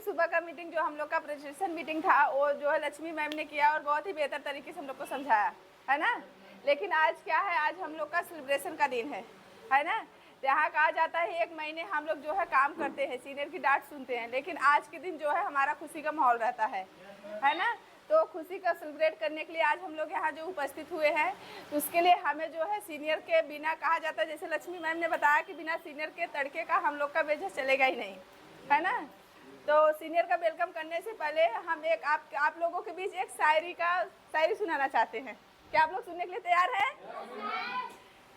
सुबह का मीटिंग जो हम लोग का प्रेजेंटेशन मीटिंग था वो जो है लक्ष्मी मैम ने किया और बहुत ही बेहतर तरीके से हम लोग को समझाया, है ना। लेकिन आज क्या है, आज हम लोग का सेलिब्रेशन का दिन है ना। यहाँ कहा जाता है 1 महीने हम लोग जो है काम करते हैं, सीनियर की डांट सुनते हैं, लेकिन आज के दिन जो है हमारा खुशी का माहौल रहता है ना। तो खुशी का सेलिब्रेट करने के लिए आज हम लोग यहाँ जो उपस्थित हुए हैं, तो उसके लिए हमें जो है सीनियर के बिना, कहा जाता है जैसे लक्ष्मी मैम ने बताया कि बिना सीनियर के तड़के का हम लोग का बिजनेस चलेगा ही नहीं, है ना। तो सीनियर का वेलकम करने से पहले हम एक आप लोगों के बीच एक शायरी सुनाना चाहते हैं। क्या आप लोग सुनने के लिए तैयार हैं?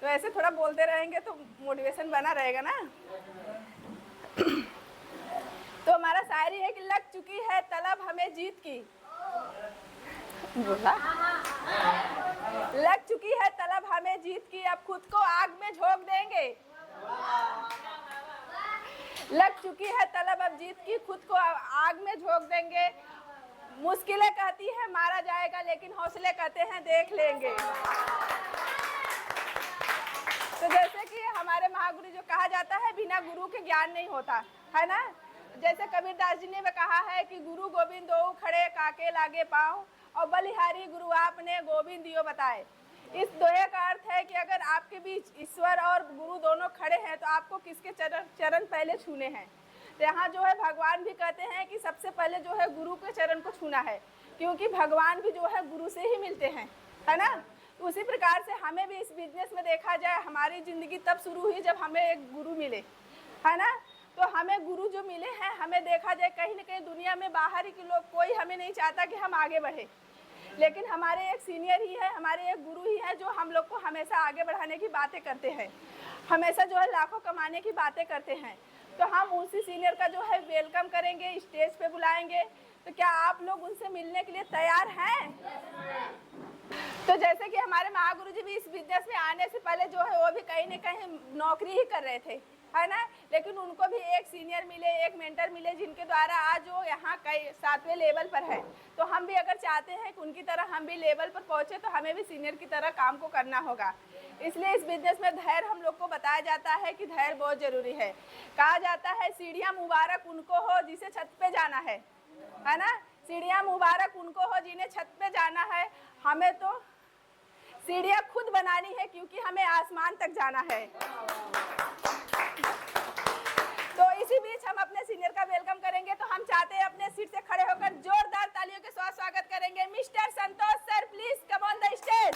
तो ऐसे थोड़ा बोलते रहेंगे तो मोटिवेशन बना रहेगा ना। तो हमारा शायरी है कि लग चुकी है तलब हमें जीत की, बोला लग चुकी है तलब हमें जीत की, अब खुद को आग में झोंक देंगे। लग चुकी है तलब अब जीत की, खुद को आग में झोंक देंगे। मुश्किलें कहती है मारा जाएगा, लेकिन हौसले कहते हैं देख लेंगे। तो जैसे कि हमारे महागुरु जो कहा जाता है बिना गुरु के ज्ञान नहीं होता, है ना। जैसे कबीरदास जी ने भी कहा है कि गुरु गोविंद दो खड़े काके लागे पाँव, और बलिहारी गुरु आपने गोविंद दियो बताए। इस दोहे का अर्थ है कि अगर आपके बीच ईश्वर और गुरु दोनों खड़े हैं तो आपको किसके चरण पहले छूने हैं। तो यहाँ जो है भगवान भी कहते हैं कि सबसे पहले जो है गुरु के चरण को छूना है, क्योंकि भगवान भी जो है गुरु से ही मिलते हैं, है ना। उसी प्रकार से हमें भी इस बिजनेस में देखा जाए, हमारी ज़िंदगी तब शुरू हुई जब हमें एक गुरु मिले, है ना। तो हमें गुरु जो मिले हैं, हमें देखा जाए कहीं ना कहीं दुनिया में बाहर ही के लोग कोई हमें नहीं चाहता कि हम आगे बढ़े, लेकिन हमारे एक सीनियर ही है, हमारे एक गुरु ही है जो हम लोग को हमेशा आगे बढ़ाने की बातें करते हैं, हमेशा जो है लाखों कमाने की बातें करते हैं। तो हम उसी सीनियर का जो है वेलकम करेंगे, स्टेज पे बुलाएंगे। तो क्या आप लोग उनसे मिलने के लिए तैयार हैं? तो जैसे कि हमारे महागुरु जी भी इस बिजनेस में आने से पहले जो है वो भी कहीं न कहीं नौकरी ही कर रहे थे, है ना। लेकिन उनको भी एक सीनियर मिले, एक मेंटर मिले, जिनके द्वारा आज वो यहाँ कई 7वें लेवल पर है। तो हम भी अगर चाहते हैं कि उनकी तरह हम भी लेवल पर पहुँचे, तो हमें भी सीनियर की तरह काम को करना होगा। इसलिए इस बिजनेस में धैर्य हम लोग को बताया जाता है कि धैर्य बहुत ज़रूरी है। कहा जाता है सीढ़ियाँ मुबारक उनको हो जिसे छत पे जाना है ना। सीढ़ियाँ मुबारक उनको हो जिन्हें छत पे जाना है। हमें तो सीढ़ियाँ खुद बनानी है, क्योंकि हमें आसमान तक जाना है। तो इसी बीच हम अपने सीनियर का वेलकम करेंगे। तो हम चाहते हैं अपने सीट से खड़े होकर जोरदार तालियों के साथ स्वागत करेंगे। Mister Santosh sir, please come on the stage.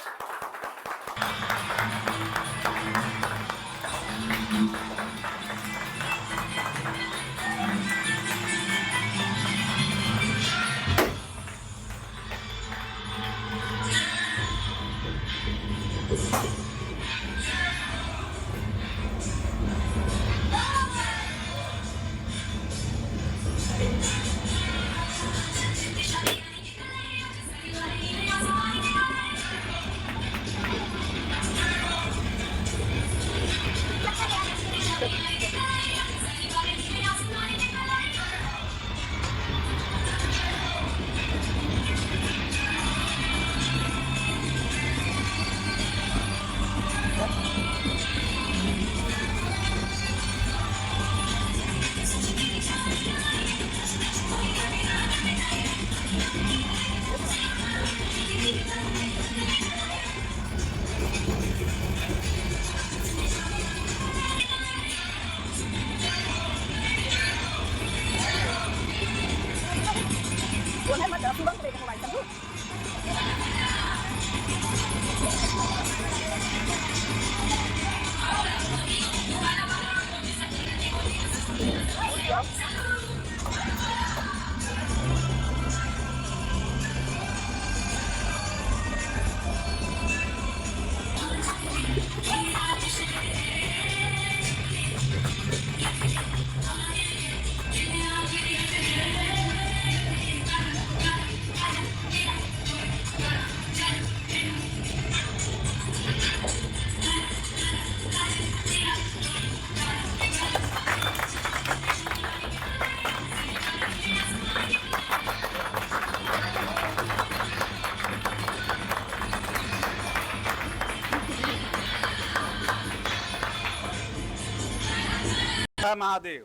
Mahadev.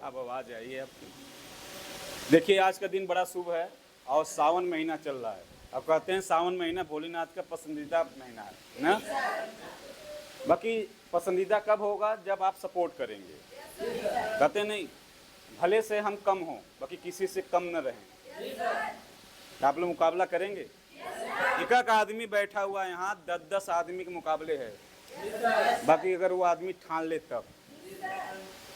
अब आवाज़ आई है आपकी। देखिए आज का दिन बड़ा शुभ है और सावन महीना चल रहा है। अब कहते हैं सावन महीना भोलेनाथ का पसंदीदा महीना है ना। बाकी पसंदीदा कब होगा, जब आप सपोर्ट करेंगे। कहते नहीं, भले से हम कम हों बाकी किसी से कम न रहें। आप लोग मुकाबला करेंगे। एक एक आदमी बैठा हुआ है यहाँ, 10-10 आदमी के मुकाबले है। बाकी अगर वो आदमी ठान ले तब,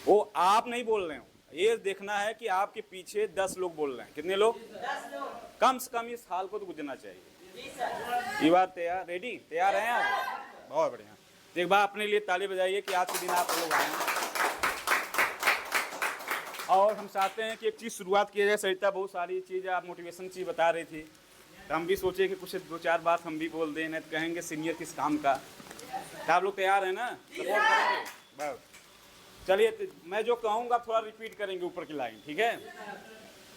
वो आप नहीं बोल रहे हो, ये देखना है कि आपके पीछे 10 लोग बोल रहे हैं। कितने लोग? 10 लोग। कम से कम इस हाल को तो गुजरना चाहिए। ये बात तैयार, रेडी, तैयार हैं आप? बहुत बढ़िया। एक बार अपने लिए ताली बजाइए कि आज के दिन आप लोग आए हैं। और हम चाहते हैं कि एक चीज़ शुरुआत की जाए। सरिता बहुत सारी चीज़ आप मोटिवेशन चीज़ बता रही थी, तो हम भी सोचे कि कुछ 2-4 बात हम भी बोल दें, नहीं तो कहेंगे सीनियर किस काम का। तो आप लोग तैयार हैं ना? सपोर्ट करेंगे बस। चलिए तो मैं जो कहूँगा थोड़ा रिपीट करेंगे ऊपर की लाइन, ठीक है?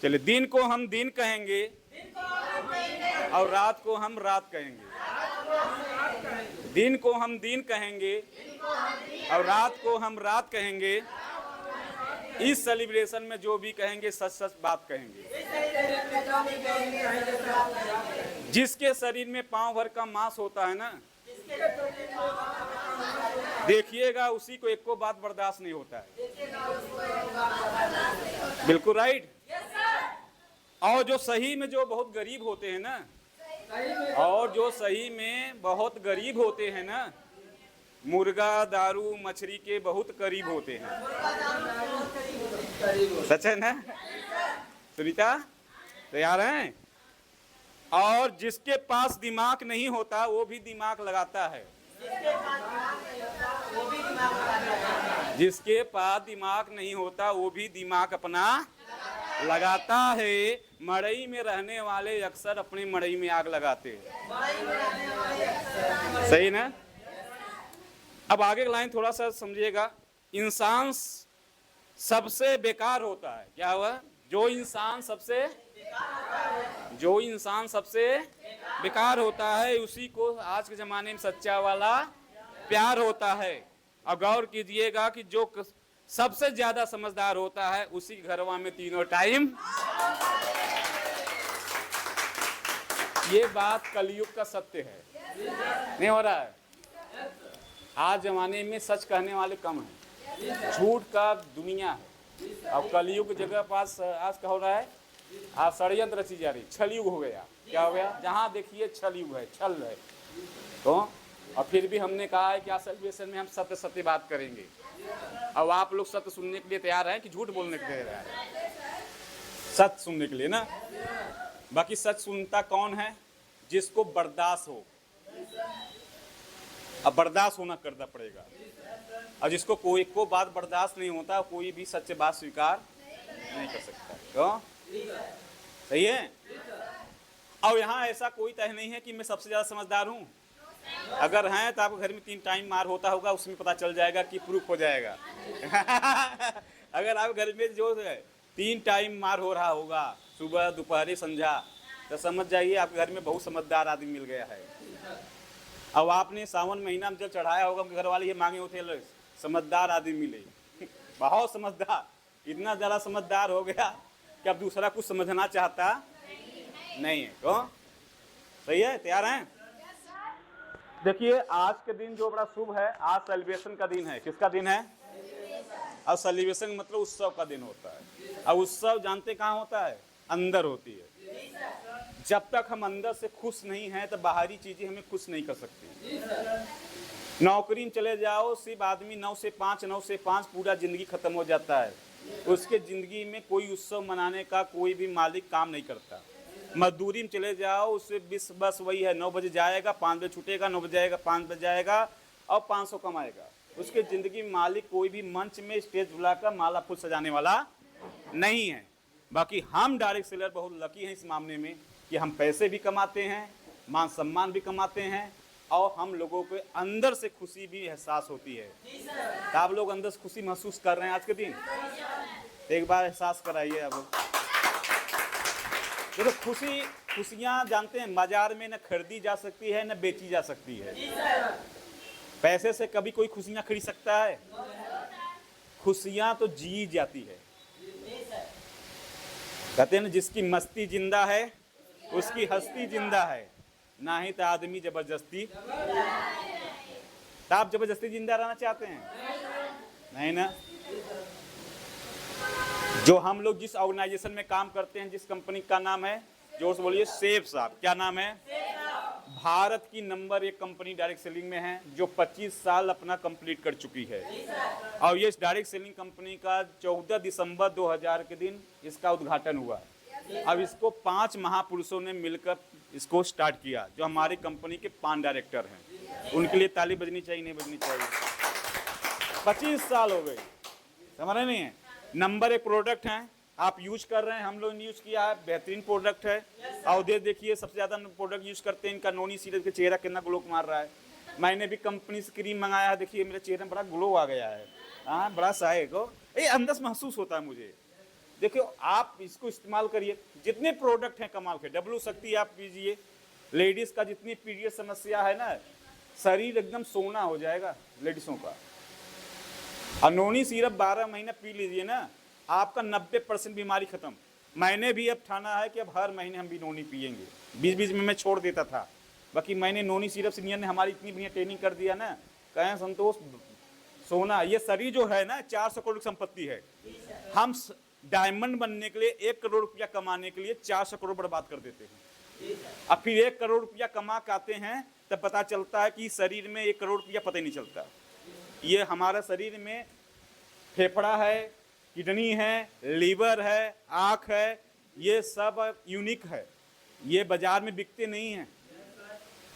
चलिए, दिन को हम दिन कहेंगे और रात को हम रात कहेंगे। दिन को हम दिन कहेंगे और रात को हम रात कहेंगे। इस सेलिब्रेशन में जो भी कहेंगे सच सच बात कहेंगे। जिसके शरीर में पांव भर का मांस होता है ना, देखिएगा उसी को एको बात बर्दाश्त नहीं होता है। बिल्कुल राइट। और जो सही में जो बहुत गरीब होते हैं ना, और जो सही में बहुत गरीब होते हैं ना, मुर्गा दारू मछली के बहुत करीब होते हैं। सच है ना सुनीता? तैयार हैं? और जिसके पास दिमाग नहीं होता वो भी दिमाग लगाता है। जिसके पास दिमाग नहीं होता वो भी दिमाग अपना लगाता है। मड़ई में रहने वाले अक्सर अपनी मड़ई में आग लगाते हैं। सही ना? अब आगे लाइन थोड़ा सा समझिएगा। इंसान सबसे बेकार होता है। क्या हुआ? जो इंसान सबसे बेकार होता है उसी को आज के ज़माने में सच्चा वाला प्यार होता है। और गौर कीजिएगा कि जो सबसे ज़्यादा समझदार होता है उसी घरवा में तीनों टाइम। ये बात कलयुग का सत्य है। नहीं हो रहा है? आज ज़माने में सच कहने वाले कम हैं, झूठ का दुनिया है। अब कलयुग की जगह पास आज क्या हो रहा है? आज षड्यंत्र रची जा रही, छल युग हो गया। क्या हो गया? जहाँ देखिए छल युग है, छल है। तो और फिर भी हमने कहा है कि आज सेलिब्रेशन में हम सत्य सत्य बात करेंगे। अब आप लोग सत्य सुनने के लिए तैयार हैं कि झूठ बोलने के लिए तैयार हैं? सत्य सुनने के लिए ना। बाकी सच सुनता कौन है? जिसको बर्दाश्त हो। अब बर्दाश्त होना करना पड़ेगा। और जिसको कोई को बात बर्दाश्त नहीं होता, कोई भी सच्च बात स्वीकार नहीं कर सकता। क्यों? सही है? और यहाँ ऐसा कोई तय नहीं है कि मैं सबसे ज़्यादा समझदार हूँ। अगर हैं तो आपके घर में 3 टाइम मार होता होगा, उसमें पता चल जाएगा कि प्रूफ हो जाएगा। अगर आप घर में जो है 3 टाइम मार हो रहा होगा, सुबह दोपहर संध्या, तो समझ जाइए आपके घर में बहुत समझदार आदमी मिल गया है। अब आपने सावन महीना में जब चढ़ाया होगा, घर वाले ये मांगे होते हैं समझदार आदमी मिले। बहुत समझदार, इतना ज़्यादा समझदार हो गया कि अब दूसरा कुछ समझना चाहता नहीं है। क्यों? सही है? तैयार हैं? देखिए आज के दिन जो बड़ा शुभ है, आज सेलिब्रेशन का दिन है। किसका दिन है? और सेलिब्रेशन मतलब उत्सव का दिन होता है। और उत्सव जानते कहाँ होता है? अंदर होती है। जब तक हम अंदर से खुश नहीं हैं तो बाहरी चीजें हमें खुश नहीं कर सकती। नौकरी में चले जाओ, सिर्फ आदमी 9 से 5 पूरा जिंदगी खत्म हो जाता है। उसके जिंदगी में कोई उत्सव मनाने का कोई भी मालिक काम नहीं करता। मजदूरी में चले जाओ, उससे बस वही है, 9 बजे जाएगा, 5 बजे छूटेगा, 9 बजे जाएगा, 5 बजे जाएगा और 500 कमाएगा। उसके ज़िंदगी में मालिक कोई भी मंच में स्टेज बुलाकर माला फूल सजाने वाला नहीं है। बाकी हम डायरेक्ट सेलर बहुत लकी हैं इस मामले में कि हम पैसे भी कमाते हैं, मान सम्मान भी कमाते हैं और हम लोगों के अंदर से खुशी भी एहसास होती है। तो आप लोग अंदर से खुशी महसूस कर रहे हैं आज के दिन? एक बार एहसास कराइए आप लोग। देखो खुशियाँ जानते हैं बाजार में न खरीदी जा सकती है न बेची जा सकती है। पैसे से कभी कोई खुशियाँ खरीद सकता है? खुशियाँ तो जी जाती है। कहते हैं ना, जिसकी मस्ती जिंदा है उसकी हस्ती जिंदा है, ना ही तो आदमी जबरदस्ती। तो आप जबरदस्ती जिंदा रहना चाहते हैं? नहीं ना। जो हम लोग जिस ऑर्गेनाइजेशन में काम करते हैं, जिस कंपनी का नाम है, जोर से बोलिए, सेफ साहब। क्या नाम है? भारत की नंबर 1 कंपनी डायरेक्ट सेलिंग में है, जो 25 साल अपना कंप्लीट कर चुकी है। और ये डायरेक्ट सेलिंग कंपनी का 14 दिसंबर 2000 के दिन इसका उद्घाटन हुआ। अब इसको 5 महापुरुषों ने मिलकर इसको स्टार्ट किया, जो हमारी कंपनी के 5 डायरेक्टर हैं। उनके लिए ताली बजनी चाहिए, नहीं बजनी चाहिए? 25 साल हो गए, समझ रहे नहीं है? नंबर 1 प्रोडक्ट है, आप यूज कर रहे हैं, हम लोग ने यूज किया है, बेहतरीन प्रोडक्ट है। और देखिए, सबसे ज़्यादा प्रोडक्ट यूज करते हैं इनका नोनी सीरत के, चेहरा कितना ग्लो मार रहा है। मैंने भी कंपनी से क्रीम मंगाया है, देखिए मेरे चेहरे में बड़ा ग्लो आ गया है। हाँ, बड़ा साहे को ये अंदर से महसूस होता है मुझे। देखियो, आप इसको इस्तेमाल करिए। जितने प्रोडक्ट हैं कमाल के, डब्लू शक्ति आप पीजिए। लेडीज़ का जितनी पीरियड समस्या है ना, शरीर एकदम सोना हो जाएगा लेडीज़ों का। और नोनी सिरप 12 महीना पी लीजिए ना, आपका 90% बीमारी खत्म। मैंने भी अब ठाना है कि अब हर महीने हम भी नोनी पियेंगे। बीच बीच में मैं छोड़ देता था, बाकी मैंने नोनी सिरप सीनियर ने हमारी इतनी बढ़िया ट्रेनिंग कर दिया ना, कहें संतोष, सोना। ये शरीर जो है ना, 400 करोड़ की संपत्ति है। हम डायमंड बनने के लिए 1 करोड़ रुपया कमाने के लिए 400 करोड़ बर्बाद कर देते हैं। अब फिर 1 करोड़ रुपया कमा के आते हैं, तब पता चलता है कि शरीर में 1 करोड़ रुपया पता ही नहीं चलता। ये हमारा शरीर में फेफड़ा है, किडनी है, लीवर है, आँख है, ये सब यूनिक है। ये बाजार में बिकते नहीं हैं।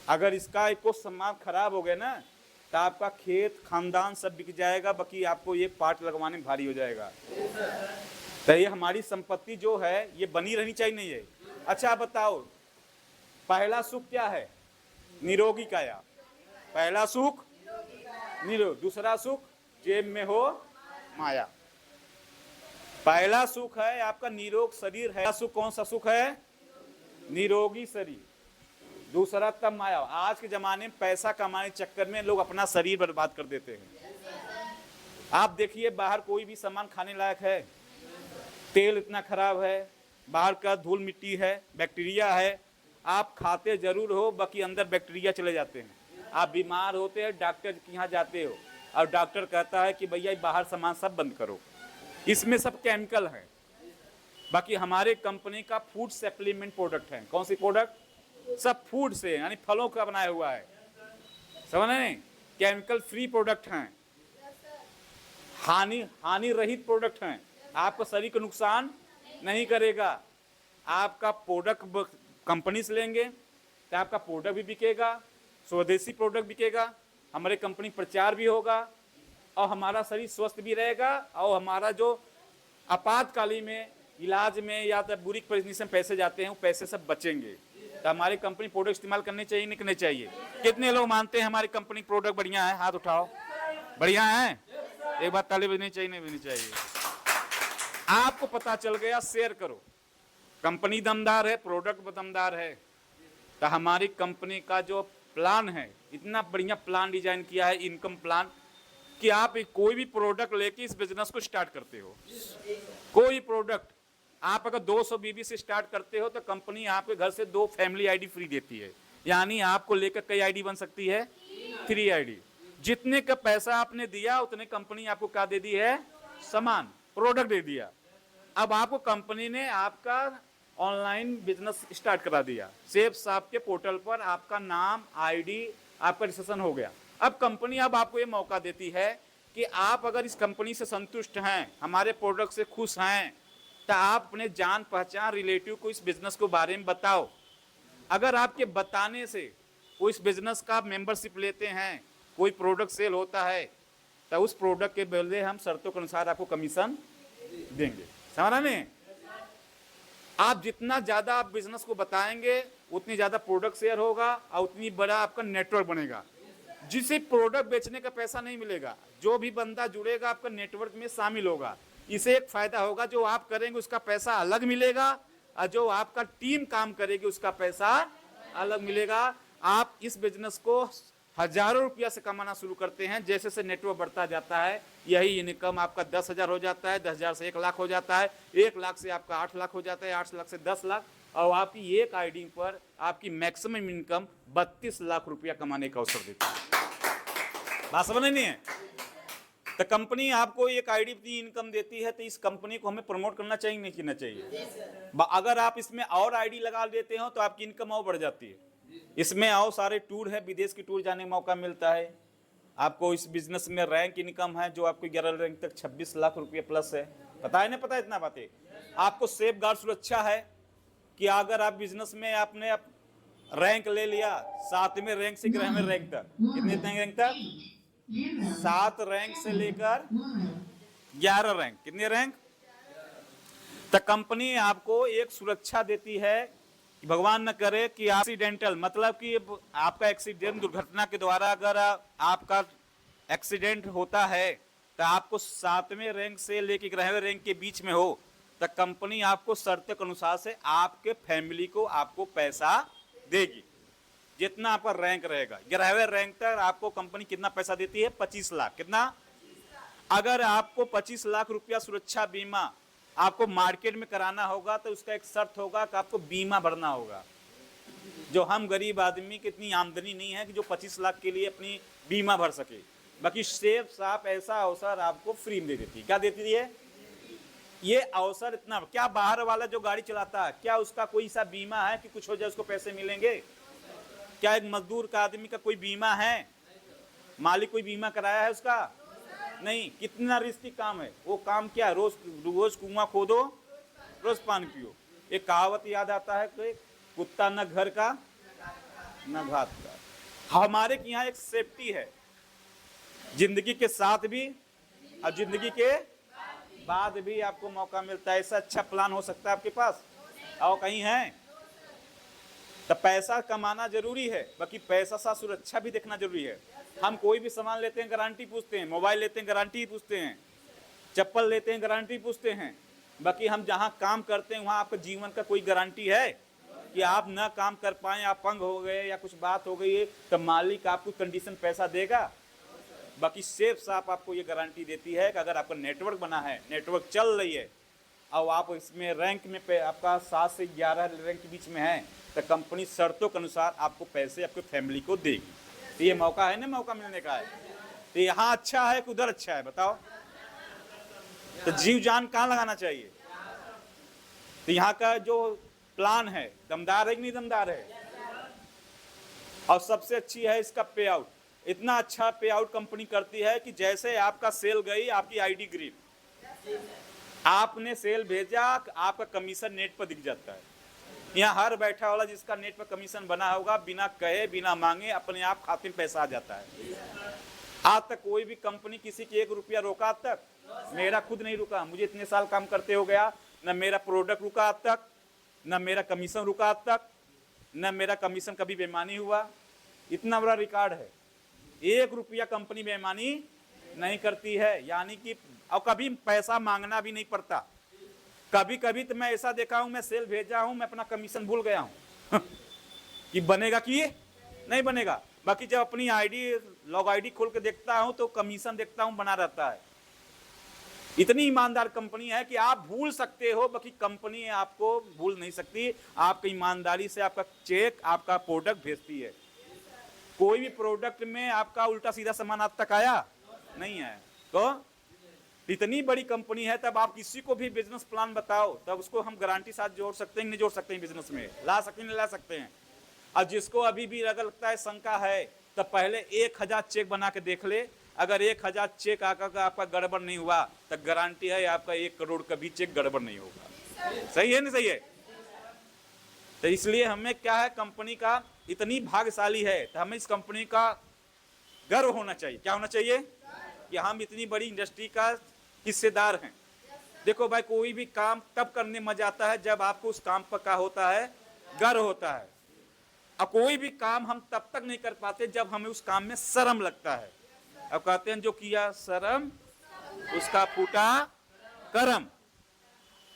अगर इसका एक सामान खराब हो गया ना, तो आपका खेत खानदान सब बिक जाएगा, बाकी आपको ये पार्ट लगवाने में भारी हो जाएगा। तो ये हमारी संपत्ति जो है, ये बनी रहनी चाहिए। नहीं है? अच्छा बताओ, पहला सुख क्या है? निरोगी काया। पहला सुख निरोग, दूसरा सुख जेब में हो माया। पहला सुख है आपका निरोग शरीर है। सुख कौन सा सुख है? निरोगी शरीर। दूसरा तब माया। आज के जमाने में पैसा कमाने के चक्कर में लोग अपना शरीर बर्बाद कर देते हैं। आप देखिए, बाहर कोई भी सामान खाने लायक है? तेल इतना खराब है, बाहर का धूल मिट्टी है, बैक्टीरिया है। आप खाते जरूर हो, बाकी अंदर बैक्टीरिया चले जाते हैं। आप बीमार होते हैं, डॉक्टर के यहाँ जाते हो, और डॉक्टर कहता है कि भैया बाहर सामान सब बंद करो, इसमें सब केमिकल है। बाकी हमारे कंपनी का फूड सप्लीमेंट प्रोडक्ट है। कौन सी प्रोडक्ट? सब फूड से, यानी फलों का बनाया हुआ है। समझ रहे? केमिकल फ्री प्रोडक्ट हैं, हानि रहित प्रोडक्ट हैं। आपको शरीर को नुकसान नहीं करेगा। आपका प्रोडक्ट कंपनी से लेंगे तो आपका प्रोडक्ट भी बिकेगा, स्वदेशी प्रोडक्ट बिकेगा, हमारे कंपनी प्रचार भी होगा, और हमारा शरीर स्वस्थ भी रहेगा। और हमारा जो आपातकालीन में इलाज में या तो बुरी परिस्थिति में पैसे जाते हैं, वो पैसे सब बचेंगे। तो हमारी कंपनी प्रोडक्ट इस्तेमाल करने चाहिए, नहीं करने चाहिए? कितने लोग मानते हैं हमारी कंपनी प्रोडक्ट बढ़िया है? हाथ उठाओ। बढ़िया है? एक बात ताली बजनी चाहिए, नहीं बजनी चाहिए? आपको पता चल गया, शेयर करो। कंपनी दमदार है, प्रोडक्ट दमदार है। तो हमारी कंपनी का जो प्लान है, इतना बढ़िया प्लान डिजाइन किया है, इनकम प्लान, कि आप कोई भी प्रोडक्ट लेके इस बिजनेस को स्टार्ट करते हो। कोई प्रोडक्ट आप अगर 200 बीबी से स्टार्ट करते हो, तो कंपनी आपके घर से 2 फैमिली आईडी फ्री देती है। यानी आपको लेकर कई आईडी बन सकती है? 3 आईडी। जितने का पैसा आपने दिया, उतने कंपनी आपको क्या दे दी है? सामान, प्रोडक्ट दे दिया। अब आपको कंपनी ने आपका ऑनलाइन बिजनेस स्टार्ट करा दिया। सेफ साहब के पोर्टल पर आपका नाम, आईडी, आपका रजिस्ट्रेशन हो गया। अब कंपनी अब आपको ये मौका देती है कि आप अगर इस कंपनी से संतुष्ट हैं, हमारे प्रोडक्ट से खुश हैं, तो आप अपने जान पहचान रिलेटिव को इस बिजनेस के बारे में बताओ। अगर आपके बताने से वो इस बिजनेस का मेंबरशिप लेते हैं, कोई प्रोडक्ट सेल होता है, तो उस प्रोडक्ट के बदले हम शर्तों के अनुसार आपको कमीशन देंगे। समझ रहे? आप जितना ज़्यादा आप बिजनेस को बताएंगे, उतनी ज़्यादा प्रोडक्ट शेयर होगा, और उतनी बड़ा आपका नेटवर्क बनेगा। जिसे प्रोडक्ट बेचने का पैसा नहीं मिलेगा, जो भी बंदा जुड़ेगा आपका नेटवर्क में शामिल होगा। इसे एक फायदा होगा, जो आप करेंगे उसका पैसा अलग मिलेगा, और जो आपका टीम काम करेगी उसका पैसा अलग मिलेगा। आप इस बिजनेस को हजारों रुपया से कमाना शुरू करते हैं। जैसे से नेटवर्क बढ़ता जाता है, यही इनकम आपका 10,000 हो जाता है, 10,000 से 1 लाख हो जाता है, 1 लाख से आपका 8 लाख हो जाता है, 8 लाख से 10 लाख, और आपकी एक आईडी पर आपकी मैक्सिमम इनकम 32 लाख रुपया कमाने का अवसर देती है। बात समझ नहीं है? तो कंपनी आपको एक आईडी की इनकम देती है, तो इस कंपनी को हमें प्रमोट करना चाहिए नहीं करना चाहिए? अगर आप इसमें और आईडी लगा देते हो तो आपकी इनकम और बढ़ जाती है। इसमें और सारे टूर है, विदेश की टूर जाने का मौका मिलता है आपको। इस बिजनेस में रैंक इनकम है जो आपको 11 रैंक तक 26 लाख रुपये प्लस है। पता है ना? पता है इतना बातें? आपको सेफ गार्ड सुरक्षा है कि अगर आप बिजनेस में आपने रैंक ले लिया 7वें रैंक से 11वें रैंक तक, कितने रैंक तक? 7 रैंक से लेकर 11 रैंक, कितने रैंक? तो कंपनी आपको एक सुरक्षा देती है कि भगवान न करे कि एक्सीडेंटल, मतलब कि आपका एक्सीडेंट, दुर्घटना के द्वारा अगर आपका एक्सीडेंट होता है तो आपको 7वें रैंक से लेकर 11वें रैंक के बीच में हो, तो कंपनी आपको शर्त के अनुसार से आपके फैमिली को आपको पैसा देगी जितना आपका रैंक रहेगा। 11वें रैंक तक आपको कंपनी कितना पैसा देती है? 25 लाख। कितना? अगर आपको 25 लाख रुपया सुरक्षा बीमा आपको मार्केट में कराना होगा तो उसका एक शर्त होगा कि आपको बीमा भरना होगा। जो हम गरीब आदमी की इतनी आमदनी नहीं है कि जो 25 लाख के लिए अपनी बीमा भर सके। बाकी सेफ साफ ऐसा अवसर आपको फ्री में दे देती है। क्या देती है? ये अवसर इतना। क्या बाहर वाला जो गाड़ी चलाता है, क्या उसका कोई सा बीमा है कि कुछ हो जाए उसको पैसे मिलेंगे? क्या एक मजदूर का आदमी का कोई बीमा है? मालिक कोई बीमा कराया है उसका? नहीं। कितना रिस्की काम है वो। काम क्या? रोज रोज कुआं खोदो, रोज पानी पियो। एक कहावत याद आता है कि कुत्ता न घर का न घात का। हमारे यहाँ एक सेफ्टी है जिंदगी के साथ भी और जिंदगी के बाद भी आपको मौका मिलता है। ऐसा अच्छा प्लान हो सकता है आपके पास और कहीं है? तो पैसा कमाना जरूरी है, बाकी पैसा साथ सुरक्षा भी देखना जरूरी है। हम कोई भी सामान लेते हैं गारंटी पूछते हैं, मोबाइल लेते हैं गारंटी पूछते हैं, चप्पल लेते हैं गारंटी पूछते हैं। बाकी हम जहाँ काम करते हैं वहाँ आपका जीवन का कोई गारंटी है कि आप ना काम कर पाएँ, आप अपंग हो गए या कुछ बात हो गई है तो मालिक आपको कंडीशन पैसा देगा? बाकी सेफ साफ आपको ये गारंटी देती है कि अगर आपका नेटवर्क बना है, नेटवर्क चल रही है और आप इसमें रैंक में आपका 7 से 11 रैंक के बीच में है, तो कंपनी शर्तों के अनुसार आपको पैसे आपके फैमिली को देगी। तो ये मौका है ना, मौका मिलने का है। तो यहाँ अच्छा है कि उधर अच्छा है? बताओ। तो जीव जान कहाँ लगाना चाहिए? तो यहाँ का जो प्लान है दमदार है कि नहीं दमदार है? और सबसे अच्छी है इसका पे आउट। इतना अच्छा पे आउट कंपनी करती है कि जैसे आपका सेल गई, आपकी आईडी ग्रीन, आपने सेल भेजा, आपका कमीशन नेट पर दिख जाता है। यहाँ हर बैठा वाला जिसका नेट पर कमीशन बना होगा, बिना कहे बिना मांगे अपने आप खाते में पैसा आ जाता है। आज तक कोई भी कंपनी किसी की 1 रुपया रोका? आज तक मेरा खुद नहीं रुका। मुझे इतने साल काम करते हो गया, न मेरा प्रोडक्ट रुका आज तक, न मेरा कमीशन रुका आज तक, न मेरा कमीशन कभी बेईमानी हुआ। इतना बड़ा रिकॉर्ड है। 1 रुपया कंपनी बेईमानी नहीं करती है, यानी कि और कभी पैसा मांगना भी नहीं पड़ता। कभी कभी तो मैं ऐसा देखा हूं, मैं सेल भेजा हूं, मैं अपना कमीशन भूल गया हूं कि बनेगा कि नहीं बनेगा। बाकी जब अपनी आईडी लॉग आईडी खोल के देखता हूं तो कमीशन देखता हूं बना रहता है। इतनी ईमानदार कंपनी है कि आप भूल सकते हो, बाकी कंपनी आपको भूल नहीं सकती। आपकी ईमानदारी से आपका चेक, आपका प्रोडक्ट भेजती है। कोई भी प्रोडक्ट में आपका उल्टा सीधा सामान आज तक आया नहीं है। तो इतनी बड़ी कंपनी है, तब आप किसी को भी बिजनेस प्लान बताओ तब उसको हम गारंटी साथ जोड़ सकते हैं नहीं जोड़ सकते हैं? बिजनेस में ला सकते हैं नहीं ला सकते हैं? और जिसको अभी भी अगर लगता है शंका है तो पहले 1000 चेक बना के देख ले। अगर 1000 चेक आकर आपका गड़बड़ नहीं हुआ तो गारंटी है आपका 1 करोड़ का भी चेक गड़बड़ नहीं होगा। सही है नहीं सही है? तो इसलिए हमें क्या है, कंपनी का इतनी भाग्यशाली है तो हमें इस कंपनी का गर्व होना चाहिए। क्या होना चाहिए? कि हम इतनी बड़ी इंडस्ट्री का हिस्सेदार हैं। देखो भाई, कोई भी काम तब करने मजा आता है जब आपको उस काम पर क्या होता है, गर्व होता है। और कोई भी काम हम तब तक नहीं कर पाते जब हमें उस काम में शर्म लगता है। अब कहते हैं जो किया शर्म उसका फूटा करम।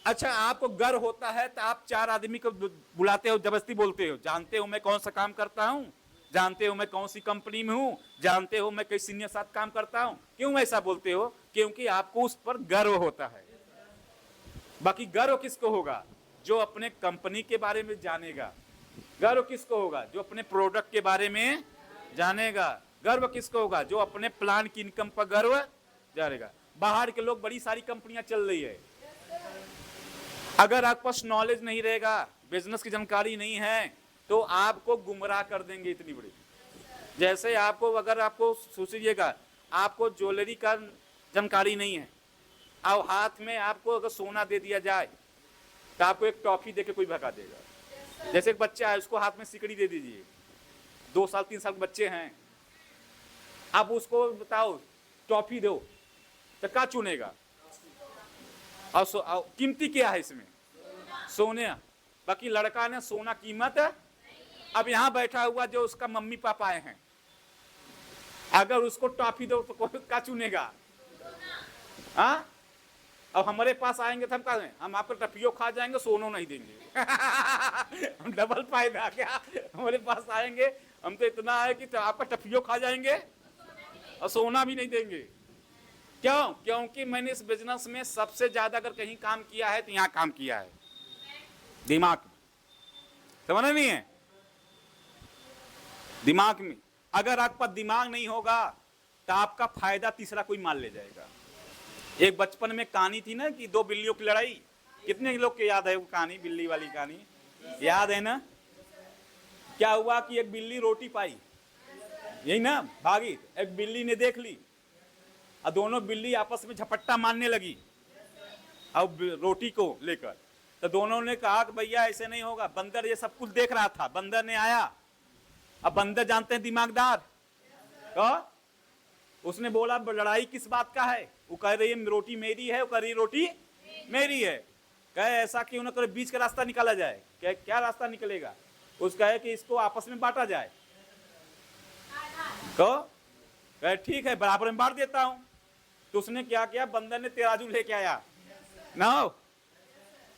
अच्छा, आपको गर्व होता है तो आप 4 आदमी को बुलाते हो, जबरदस्ती बोलते हो, जानते हो मैं कौन सा काम करता हूं, जानते हो मैं कौन सी कंपनी में हूं, जानते हो मैं किस सीनियर साथ काम करता हूं। क्यों ऐसा बोलते हो? क्योंकि आपको उस पर गर्व होता है। बाकी गर्व किसको होगा? जो अपने कंपनी के बारे में जानेगा। गर्व किसको होगा? जो अपने प्रोडक्ट के बारे में जानेगा। गर्व किसको होगा? जो अपने प्लान की इनकम पर गर्व जानेगा। बाहर के लोग, बड़ी सारी कंपनियां चल रही है, अगर आपके पास नॉलेज नहीं रहेगा, बिजनेस की जानकारी नहीं है, तो आपको गुमराह कर देंगे इतनी बड़ी। जैसे आपको, अगर आपको सोचिएगा, आपको ज्वेलरी का जानकारी नहीं है, और हाथ में आपको अगर सोना दे दिया जाए तो आपको एक टॉफी देके कोई भगा देगा। जैसे एक बच्चा है, उसको हाथ में सिकड़ी दे दीजिए, 2 साल 3 साल के बच्चे हैं, अब उसको बताओ टॉफी दो, तो क्या चुनेगा? और कीमती क्या है इसमें? सोने। बाकी लड़का ने सोना कीमत है। अब यहां बैठा हुआ जो उसका मम्मी पापा आए हैं, अगर उसको टॉफी दो तो क्या चुनेगा? हाँ? अब हमारे पास आएंगे तो हम कहें हम आपको टफियो खा जाएंगे, सोनो नहीं देंगे। हम डबल फायदा क्या? हमारे पास आएंगे, हम तो इतना है कि तो आपका टफियो खा जाएंगे और सोना भी नहीं देंगे। क्यों? क्योंकि मैंने इस बिजनेस में सबसे ज्यादा अगर कहीं काम किया है तो यहाँ काम किया है, दिमाग में। समझ नहीं है? दिमाग में। अगर आपके पास दिमाग नहीं होगा तो आपका फायदा तीसरा कोई मान ले जाएगा। एक बचपन में कहानी थी ना कि 2 बिल्लियों की लड़ाई। कितने लोग के याद है वो कहानी, बिल्ली वाली कहानी? याद है ना? क्या हुआ कि एक बिल्ली रोटी पाई, यही ना, भागी। एक बिल्ली ने देख ली और दोनों बिल्ली आपस में झपट्टा मारने लगी अब रोटी को लेकर। तो दोनों ने कहा कि भैया ऐसे नहीं होगा। बंदर ये सब कुछ देख रहा था, बंदर ने आया। अब बंदर जानते हैं दिमागदार, तो उसने बोला लड़ाई किस बात का है? वो कह रही है रोटी मेरी है, वो कह रही रोटी मेरी है। कहे ऐसा क्यों ना करे, बीच का रास्ता निकाला जाए। कहे क्या रास्ता निकलेगा? उस कहे कि इसको आपस में बांटा जाए। कहे ठीक है, बराबर में बांट देता हूं। तो उसने क्या किया, बंदर ने तराजू लेके आया ना।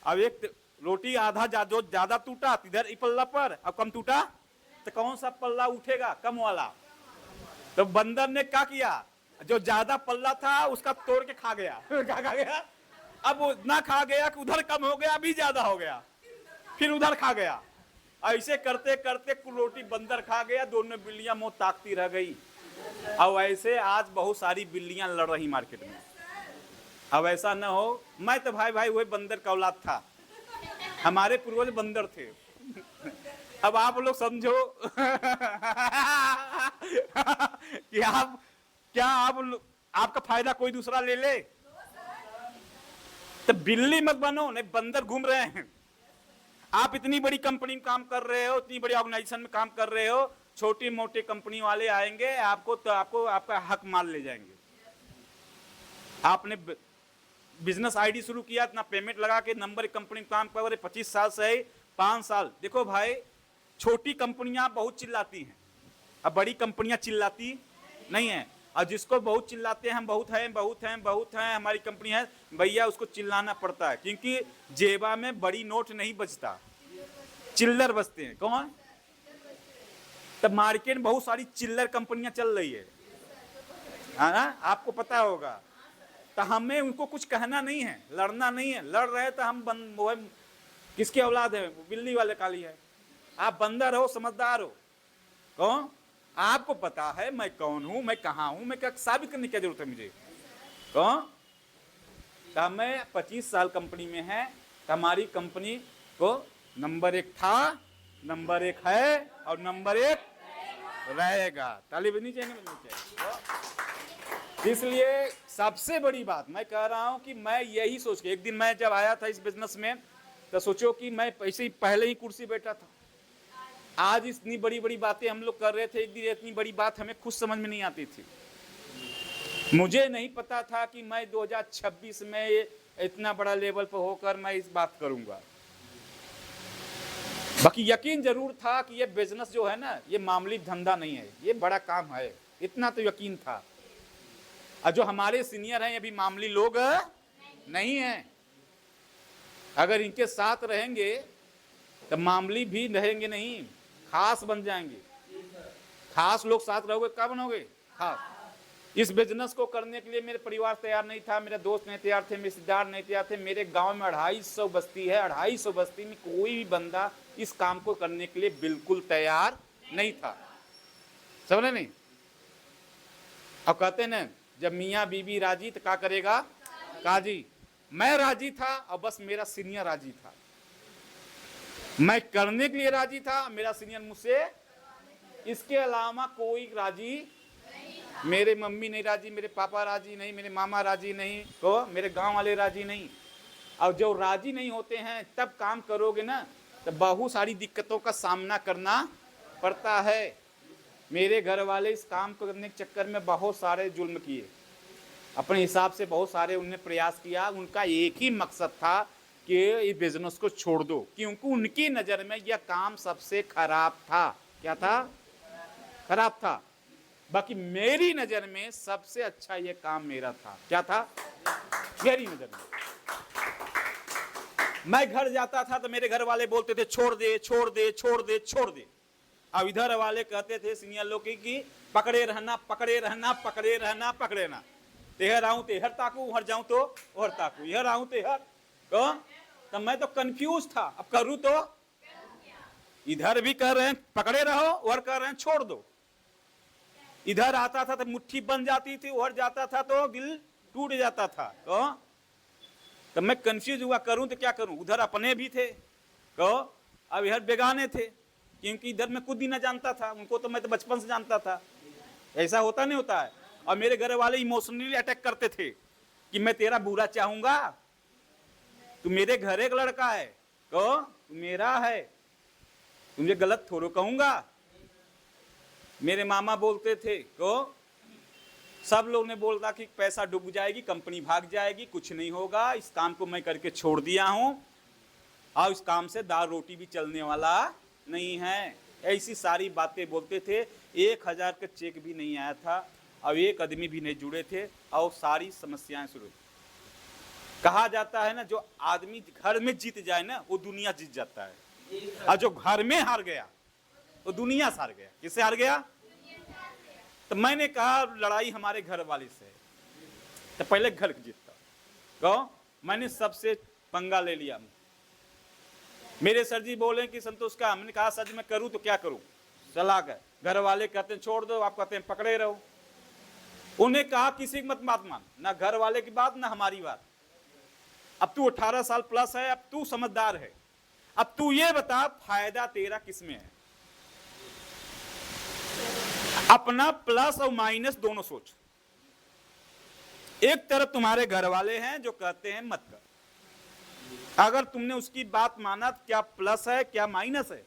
अब एक रोटी आधा जो ज्यादा टूटा इधर पल्ला पर, अब कम टूटा तो कौन सा पल्ला उठेगा? कम वाला। तो बंदर ने क्या किया, जो ज्यादा पल्ला था उसका तोड़ के खा गया। क्या खा गया? अब उतना खा गया कि उधर कम हो गया, अभी ज्यादा हो गया, फिर उधर खा गया। ऐसे करते करते कुल रोटी बंदर खा गया, दोनों बिल्लियां मुंह ताकती रह गई। अब ऐसे आज बहुत सारी बिल्लियां लड़ रही मार्केट में। अब ऐसा न हो, मैं तो भाई वही बंदर का औलाद था, हमारे पूर्वज बंदर थे। अब आप लोग समझो कि आप क्या आपका फायदा कोई दूसरा ले ले? तो बिल्ली मत बनो, नहीं बंदर घूम रहे हैं। आप इतनी बड़ी कंपनी में काम कर रहे हो, इतनी बड़ी ऑर्गेनाइजेशन में काम कर रहे हो, छोटी मोटी कंपनी वाले आएंगे आपको तो आपका हक मान ले जाएंगे। आपने बिजनेस आईडी शुरू किया, इतना पेमेंट लगा के नंबर कंपनी में काम कर रहे, 25 साल से 5 साल। देखो भाई, छोटी कंपनियां बहुत चिल्लाती हैं, अब बड़ी कंपनियां चिल्लाती नहीं है। और जिसको बहुत चिल्लाते हैं हम बहुत हैं बहुत हैं बहुत हैं, हमारी कंपनी है, भैया उसको चिल्लाना पड़ता है, क्योंकि जेबा में बड़ी नोट नहीं बचता, चिल्लर बचते हैं। कौन? तब मार्केट में बहुत सारी चिल्लर कंपनियां चल रही है ना, आपको पता होगा। तो हमें उनको कुछ कहना नहीं है, लड़ना नहीं है। लड़ रहे तो हम किसके औलाद है? बिल्ली वाले काली है। आप बंदर हो, समझदार हो। कौन? आपको पता है मैं कौन हूं, मैं कहां हूं, मैं क्या साबित करने की जरूरत है मुझे? कौन? तो मैं 25 साल कंपनी में है, हमारी कंपनी को नंबर 1 था, नंबर 1 है और नंबर 1 रहेगा। ताली बजनी चाहिए। इसलिए सबसे बड़ी बात मैं कह रहा हूं कि मैं यही सोच के, एक दिन मैं जब आया था इस बिजनेस में तो सोचो कि मैं ऐसे ही पहले ही कुर्सी बैठा था। आज इतनी बड़ी बड़ी बातें हम लोग कर रहे थे, एक दिन इतनी बड़ी बात हमें खुद समझ में नहीं आती थी। मुझे नहीं पता था कि मैं 2026 में इतना बड़ा लेवल पर होकर मैं इस बात करूंगा। बाकी यकीन जरूर था कि ये बिजनेस जो है ना, ये मामूली धंधा नहीं है, ये बड़ा काम है, इतना तो यकीन था। और जो हमारे सीनियर हैं ये भी मामूली लोग नहीं हैं। अगर इनके साथ रहेंगे तो मामूली भी रहेंगे नहीं, खास बन जाएंगे। खास लोग साथ रहोगे क्या बनोगे? खास। इस बिजनेस को करने के लिए मेरे परिवार तैयार नहीं था, मेरे दोस्त नहीं तैयार थे, मेरे रिश्तेदार नहीं तैयार थे। मेरे गांव में 250 बस्ती है, 250 बस्ती में कोई भी बंदा इस काम को करने के लिए बिल्कुल तैयार नहीं था। समझे नहीं? अब कहते ना, जब मियाँ बीबी राजी तो क्या करेगा काजी। मैं राजी था और बस मेरा सीनियर राजी था। मैं करने के लिए राजी था, मेरा सीनियर मुझसे, इसके अलावा कोई राजी, मेरे मम्मी नहीं राजी, मेरे पापा राजी नहीं, मेरे मामा राजी नहीं, तो मेरे गांव वाले राजी नहीं। और जो राजी नहीं होते हैं तब काम करोगे ना, तो बहुत सारी दिक्कतों का सामना करना पड़ता है। मेरे घर वाले इस काम को करने के चक्कर में बहुत सारे जुल्म किए, अपने हिसाब से बहुत सारे उन्होंने प्रयास किया। उनका एक ही मकसद था कि इस बिजनेस को छोड़ दो, क्योंकि उनकी नज़र में यह काम सबसे खराब था। क्या था? खराब था। बाकी मेरी नज़र में सबसे अच्छा यह काम मेरा था। क्या था? मेरी नज़र में। मैं घर जाता था तो मेरे घर वाले बोलते थे छोड़ दे छोड़ दे छोड़ दे छोड़ दे। अब इधर वाले कहते थे सीनियर लोग की पकड़े रहना पकड़े रहना पकड़े रहना पकड़े रहना। तेहर आऊं तेहर ताकू, उहर जाऊं तो उहर ताकू, इधर आऊं तेहर तो। तब मैं तो कंफ्यूज था, अब करूं तो इधर भी कह रहे हैं पकड़े रहो, उधर कह रहे हैं छोड़ दो। इधर आता था तो मुट्ठी बन जाती थी, उधर जाता था तो दिल टूट जाता था। तो मैं कंफ्यूज हुआ, करूं तो क्या करूं। उधर अपने भी थे तो अब इधर बेगाने थे, क्योंकि इधर मैं खुद ही ना जानता था, उनको तो मैं तो बचपन से जानता था। ऐसा होता नहीं होता है। और मेरे घर वाले इमोशनली अटैक करते थे कि मैं तेरा बुरा चाहूंगा, तू मेरे घर एक लड़का है तो तू मेरा है, तुझे गलत थोड़ो कहूंगा। मेरे मामा बोलते थे तो सब लोग ने बोलता कि पैसा डूब जाएगी, कंपनी भाग जाएगी, कुछ नहीं होगा, इस काम को मैं करके छोड़ दिया हूं और इस काम से दाल रोटी भी चलने वाला नहीं है। ऐसी सारी बातें बोलते थे। 1000 का चेक भी नहीं आया था और एक आदमी भी नहीं जुड़े थे और सारी समस्याएं शुरू। कहा जाता है ना, जो आदमी घर में जीत जाए ना वो दुनिया जीत जाता है, और जो घर में हार गया वो दुनिया से हार गया। किससे हार गया? तो मैंने कहा लड़ाई हमारे घर वाले से, तो पहले घर जीतता तो मैंने सबसे पंगा ले लिया। मेरे सर जी बोले कि संतोष का, मैंने कहा सर जी मैं करूं तो क्या करूं। चला गए, घर वाले कहते हैं छोड़ दो, आप कहते हैं पकड़े रहो। उन्हें कहा किसी की मत मान, ना घर वाले की बात ना हमारी बात। अब तू 18 साल प्लस है, अब तू समझदार है, अब तू ये बता फायदा तेरा किसमें है। अपना प्लस और माइनस दोनों सोच। एक तरफ तुम्हारे घर वाले हैं जो कहते हैं मत कर, अगर तुमने उसकी बात माना तो क्या प्लस है क्या माइनस है।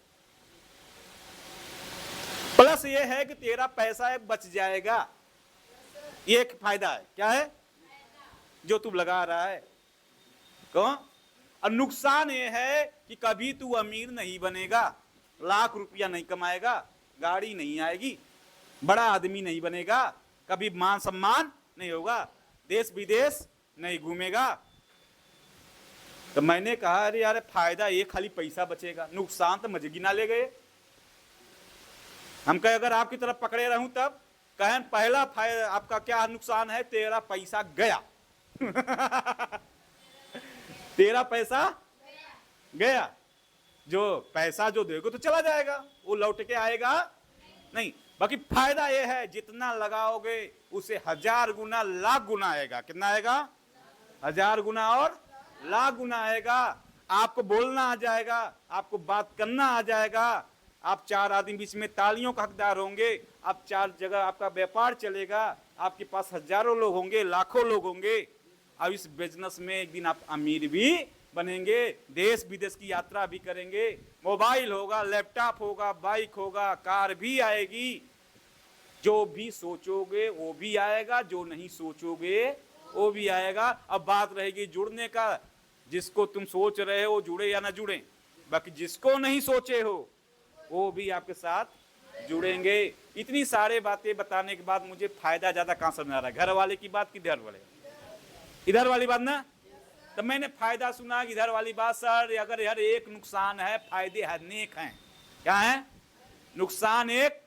प्लस ये है कि तेरा पैसा बच जाएगा, ये एक फायदा है। क्या है? जो तू लगा रहा है। कौन? और नुकसान ये है कि कभी तू अमीर नहीं बनेगा, लाख रुपया नहीं कमाएगा, गाड़ी नहीं आएगी, बड़ा आदमी नहीं बनेगा, कभी मान सम्मान नहीं होगा, देश विदेश नहीं घूमेगा। तो मैंने कहा अरे यार फायदा ये खाली पैसा बचेगा, नुकसान तो मजे गिना ले गए। हम कहे अगर आपकी तरफ पकड़े रहूं तब कहें पहला फायदा आपका क्या नुकसान है, तेरा पैसा गया तेरा पैसा गया। जो पैसा जो दोगे तो चला जाएगा, वो लौट के आएगा नहीं। बाकी फायदा ये है जितना लगाओगे उसे 1000 गुना लाख गुना आएगा। कितना आएगा? 1000 गुना और लाख गुना आएगा। आपको बोलना आ जाएगा, आपको बात करना आ जाएगा, आप 4 आदमी बीच में तालियों का हकदार होंगे, आप 4 जगह आपका व्यापार चलेगा, आपके पास हजारों लोग होंगे, लाखों लोग होंगे। अब इस बिजनेस में एक दिन आप अमीर भी बनेंगे, देश विदेश की यात्रा भी करेंगे, मोबाइल होगा, लैपटॉप होगा, बाइक होगा, कार भी आएगी। जो भी सोचोगे वो भी आएगा, जो नहीं सोचोगे वो भी आएगा। अब बात रहेगी जुड़ने का, जिसको तुम सोच रहे हो जुड़े या ना जुड़े। बाकी जिसको नहीं सोचे हो वो भी आपके साथ जुड़ेंगे। इतनी सारे बातें बताने के बाद मुझे फायदा ज्यादा कहां समझ आ रहा है, घर वाले की बात कि इधर वाले? इधर वाली बात ना। तब मैंने फायदा सुना कि इधर वाली बात सर अगर यार एक नुकसान है, फायदे अनेक हैं। क्या है? नुकसान एक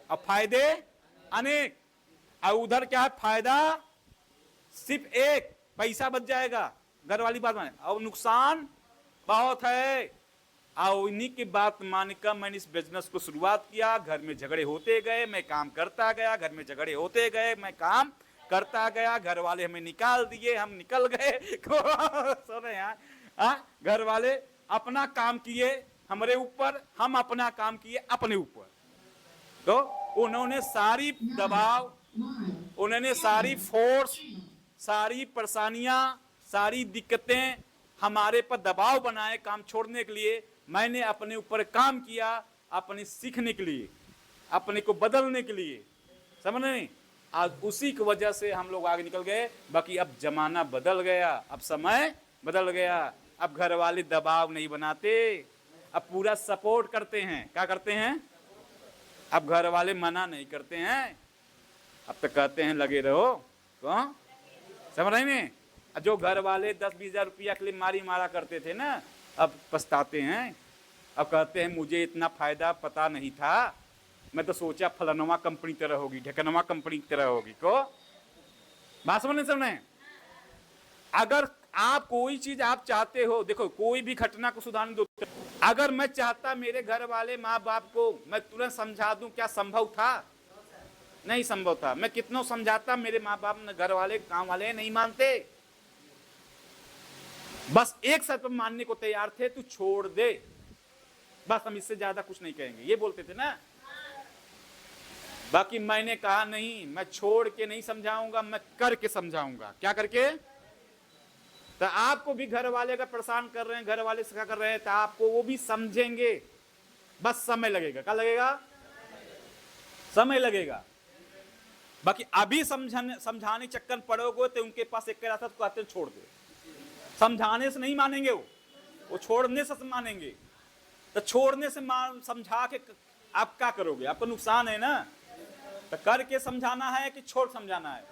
और फायदे अनेक। और उधर क्या है, फायदा सिर्फ एक, पैसा बच जाएगा, घर वाली बात माने, और नुकसान बहुत है। और इन्हीं की बात मानकर मैंने इस बिजनेस को शुरुआत किया। घर में झगड़े होते गए, मैं काम करता गया, घर में झगड़े होते गए, मैं काम करता गया। घर वाले हमें निकाल दिए, हम निकल गए। सुने यार, घर वाले अपना काम किए हमारे ऊपर, हम अपना काम किए अपने ऊपर। तो उन्होंने सारी दबाव, उन्होंने सारी फोर्स, सारी परेशानियां, सारी दिक्कतें हमारे पर दबाव बनाए काम छोड़ने के लिए। मैंने अपने ऊपर काम किया, अपने सीखने के लिए, अपने को बदलने के लिए, समझ नहीं। आज उसी की वजह से हम लोग आगे निकल गए। बाकी अब जमाना बदल गया, अब समय बदल गया। अब घर वाले दबाव नहीं बनाते, अब पूरा सपोर्ट करते हैं। क्या करते हैं? अब घर वाले मना नहीं करते हैं, अब तो कहते हैं लगे रहो। कौन समझ रहे हैं? जो घर वाले 10-20 हजार रुपया के लिए मारी मारा करते थे ना, अब पछताते हैं। अब कहते हैं मुझे इतना फायदा पता नहीं था, मैं तो सोचा फलानवा कंपनी तरह होगी, ढेकनवा कंपनी की तरह होगी। को बात समझने। अगर आप कोई चीज आप चाहते हो, देखो कोई भी घटना को सुधारने दो। अगर मैं चाहता मेरे घर वाले माँ बाप को मैं तुरंत समझा दूं, क्या संभव था? नहीं संभव था। मैं कितना समझाता, मेरे माँ बाप घर वाले काम वाले नहीं मानते। बस एक शर्त पर मानने को तैयार थे, तू छोड़ दे, बस हम इससे ज्यादा कुछ नहीं कहेंगे, ये बोलते थे ना। बाकी मैंने कहा नहीं, मैं छोड़ के नहीं समझाऊंगा, मैं करके समझाऊंगा। क्या करके? तो आपको भी घर वाले अगर परेशान कर रहे हैं, घर वाले सिखा कर रहे हैं, तो आपको वो भी समझेंगे, बस समय लगेगा। क्या लगेगा? समय लगेगा। बाकी अभी समझाने चक्कर पड़ोगे तो उनके पास एक रास्ता, तो कहते छोड़ दे। समझाने से नहीं मानेंगे, वो छोड़ने से मानेंगे। तो छोड़ने से समझा के आप क्या करोगे? आपको नुकसान है ना। तो करके समझाना है कि छोड़ समझाना है?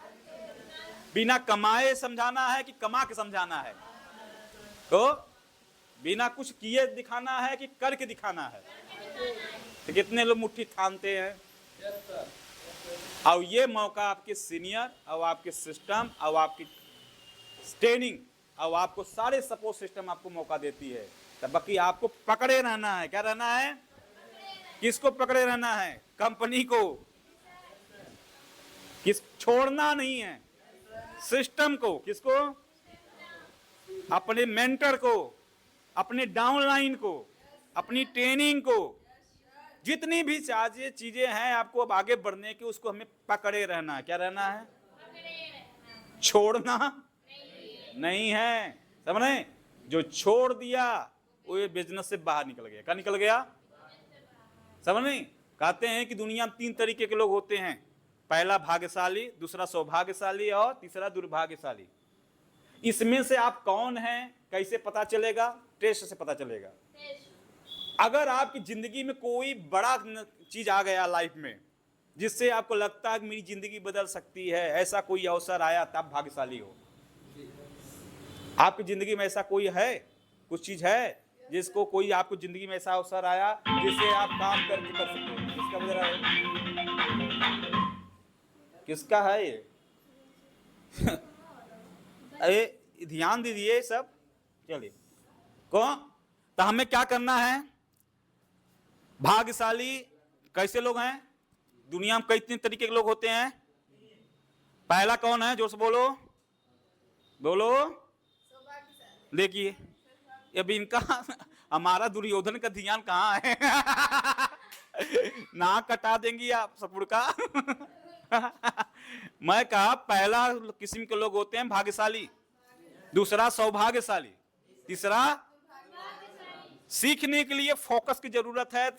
बिना कमाए समझाना है कि कमा के समझाना है? तो बिना कुछ किए दिखाना है कि करके दिखाना है? तो कितने लोग मुट्ठी थामते हैं। और ये मौका आपके सीनियर और आपके सिस्टम और आपकी ट्रेनिंग और आपको सारे सपोर्ट सिस्टम आपको मौका देती है। तब बाकी आपको पकड़े रहना है। क्या रहना है? किसको पकड़े रहना है? कंपनी को। किस छोड़ना नहीं है, सिस्टम को। किसको? अपने मेंटर को, अपने डाउनलाइन को, अपनी ट्रेनिंग को। जितनी भी चीजें हैं आपको अब आगे बढ़ने की, उसको हमें पकड़े रहना है। क्या रहना है? छोड़ना नहीं है। समझ रहे? जो छोड़ दिया वो ये बिजनेस से बाहर निकल गया। क्या निकल गया? समझ नहीं? कहते हैं कि दुनिया में 3 तरीके के लोग होते हैं। पहला भाग्यशाली, दूसरा सौभाग्यशाली और तीसरा दुर्भाग्यशाली। इसमें से आप कौन हैं कैसे पता चलेगा? टेस्ट से पता चलेगा। अगर आपकी जिंदगी में कोई बड़ा चीज आ गया लाइफ में, जिससे आपको लगता है कि मेरी जिंदगी बदल सकती है, ऐसा कोई अवसर आया, तब भाग्यशाली हो। आपकी जिंदगी में ऐसा कोई है, कुछ चीज है जिसको कोई आपको जिंदगी में ऐसा अवसर आया जिससे आप काम करके कर सकते हो? किसका वजह है? किसका है ये? अरे ध्यान दीजिए सब। चलिए कौन? तो हमें क्या करना है? भाग्यशाली कैसे लोग हैं? दुनिया में कई 3 तरीके के लोग होते हैं। पहला कौन है? जोर से बोलो, बोलो। देखिए अब इनका हमारा दुर्योधन का ध्यान कहाँ है? नाक कटा देंगी आप सपुड़ का। मैं कहा पहला किस्म के लोग होते हैं भाग्यशाली, दूसरा सौभाग्यशाली, तीसरा सीखने के लिए फोकस की जरूरत है।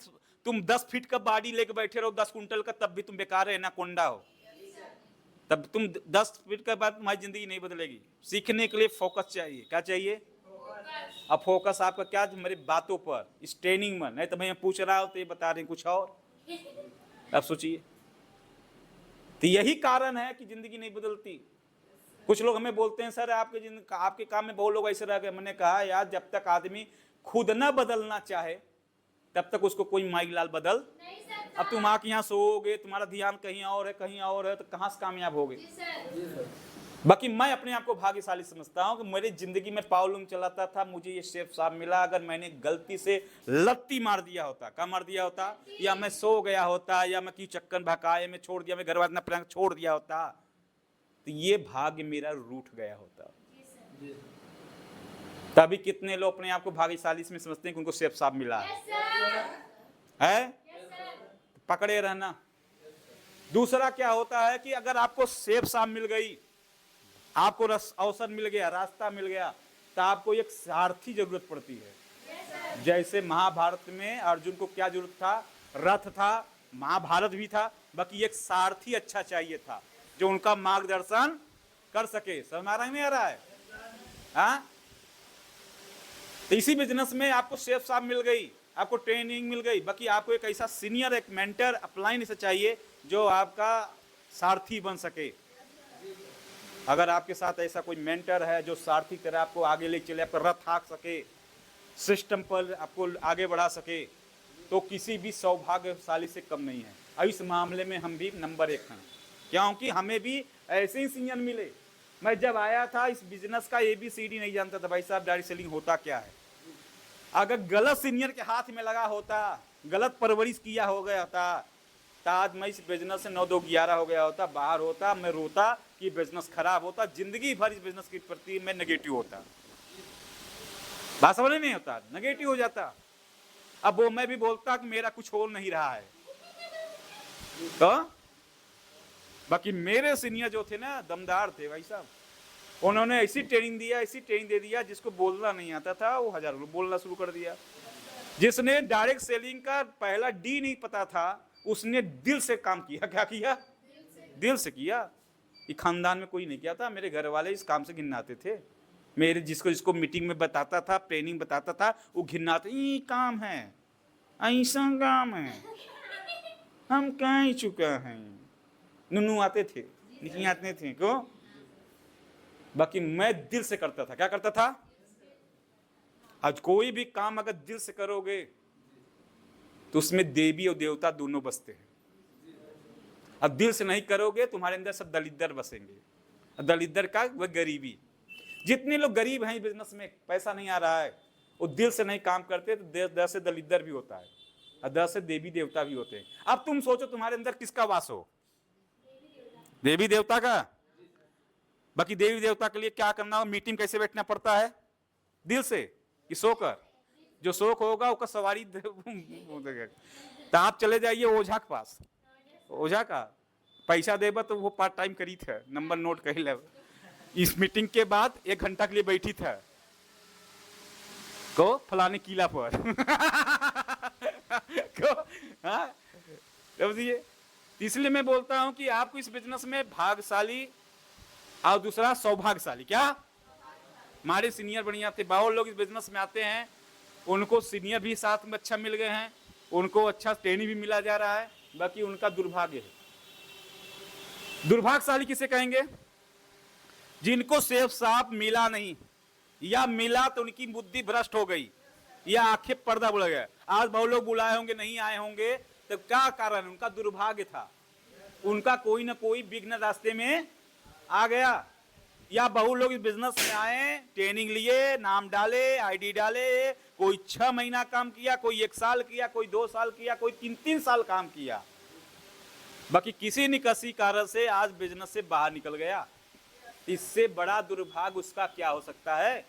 तुम 10 फीट का बॉडी लेके बैठे रहो 10 कुंटल का, तब भी तुम बेकार है ना, कोंडा हो। तब तुम 10 फीट के बाद तुम्हारी जिंदगी नहीं बदलेगी। सीखने के लिए फोकस चाहिए। क्या चाहिए? अब फोकस आपका क्या? मेरी बातों पर, इस ट्रेनिंग में। नहीं तो मैं पूछ रहा हूं तो ये बता रहे कुछ और। अब सोचिए, तो यही कारण है कि जिंदगी नहीं बदलती। कुछ लोग हमें बोलते हैं सर आपके काम में बहुत लोग ऐसे रह गए। मैंने कहा यार, जब तक आदमी खुद न बदलना चाहे तब तक उसको कोई माई लाल बदल। अब तुम आके यहाँ सोओगे, तुम्हारा ध्यान कहीं और है, कहीं और है, तो कहाँ से कामयाब होगे। बाकी मैं अपने आप को भाग्यशाली समझता हूँ कि मेरी जिंदगी में पावलुम चलाता था, मुझे ये शेफ साहब मिला। अगर मैंने गलती से लत्ती मार दिया होता, क्या मार दिया होता, या मैं सो गया होता, या मैं की चक्कर भकाए में छोड़ दिया, मैं घर वाले अपना छोड़ दिया होता, तो ये भाग्य मेरा रूठ गया होता। तभी कितने लोग अपने आप को भाग्यशाली में समझते हैं कि उनको शेफ साहब मिला है। पकड़े रहना। दूसरा क्या होता है कि अगर आपको शेफ साहब मिल गई, आपको अवसर मिल गया, रास्ता मिल गया, तो आपको एक सारथी जरूरत पड़ती है। जैसे महाभारत में अर्जुन को क्या जरूरत था, रथ था, महाभारत भी था, बाकी एक सारथी अच्छा चाहिए था जो उनका मार्गदर्शन कर सके। समझ आ रहा नहीं आ रहा है? हाँ, तो इसी बिजनेस में आपको शेफ साहब मिल गई, आपको ट्रेनिंग मिल गई, बाकी आपको एक ऐसा सीनियर, एक मेंटर अपलाइन से चाहिए जो आपका सारथी बन सके। अगर आपके साथ ऐसा कोई मेंटर है जो सारथी तरह आपको आगे ले चले, आपका रथ हाँक सके, सिस्टम पर आपको आगे बढ़ा सके, तो किसी भी सौभाग्यशाली से कम नहीं है। और इस मामले में हम भी नंबर 1 हैं, क्योंकि हमें भी ऐसे ही सीनियर मिले। मैं जब आया था इस बिजनेस का ABCD नहीं जानता था भाई साहब, डायरेक्ट सेलिंग होता क्या है। अगर गलत सीनियर के हाथ में लगा होता, गलत परवरिश किया हो गया था, तो आज मैं इस बिजनेस से 9-2-11 हो गया होता, बाहर होता, मैं रोता कि बिजनेस खराब होता, जिंदगी भर इस बिजनेस के प्रति मैं नेगेटिव होता। बात समझ नहीं होता, नेगेटिव हो जाता। अब वो मैं भी बोलता कि मेरा कुछ हो नहीं रहा है। तो बाकी मेरे सीनियर जो थे ना, दमदार थे भाई साहब। उन्होंने ऐसी ट्रेनिंग दिया, ऐसी ट्रेनिंग दे दिया, जिसको बोलना नहीं आता था वो 1000 रुपये बोलना शुरू कर दिया। जिसने डायरेक्ट सेलिंग का पहला D नहीं पता था, उसने दिल से काम किया। क्या किया? दिल से किया। ये खानदान में कोई नहीं किया था, मेरे घर वाले इस काम से घिन्नाते थे। मेरे जिसको मीटिंग में बताता था, ट्रेनिंग बताता था, वो घिन्नाते, ये काम है, ऐसा काम है, हम कहीं चुका है। नुनू आते थे, नहीं आते थे को। बाकी मैं दिल से करता था। क्या करता था? आज कोई भी काम अगर दिल से करोगे तो उसमें देवी और देवता दोनों बसते हैं। अब दिल से नहीं करोगे, तुम्हारे अंदर सब दलिद्दर बसेंगे। दलिद्दर का वह गरीबी। जितने लोग गरीब हैं बिजनेस में, पैसा नहीं आ रहा है, वो दिल से नहीं काम करते, तो दर से दलिद्दर भी होता है और दर से देवी देवता भी होते हैं। अब तुम सोचो तुम्हारे अंदर किसका वास हो? देवी देवता का। बाकी देवी देवता के लिए क्या करना हो? मीटिंग कैसे बैठना पड़ता है? दिल से कि सोकर। जो शोक होगा उसका सवारी तो आप चले जाइए ओझा के पास। ओझा का पैसा देगा तो वो पार्ट टाइम करी था, नंबर नोट कर ले। इस मीटिंग के बाद 1 घंटा के लिए बैठी था को फलाने किला पर को, हाँ, इसलिए मैं बोलता हूं कि आपको इस बिजनेस में भाग्यशाली और दूसरा सौभाग्यशाली। क्या? हमारे सीनियर बढ़िया थे। बहुत लोग इस बिजनेस में आते हैं, उनको सीनियर भी साथ में अच्छा मिल गए हैं, उनको अच्छा ट्रेनिंग भी मिला जा रहा है, बाकी उनका दुर्भाग्य है। दुर्भाग्यशाली किसे कहेंगे? जिनको शेफ साहब मिला नहीं, या मिला तो उनकी बुद्धि भ्रष्ट हो गई, या आंखें पर्दा उड़ गया। आज बहुत लोग बुलाए होंगे, नहीं आए होंगे, तो क्या कारण? उनका दुर्भाग्य था, उनका कोई ना कोई विघ्न रास्ते में आ गया। या बहुत लोग इस बिजनेस में आए, ट्रेनिंग लिए, नाम डाले, ID डाले, कोई 6 महीना काम किया, कोई 1 साल किया, कोई 2 साल किया, कोई 3-3 साल काम किया, बाकी किसी न किसी कारण से आज बिजनेस से बाहर निकल गया। इससे बड़ा दुर्भाग्य उसका क्या हो सकता है?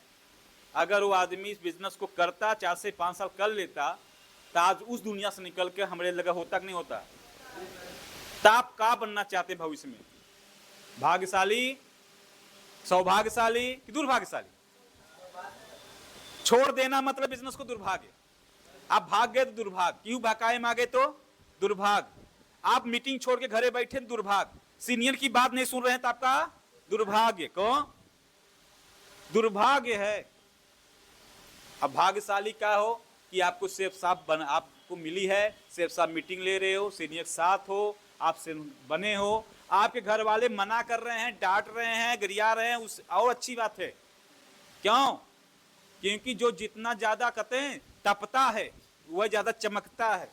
अगर वो आदमी इस बिजनेस को करता, 4 से 5 साल कर लेता, तो आज उस दुनिया से निकल के हमारे लगा होता कि नहीं होता। तो आप क्या बनना चाहते भविष्य में? भाग्यशाली, सौभाग्यशाली कि दुर्भाग्यशाली? छोड़ देना मतलब बिजनेस को दुर्भाग्य। आप भाग गए तो दुर्भाग्य, क्यों भकाए मांगे तो दुर्भाग्य। आप मीटिंग छोड़ के घरे बैठे दुर्भाग्य, सीनियर की बात नहीं सुन रहे हैं तो आपका दुर्भाग्य। कौन? दुर्भाग्य है। अब भाग्यशाली क्या हो कि आपको शेफ साहब आपको मिली है, शेफ साहब मीटिंग ले रहे हो, सीनियर साथ हो, आप से बने हो, आपके घर वाले मना कर रहे हैं, डांट रहे हैं, गरिया रहे हैं, उस और अच्छी बात है। क्यों? क्योंकि जो जितना ज्यादा कहते हैं तपता है, वह ज्यादा चमकता है।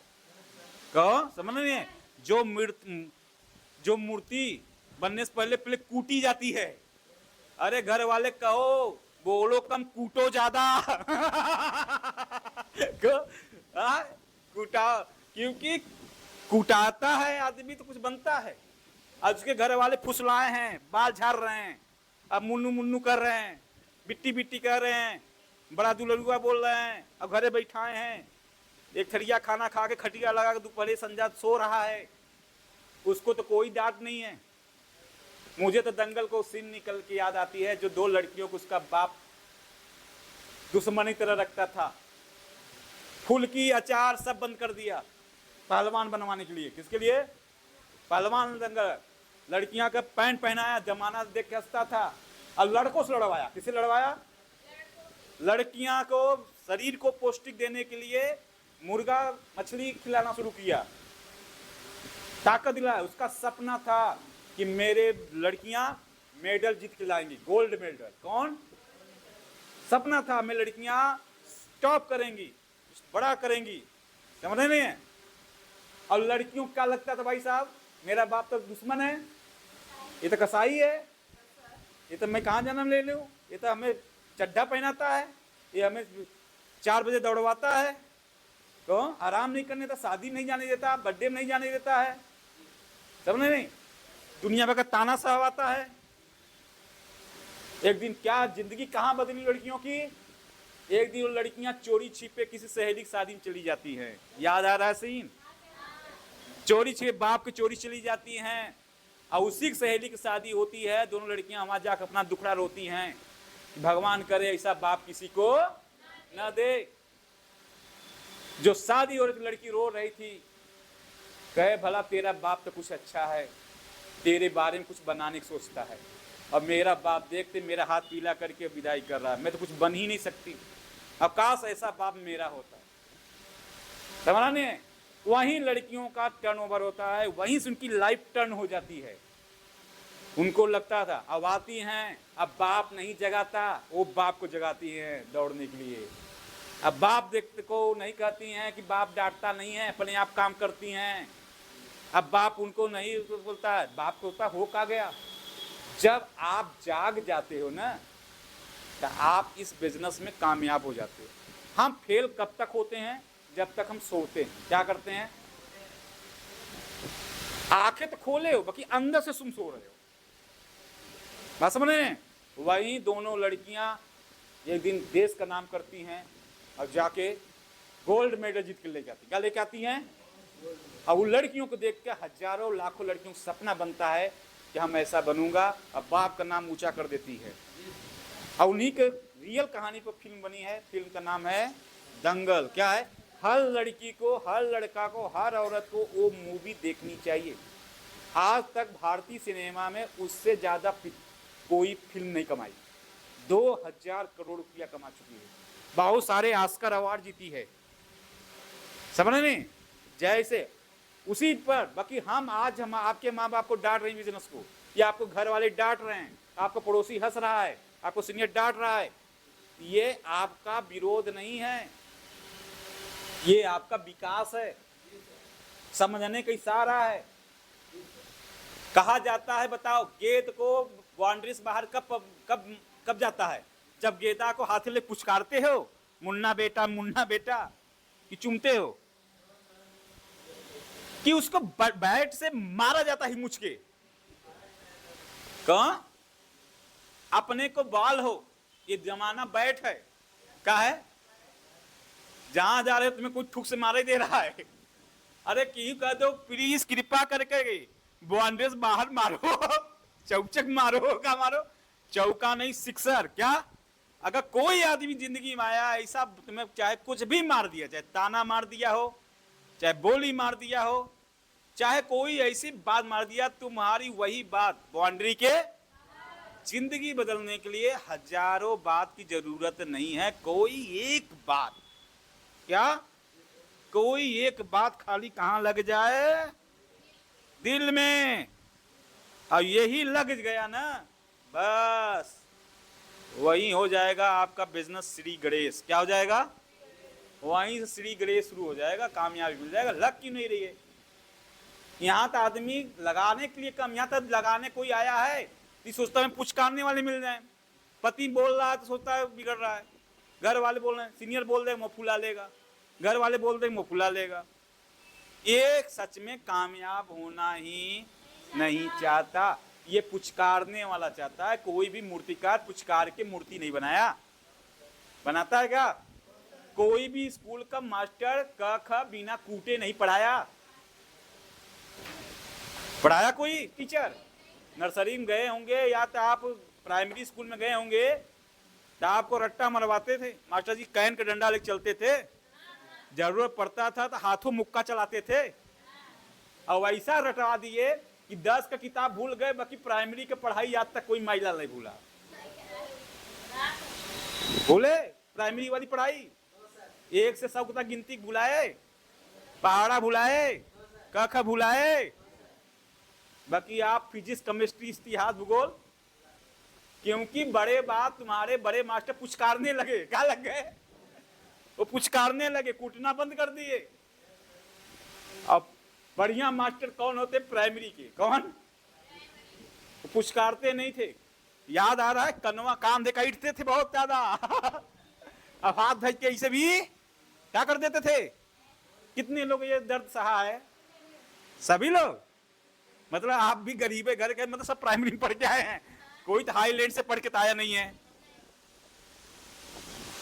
कहो समझ नहीं है, जो मूर्ति बनने से पहले पहले कूटी जाती है। अरे घर वाले कहो बोलो कम कूटो ज्यादा। कूटा, क्योंकि कुटाता है आदमी तो कुछ बनता है। आज उसके घर वाले फुसलाए हैं, बाल झाड़ रहे हैं, अब मुन्नू मुन्नू कर रहे हैं, बिट्टी बिट्टी कर रहे हैं, बड़ा दुलरुआ बोल रहे हैं, अब घरे बैठाए हैं, एक थरिया खाना खा के खटिया लगा के दोपहर संजा सो रहा है, उसको तो कोई डांट नहीं है। मुझे तो दंगल को सीन निकल के याद आती है, जो 2 लड़कियों को उसका बाप दुश्मनी तरह रखता था, फुल्की अचार सब बंद कर दिया पहलवान बनवाने के लिए। किसके लिए? पहलवान दंगल। लड़कियां का पैंट पहनाया, जमाना देख के हंसता था, और लड़कों से लड़वाया। किसे लड़वाया? लड़कियां को शरीर को पौष्टिक देने के लिए मुर्गा मछली खिलाना शुरू किया, ताकत दिलाया। उसका सपना था कि मेरे लड़कियां मेडल जीत के लाएंगी, गोल्ड मेडल। कौन? सपना था मेरी लड़कियां टॉप करेंगी, बड़ा करेंगी। समझ नहीं है? और लड़कियों को क्या लगता था भाई साहब, मेरा बाप तो दुश्मन है, ये तो कसाई है, ये तो मैं कहाँ जन्म ले लूँ, ये तो हमें चड्ढा पहनाता है, ये हमें 4 बजे दौड़वाता है, तो आराम नहीं करने देता, शादी नहीं जाने देता, बर्थडे में नहीं जाने देता है। समझ नहीं? दुनिया भर का ताना सहवाता है। एक दिन क्या जिंदगी कहाँ बदली लड़कियों की। एक दिन वो लड़कियां चोरी छिपे किसी सहेली की शादी में चली जाती हैं। याद आ रहा है सीन? चोरी छिपे बाप की चोरी चली जाती हैं, और उसी की सहेली की शादी होती है। दोनों लड़कियां वहां जाकर अपना दुखड़ा रोती हैं, भगवान करे ऐसा बाप किसी को न दे। जो शादी हो रही लड़की रो रही थी, कहे भला तेरा बाप तो कुछ अच्छा है, तेरे बारे में कुछ बनाने की सोचता है, और मेरा बाप देखते मेरा हाथ पीला करके विदाई कर रहा है, मैं तो कुछ बन ही नहीं सकती। अब काश ऐसा बाप मेरा होता। समझा नहीं? वहीं लड़कियों का टर्नओवर होता है, वहीं से उनकी लाइफ टर्न हो जाती है। उनको लगता था, अब आती हैं, अब बाप नहीं जगाता, वो बाप को जगाती हैं दौड़ने के लिए। अब बाप देखते को नहीं कहती हैं कि बाप डांटता नहीं है, अपने आप काम करती हैं। अब बाप उनको नहीं बोलता है, बाप को होता हो का गया। जब आप जाग जाते हो ना, तो आप इस बिजनेस में कामयाब हो जाते हो। हम फेल कब तक होते हैं? जब तक हम सोते हैं। क्या करते हैं? आंखें तो खोले हो, बाकी अंदर से तुम सो रहे हो। बात समझ रहे हैं? वही दोनों लड़कियां एक दिन देश का नाम करती हैं, और जाके गोल्ड मेडल जीत के लेके आती। क्या लेके आती हैं? और उन लड़कियों को देख के हजारों लाखों लड़कियों का सपना बनता है कि हम ऐसा बनूंगा, अब बाप का नाम ऊंचा कर देती है। और उन्हीं के रियल कहानी पर फिल्म बनी है। फिल्म का नाम है दंगल। क्या है? हर लड़की को, हर लड़का को, हर औरत को वो मूवी देखनी चाहिए। आज तक भारतीय सिनेमा में उससे ज्यादा कोई फिल्म नहीं कमाई। 2000 करोड़ रुपया कमा चुकी है, बहुत सारे ऑस्कर अवार्ड जीती है। समझ नहीं? जैसे उसी पर बाकी हम आज हम आपके माँ बाप को डांट रहे हैं बिजनेस को, या आपको घर वाले डांट रहे हैं, आपको पड़ोसी हंस रहा है, आपको सीनियर डांट रहा है, ये आपका विरोध नहीं है, ये आपका विकास है, समझने का इशारा है। कहा जाता है, बताओ, गेंद को बाउंड्री से बाहर कब कब कब जाता है? जब गेंदा को हाथ ले पुचकारते हो, मुन्ना बेटा, कि चूमते हो, कि उसको बैट से मारा जाता है मुझ के। कहां? अपने को बॉल हो, ये जमाना बैट है। क्या है? जहां जा रहे हो तुम्हें कोई ठुक से मारा ही दे रहा है। अरे क्यों कह दो प्लीज कृपा करके बाउंड्री से बाहर मारो, चौचक मारो, क्या मारो? चौका नहीं, सिक्सर। क्या? अगर कोई आदमी जिंदगी में आया ऐसा, तुम्हें चाहे कुछ भी मार दिया, चाहे ताना मार दिया हो, चाहे बोली मार दिया हो, चाहे कोई ऐसी बात मार दिया, तुम्हारी वही बात बाउंड्री के जिंदगी बदलने के लिए हजारों बात की जरूरत नहीं है, कोई एक बात। क्या? कोई एक बात खाली कहां लग जाए? दिल में। और यही लग गया ना, बस वही हो जाएगा आपका बिजनेस श्री गणेश। क्या हो जाएगा? वहीं से सीढ़ी ग्रेस शुरू हो जाएगा, कामयाबी मिल जाएगा। लग क्यों नहीं रही है? यहाँ तो आदमी लगाने के लिए कम, यहाँ तक लगाने कोई आया है तो सोचता है पुचकारने वाले मिल जाए। पति बोल रहा है तो सोचता है बिगड़ रहा है, घर वाले बोल रहे हैं, सीनियर बोल रहे मुँह फुला लेगा, घर वाले बोल रहे मुँह फुला लेगा। एक सच में कामयाब होना ही नहीं चाहता, ये पुचकारने वाला चाहता है। कोई भी मूर्तिकार पुचकार के मूर्ति नहीं बनाता है क्या? कोई भी स्कूल का मास्टर क ख बिना कूटे नहीं पढ़ाया कोई टीचर? नर्सरी में गए होंगे या तो आप प्राइमरी स्कूल में गए होंगे तो आपको रट्टा मरवाते थे मास्टर जी, कैन का डंडा लेके चलते थे, जरूरत पड़ता था तो हाथों मुक्का चलाते थे। और ऐसा रटवा दिए कि 10 का किताब भूल गए, बाकी प्राइमरी की पढ़ाई आज तक कोई माइला नहीं भूला। बोले प्राइमरी वाली पढ़ाई 1 से 100 तक गिनती भुलाए, पहाड़ा भुलाए, क ख भुलाए, बाकी आप फिजिक्स, केमिस्ट्री, इतिहास, भूगोल, क्योंकि बड़े बात तुम्हारे बड़े मास्टर पुचकारने लगे। क्या लग गए? वो पुचकारने लगे, कूटना बंद कर दिए। अब बढ़िया मास्टर कौन होते? प्राइमरी के। कौन? वो पुचकारते नहीं थे। याद आ रहा है कनवा कान देखा इटते थे बहुत ज्यादा। अब हाथ भेज के इसे भी क्या कर देते थे? कितने लोग ये दर्द सहा है? सभी लोग। मतलब आप भी गरीबे घर के, मतलब सब प्राइमरी में पढ़ के आए हैं, कोई तो हाईलैंड से पढ़ के तो आया नहीं है।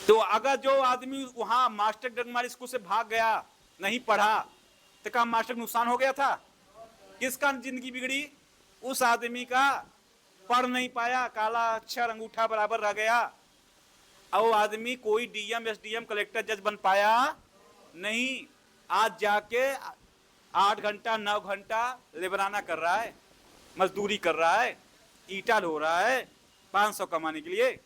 तो अगर जो आदमी वहां मास्टर डगमारी स्कूल से भाग गया, नहीं पढ़ा, तो क्या मास्टर नुकसान हो गया था? किसका जिंदगी बिगड़ी? उस आदमी का। पढ़ नहीं पाया, काला अक्षर अंगूठा बराबर रह गया। और वो आदमी कोई डीएम, एसडीएम, कलेक्टर, जज बन पाया नहीं। आज जाके 8 घंटा 9 घंटा लेबराना कर रहा है, मजदूरी कर रहा है, ईटा ढो रहा है 500 कमाने के लिए।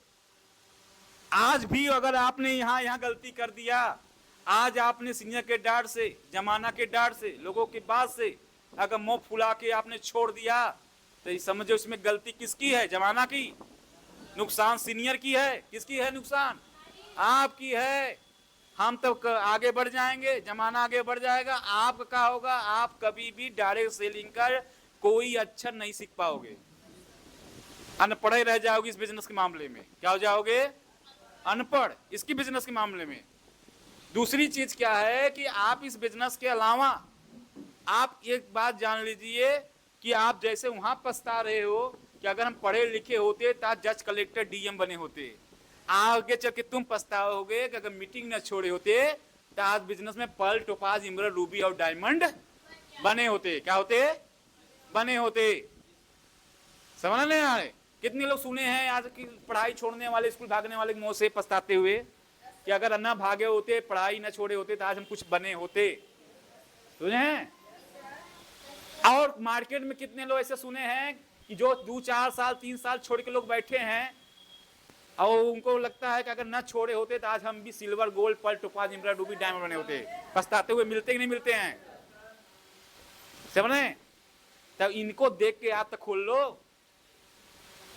आज भी अगर आपने यहाँ गलती कर दिया, आज आपने सीनियर के डांट से, जमाना के डांट से, लोगों की बात से अगर मुंह फुला के आपने छोड़ दिया, तो समझो इसमें गलती किसकी है? जमाना की। नुकसान सीनियर की है। किसकी है नुकसान? आपकी है। हम तो आगे बढ़ जाएंगे, जमाना आगे बढ़ जाएगा, आपका क्या होगा? आप कभी भी डायरेक्ट सेलिंग कर कोई अक्षर नहीं सीख पाओगे, अनपढ़ रह जाओगे इस बिजनेस के मामले में। क्या हो जाओगे? अनपढ़, इसकी बिजनेस के मामले में। दूसरी चीज क्या है कि आप इस बिजनेस के अलावा आप एक बात जान लीजिए कि आप जैसे वहां पछता रहे हो कि अगर हम पढ़े लिखे होते तो आज जज, कलेक्टर, डीएम बने होते। आगे चल के तुम पछताओगे कि अगर मीटिंग न छोड़े होते तो आज बिजनेस में पर्ल, टोपाज, इमरल्ड, रूबी और डायमंड बने होते। क्या होते? बने होते। समझ नहीं आ रहे? कितने लोग सुने हैं आज की पढ़ाई छोड़ने वाले, स्कूल भागने वाले मुंह से पछताते हुए कि अगर न भागे होते, पढ़ाई न छोड़े होते तो आज हम कुछ बने होते। सुने हैं? और मार्केट में कितने लोग ऐसे सुने हैं कि जो 2-4 साल 3 साल छोड़ के लोग बैठे हैं और उनको लगता है कि अगर न छोड़े होते तो आज हम भी silver, gold, pearl, topaz, emerald, ruby, diamond बने होते। पछताते हुए मिलते कि नहीं मिलते हैं? समझे? तब इनको देख के आप तक खोल लो।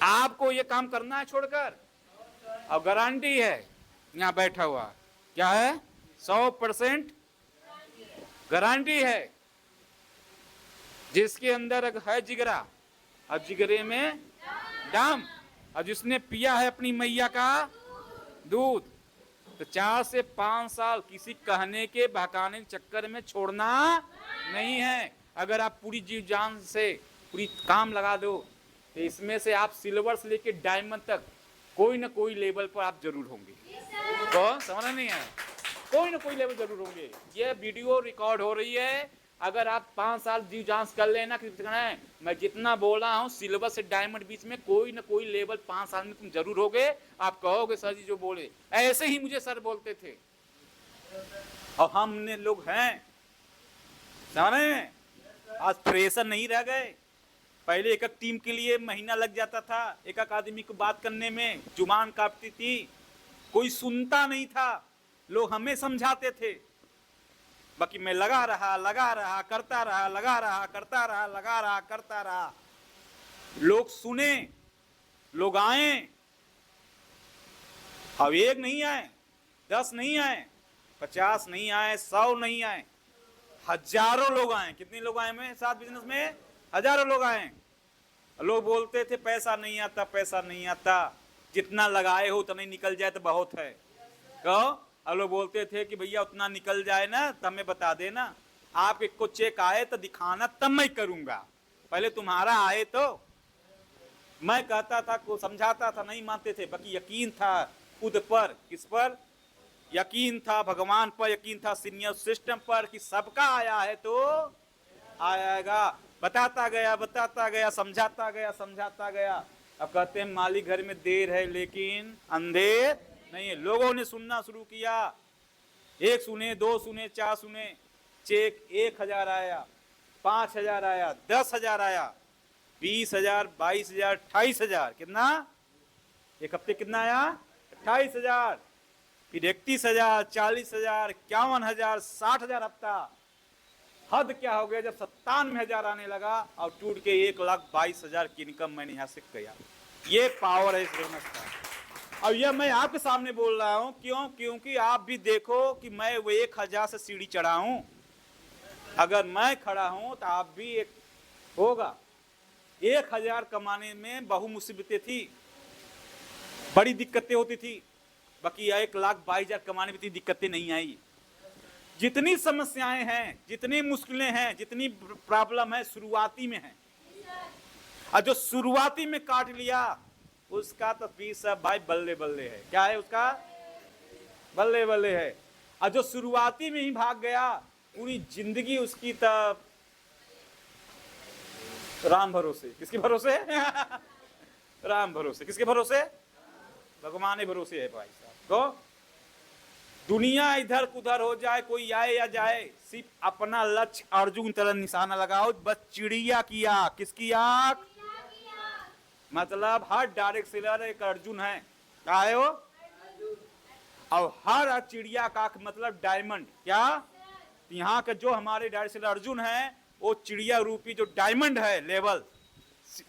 आपको ये काम करना है छोड़कर, और गारंटी है यहां बैठा हुआ, क्या है? 100% गारंटी है। जिसके अंदर है जिगरा और जिगरे में दम, और जिसने पिया है अपनी मैया का दूध, तो 4 से 5 साल किसी कहने के, बहकाने के चक्कर में छोड़ना नहीं है। अगर आप पूरी जीव जान से पूरी काम लगा दो तो इसमें से आप सिल्वर से लेके डायमंड तक कोई ना कोई लेवल पर आप जरूर होंगे। तो समझ नहीं है? कोई ना कोई लेवल जरूर होंगे। ये वीडियो रिकॉर्ड हो रही है, अगर आप 5 साल जीव जांच कर लेना कि मैं जितना बोला हूँ सिल्वर से डायमंड बीच में कोई ना कोई लेवल 5 साल में तुम जरूर होगे। आप कहोगे सर जी जो बोले ऐसे ही मुझे सर बोलते थे, और हमने लोग हैं। समझ रहे हैं? आज फ्रेशर नहीं रह गए। पहले एक टीम के लिए महीना लग जाता था, एक आदमी को बात करने में जुबान कांपती थी, कोई सुनता नहीं था, लोग हमें समझाते थे, बाकी मैं लगा रहा करता रहा, लगा रहा करता रहा, लगा रहा करता रहा। लोग सुने, लोग आए। अब 1 नहीं आए, 10 नहीं आए, 50 नहीं आए, 100 नहीं आए, हजारों लोग आए। कितने लोग आए में साथ बिजनेस में? हजारों लोग आए। लोग बोलते थे पैसा नहीं आता, पैसा नहीं आता, जितना लगाए हो उतना ही निकल जाए तो बहुत है। कहो। और लोग बोलते थे कि भैया उतना निकल जाए ना तो हमें बता देना, आप एक को चेक आए तो दिखाना, तब मैं करूंगा, पहले तुम्हारा आए तो। मैं कहता था, को समझाता था, नहीं मानते थे। बाकी यकीन था खुद पर। किस पर यकीन था? भगवान पर यकीन था, सीनियर सिस्टम पर, कि सबका आया है तो आएगा। बताता गया, समझाता गया। अब कहते हैं मालिक घर में देर है लेकिन अंधेर नहीं है। लोगों ने सुनना शुरू किया, 1 सुने, 2 सुने, 4 सुने। चेक 1000 आया, 5000 आया, 10,000 आया, 20,000, 22,000, 28,000। कितना? एक हफ्ते कितना आया? 28,000। फिर 31,000, 40,000, 51,000, 60,000 हफ्ता। हद क्या हो गया जब 97,000 आने लगा और टूट के 1,22,000 की इनकम मैंने यहां से किया। ये पावर है इस बिजनेस का। और ये मैं आपके सामने बोल रहा हूं क्यों? क्योंकि आप भी देखो कि मैं वो 1,000 से सीढ़ी चढ़ा हूं। अगर मैं खड़ा हूं तो आप भी एक होगा। 1,000 कमाने में बहु मुसीबतें थी, बड़ी दिक्कतें होती थी। बाकी 1,22,000 कमाने में इतनी दिक्कतें नहीं आई। जितनी समस्याएं हैं, जितनी मुश्किलें हैं, जितनी प्रॉब्लम है, शुरुआती में है। और जो शुरुआती में काट लिया उसका तो फीस सब भाई बल्ले बल्ले है। क्या है उसका? बल्ले बल्ले है। और जो शुरुआती में ही भाग गया पूरी जिंदगी उसकी तब राम भरोसे। किसके भरोसे? राम भरोसे। किसके भरोसे? भगवान भरोसे है भाई साहब। तो दुनिया इधर उधर हो जाए, कोई आए या जाए, सिर्फ अपना लक्ष्य अर्जुन तरह निशाना लगाओ। बस चिड़िया की आंख। किसकी आंख? मतलब हर डायरेक्ट सेलर एक अर्जुन है। क्या है वो? और हर चिड़िया का आंख मतलब डायमंड। क्या? यहाँ के जो हमारे डायरेक्ट सेलर अर्जुन है वो चिड़िया रूपी जो डायमंड है लेवल,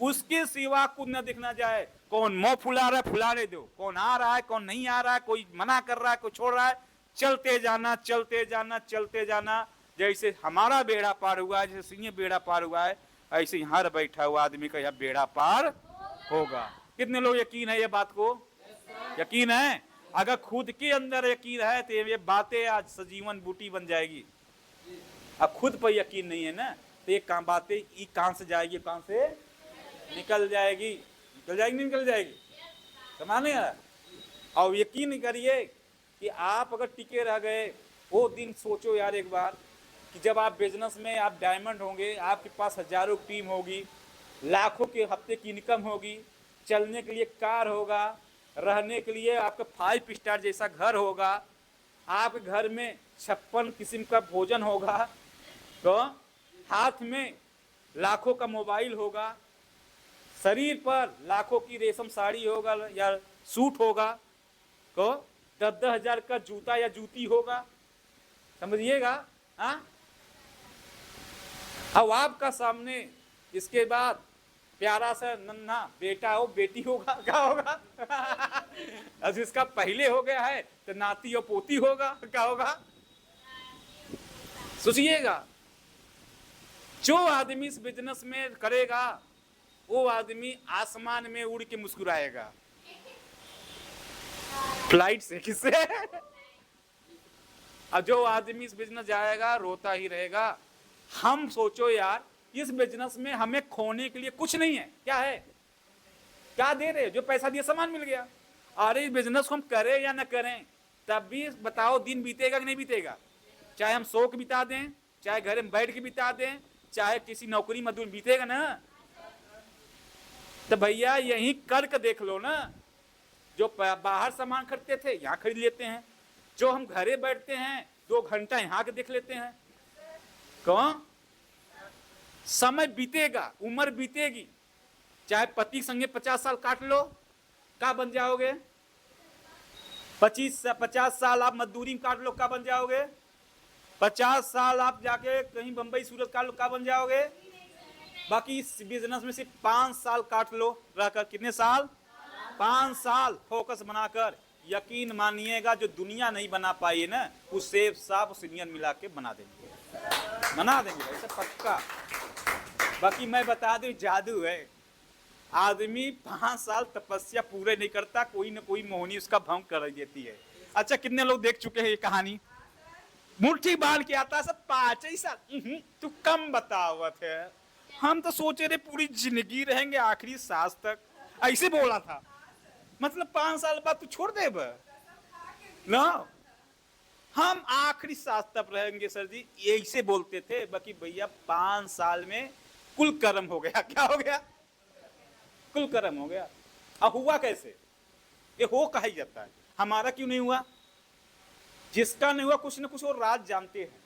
उसके सिवा कुछ न दिखना जाए। कौन मुंह फुला रहा है फुलाने दो, कौन आ रहा है कौन नहीं आ रहा है, कोई मना कर रहा है कोई छोड़ रहा है, चलते जाना चलते जाना चलते जाना। जैसे हमारा बेड़ा पार हुआ है, जैसे सिंह बेड़ा पार हुआ है, ऐसे ही हर बैठा हुआ आदमी का यह बेड़ा पार होगा। कितने लोग यकीन है ये बात को? यकीन है? अगर खुद के अंदर यकीन है तो ये बातें आज सजीवन बूटी बन जाएगी। अब खुद पर यकीन नहीं है ना तो ये बातें कहां से जाएगी, कहां से निकल जाएगी? निकल जाएगी नहीं निकल जाएगी? समझ नहीं आ रहा? और यकीन करिए कि आप अगर टिके रह गए, वो दिन सोचो यार एक बार कि जब आप बिजनेस में आप डायमंड होंगे, आपके पास हजारों टीम होगी, लाखों के हफ्ते की इनकम होगी, चलने के लिए कार होगा, रहने के लिए आपका 5 स्टार जैसा घर होगा, आपके घर में 56 किस्म का भोजन होगा, तो हाथ में लाखों का मोबाइल होगा, शरीर पर लाखों की रेशम साड़ी होगा या सूट होगा, तो 10-10 हजार का जूता या जूती होगा। समझिएगा? हाँ। अब आपका सामने इसके बाद प्यारा सा नन्हा बेटा हो बेटी होगा, क्या होगा? अब जिसका पहले हो गया है तो नाती और पोती होगा, क्या होगा? सोचिएगा। जो आदमी इस बिजनेस में करेगा वो आदमी आसमान में उड़ के मुस्कुराएगा। फ्लाइट से? किससे? और जो आदमी इस बिजनेस जाएगा रोता ही रहेगा। हम सोचो यार, इस बिजनेस में हमें खोने के लिए कुछ नहीं है। क्या है? क्या दे रहे? जो पैसा दिया सामान मिल गया। अरे इस बिजनेस को हम करें या ना करें, तब भी बताओ दिन बीतेगा कि नहीं बीतेगा? चाहे हम शौक बिता दें, चाहे घर में बैठ के बिता दें, चाहे किसी नौकरी मजदूरी, बीतेगा ना। तो भैया यही करके देख लो ना। जो बाहर सामान खरीदते थे यहाँ खरीद लेते हैं, जो हम घरे बैठते हैं 2 घंटा यहाँ के देख लेते हैं। कौन? समय बीतेगा, उम्र बीतेगी। चाहे पति संगे 50 साल काट लो, क्या बन जाओगे? 50 साल आप मजदूरी में काट लो, क्या बन जाओगे? 50 साल आप जाके कहीं बंबई सूरत काट लो, क्या बन जाओगे? बाकी इस बिजनेस में सिर्फ 5 साल काट लो रहकर। कितने साल? 5 साल फोकस बनाकर यकीन मानिएगा जो दुनिया नहीं बना पाई है ना, उससे साफ सीनियर मिला के बना देंगे ऐसा पक्का। बाकी मैं बता दूं, जादू है। आदमी 5 साल तपस्या पूरे नहीं करता, कोई ना कोई मोहनी उसका भंग कर देती है। अच्छा, कितने लोग देख चुके हैं ये कहानी? मुट्ठी बांध के आता सब 5 ही साल। तू कम बतावत है, हम तो सोचे रहे पूरी जिंदगी रहेंगे आखिरी सांस तक, ऐसे बोला था। मतलब 5 साल बाद तू छोड़ दे ना, हम आखिरी सांस तक रहेंगे सर जी, ऐसे बोलते थे। बाकी भैया 5 साल में कुल कर्म हो गया। क्या हो गया? कुल कर्म हो गया। अब हुआ कैसे? ये हो कहा ही जाता है, हमारा क्यों नहीं हुआ? जिसका नहीं हुआ कुछ ना कुछ और राज जानते हैं।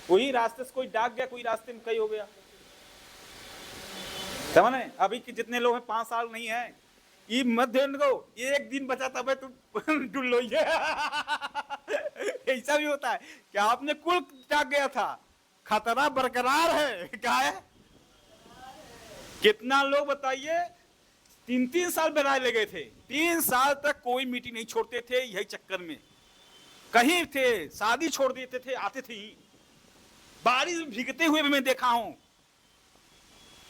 कोई रास्ते से कोई डाक गया, कोई रास्ते में कहीं हो गया। समझे? अभी के जितने लोग हैं 5 साल नहीं है, ये मत ध्यान को, एक दिन बचा तब है तुम डुल्लो। ऐसा भी होता है कि आपने कुल डाक गया था, खतरा बरकरार है। क्या है? कितना लोग बताइए 3-3 साल बेराए ले गए थे, 3 साल तक कोई मीटिंग नहीं छोड़ते थे, यही चक्कर में कहीं थे, शादी छोड़ देते थे, आते थे। बारिश में भीगते हुए भी मैं देखा हूं।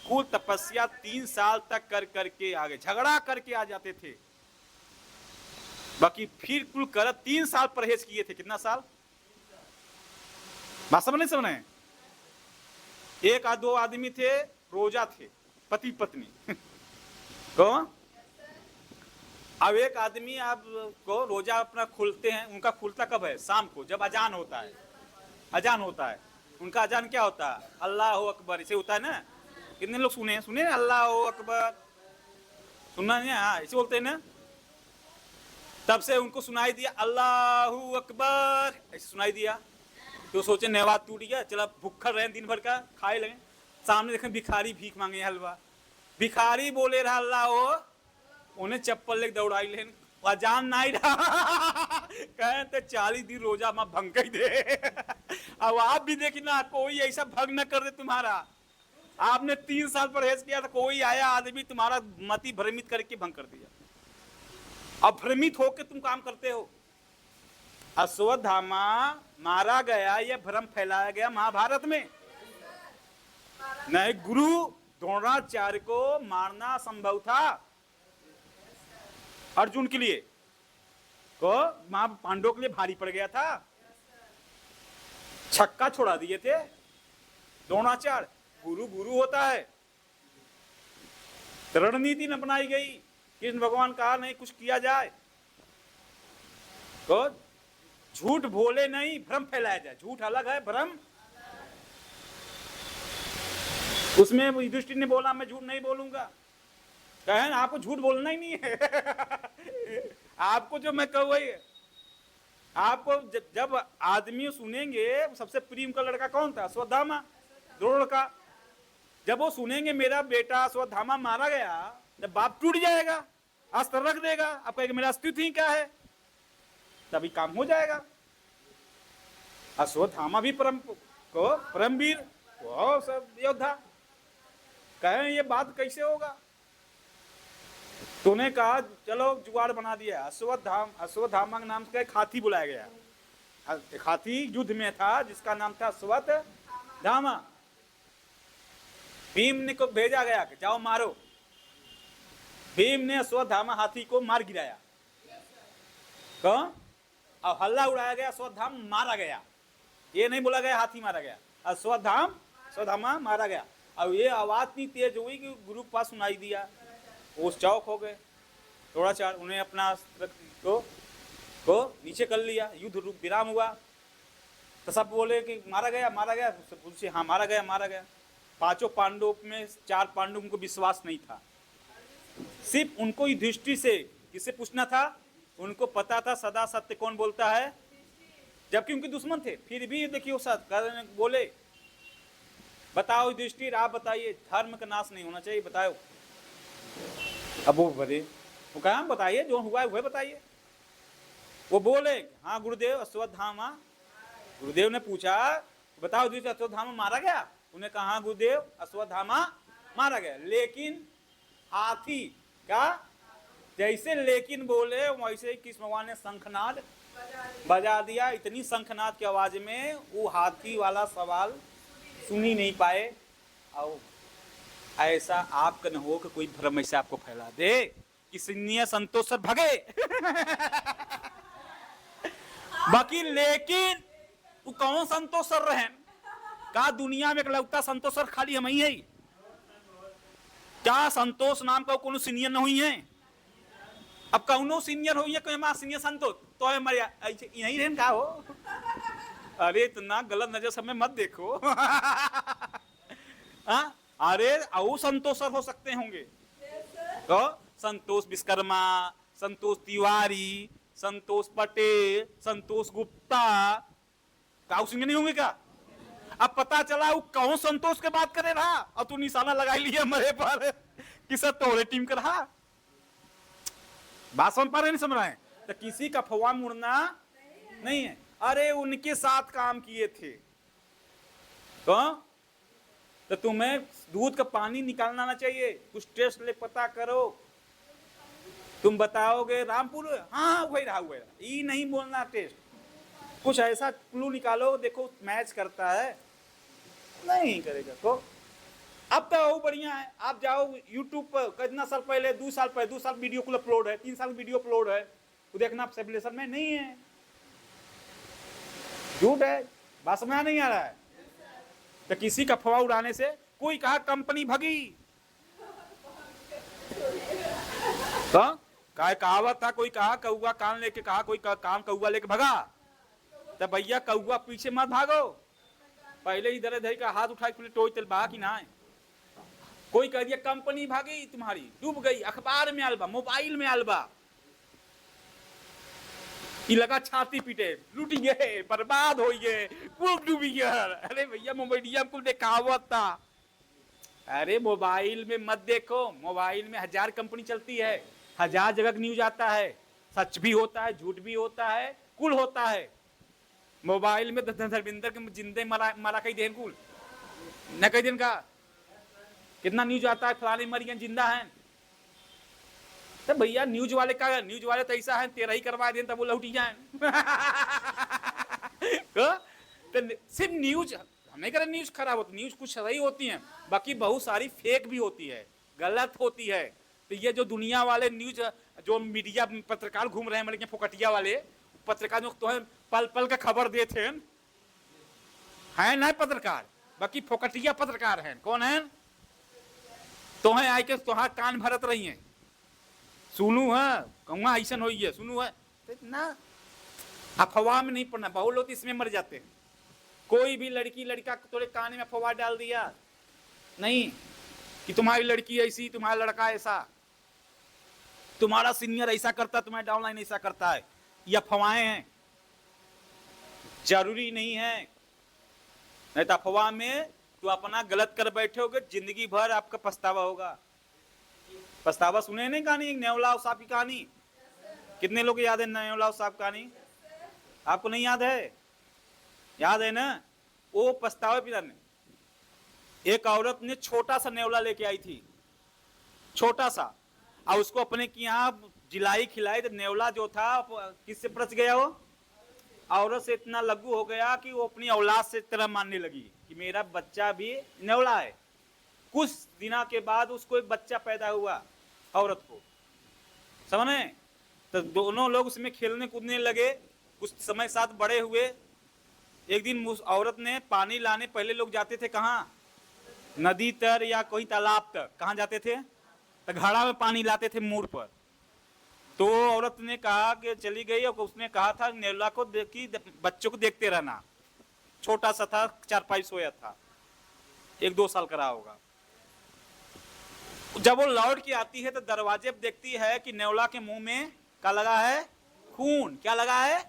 कुल तपस्या 3 साल तक कर करके आगे झगड़ा करके आ जाते थे। बाकी फिर कुल कर 3 साल परहेज किए थे। कितना साल? बात समझ रहे? एक 2 आदमी थे, रोजा थे, पति पत्नी। कौन? अब एक आदमी आपको रोजा अपना खोलते हैं, उनका खुलता कब है? शाम को, जब अजान होता है। अजान होता है उनका। अजान क्या होता है? अल्लाह अकबर, इसे होता है ना। कितने लोग सुने अल्लाह अकबर? सुनना नहीं? हाँ, इसे बोलते हैं ना। तब से उनको सुनाई दिया अल्लाह अकबर, ऐसे सुनाई दिया तो सोचे नवाज टूट गया, चला भूखा रहे दिन भर का, खाए लगे। सामने देखें भिखारी भीख मांगे हलवा। भिखारी बोले रहा अल्लाह हो, उन्हें चप्पल लेके दौड़ाई लेन, अजान नहीं रहा। कहें तो 40 दिन रोजा में भंग ही दे। अब आप भी देखना, कोई ऐसा भंग न कर दे तुम्हारा। आपने 3 साल परहेज किया था, कोई आया आदमी तुम्हारा मति भ्रमित करके भंग कर दिया। अब भ्रमित होकर तुम काम करते हो। अश्वत्थामा मारा गया, यह भ्रम फैलाया गया महाभारत में। नहीं, गुरु द्रोणाचार्य को मारना संभव था। अर्जुन के लिए को महा पांडवों के लिए भारी पड़ गया था, छक्का छोड़ा दिए थे द्रोणाचार्य। गुरु गुरु होता है। रणनीति न अपनाई गई, कृष्ण भगवान कहा नहीं कुछ किया जाए तो झूठ बोले नहीं, भ्रम फैलाया जाए। झूठ अलग है, भ्रम। उसमें युधिष्ठिर ने बोला मैं झूठ नहीं बोलूंगा। कहें आपको झूठ बोलना ही नहीं है। आपको जो मैं कहूँ वही है। आपको जब आदमी सुनेंगे, सबसे प्रिय का लड़का कौन था? अश्वत्थामा, द्रोण का। जब वो सुनेंगे मेरा बेटा अश्वत्थामा मारा गया, जब बाप टूट जाएगा, अस्त्र रख देगा, आप कहेंगे मेरा स्थिति क्या है, तभी काम हो जाएगा। अश्वत्थामा भी परमवीर, वो सब योद्धा। कहें ये बात कैसे होगा? तूने कहा चलो जुगाड़ बना दिया। अश्वत्थामा के नाम से एक हाथी बुलाया गया। एक हाथी युद्ध में था जिसका नाम था अश्वत्थामा। भीम ने को भेजा गया कि जाओ मारो। भीम ने अश्वत्थामा हाथी को मार गिराया। कौन? अब हल्ला उड़ाया गया, अश्वत्थामा मारा गया। ये नहीं बोला गया हाथी मारा गया, अश्वत्थामा मारा गया। अब ये आवाज इतनी तेज हुई कि गुरु के पास सुनाई दिया। वो चौक हो गए द्रोणाचार्य। उन्हें अपना को नीचे कर लिया। युद्ध विराम हुआ तो सब बोले कि मारा गया मारा गया। पूछे हाँ मारा गया मारा गया। 5 पांडवों में 4 पांडवों को विश्वास नहीं था। सिर्फ उनको युधिष्ठिर से किससे पूछना था? उनको पता था सदा सत्य कौन बोलता है, जबकि उनके दुश्मन थे। फिर भी देखिए सत्य बोले बताओ युधिष्ठिर आप बताइए, धर्म का नाश नहीं होना चाहिए, बताओ। अब वो बोले, वो कहा बताइए जो हुआ है वह बताइए। वो बोले हाँ गुरुदेव अश्वत्थामा। गुरुदेव ने पूछा बताओ युधिष्ठिर अश्वत्थामा मारा गया? उन्हें कहा हाँ गुरुदेव अश्वत्थामा मारा गया, लेकिन हाथी का जैसे लेकिन बोले वैसे ही कृष्ण भगवान ने शंखनाद बजा दिया। इतनी शंखनाद की आवाज में वो हाथी वाला सवाल सुन ही नहीं पाए। और ऐसा आपका न हो कि कोई भ्रम ऐसे आपको फैला दे कि सिन्निया संतोष सर भगे। बाकी लेकिन वो कौन संतोष सर रहे का दुनिया में इकलौता संतोष सर खाली हम ही है क्या? संतोष नाम का कोनो सीनियर न हुई है। अब कौनो सीनियर हुई है कोई मां सीनियर संतोष तो है मरिया यही रहन का हो। अरे इतना गलत नजर समय मत देखो। अरे आओ संतोष सर हो सकते होंगे तो संतोष विश्वकर्मा, संतोष तिवारी, संतोष पटेल, संतोष गुप्ता का सिंह नहीं होंगे क्या? अब पता चला वो कौन संतोष के बात करे रहा और तू निशाना लगा लिया मेरे पर कि सर तोरे टीम का रहा। बात समझ पा रहे नहीं समझ रहे हैं? तो किसी का फवा मुड़ना नहीं है। अरे उनके साथ काम किए थे तो तुम्हें दूध का पानी निकालना ना चाहिए, कुछ टेस्ट ले पता करो। तुम बताओगे रामपुर, हाँ वही रहा हुआ, ये नहीं बोलना टेस्ट, कुछ ऐसा क्लू निकालो देखो मैच करता है, नहीं करेगा तो। अब तो वो बढ़िया है, आप जाओ YouTube पर कितना साल पहले 2 साल वीडियो को अपलोड है, 3 साल वीडियो अपलोड है, वो देखना सेपरेशन में नहीं है, झूठ है, बात समझ नहीं आ रहा है। तो किसी का अफवाह उड़ाने से कोई कहा कंपनी भगी, तो कहावत था, कोई कहा कौआ कान लेके, कहा कोई कान कौआ लेके भगा, तो भैया कौआ पीछे मत भागो, पहले ही इधर इधर का हाथ उठा के टोई तेल बहा कि ना है। कोई कह दिया कंपनी भागी तुम्हारी, डूब गई, अखबार में आलबा, मोबाइल में आलबा, ये लगा छाती पीटे, लूट गए, बर्बाद हो गए, कुल डूब गया। अरे भैया मोबाइल कुल देखावत था। अरे मोबाइल में मत देखो, मोबाइल में 1000 कंपनी चलती है, 1000 जगह न्यूज आता है, सच भी होता है, झूठ भी होता है, कुल होता है। मोबाइल में धर्मेंद्र के जिंदे मारा कई दिन कुल न कई दिन का कितना न्यूज आता है, फलाने मर गए जिंदा है। तो भैया न्यूज वाले का, न्यूज वाले तो ऐसा है तेरा ही करवा दें तब वो लौटी जाए। तो सिर्फ न्यूज हम नहीं करें, न्यूज खराब होती, न्यूज कुछ सही होती है, बाकी बहुत सारी फेक भी होती है, गलत होती है। तो ये जो दुनिया वाले न्यूज जो मीडिया पत्रकार घूम रहे हैं, मतलब फोकटिया वाले पत्रकार जो तो है पल पल का खबर देते हैं ना पत्रकार, बाकी फोकटिया पत्रकार हैं। कौन है? तो है आई के तोहार कान भरत रही है, सुनू है कहूँ ऐसा हो है, सुनू है ना, अफवाह में नहीं पड़ना, बहुत लोग इसमें मर जाते हैं। कोई भी लड़की लड़का थोड़े कान में अफवाह डाल दिया नहीं कि तुम्हारी लड़की ऐसी, तुम्हारा लड़का ऐसा, तुम्हारा सीनियर ऐसा करता, तुम्हारा डाउनलाइन ऐसा करता है, ये अफवाहें हैं, जरूरी नहीं है। नहीं तो अफवाह में तो अपना गलत कर बैठोगे, जिंदगी भर आपका पछतावा होगा। पछतावा सुने नहीं कहानी, नेवलाल साहब की कहानी, कितने लोग याद है नेवलाल साहब कहानी? आपको नहीं याद है? याद है ना? वो पछतावे पिता ने, एक औरत ने छोटा सा नेवला लेके आई थी, छोटा सा, और उसको अपने की यहाँ जिलाई खिलाई, तो नेवला जो था किससे प्रच गया, वो औरत से इतना लघु हो गया कि वो अपनी औलाद से तरह मानने लगी कि मेरा बच्चा भी नेवला है। कुछ दिनों के बाद उसको एक बच्चा पैदा हुआ औरत को, समझे? तो दोनों लोग उसमें खेलने कूदने लगे, कुछ समय साथ बड़े हुए। एक दिन उस औरत ने पानी लाने, पहले लोग जाते थे कहाँ, नदी तर या कोई तालाब तक, कहाँ जाते थे? तो घड़ा में पानी लाते थे मोड़ पर। तो औरत ने कहा कि चली गई, और उसने कहा था नेवला को देखी, बच्चों को देखते रहना, छोटा सा था, 4-5 सोया था, 1-2 साल का रहा होगा। जब वो लौट के आती है तो दरवाजे पर देखती है कि नेवला के मुंह में क्या लगा है, खून। क्या लगा है?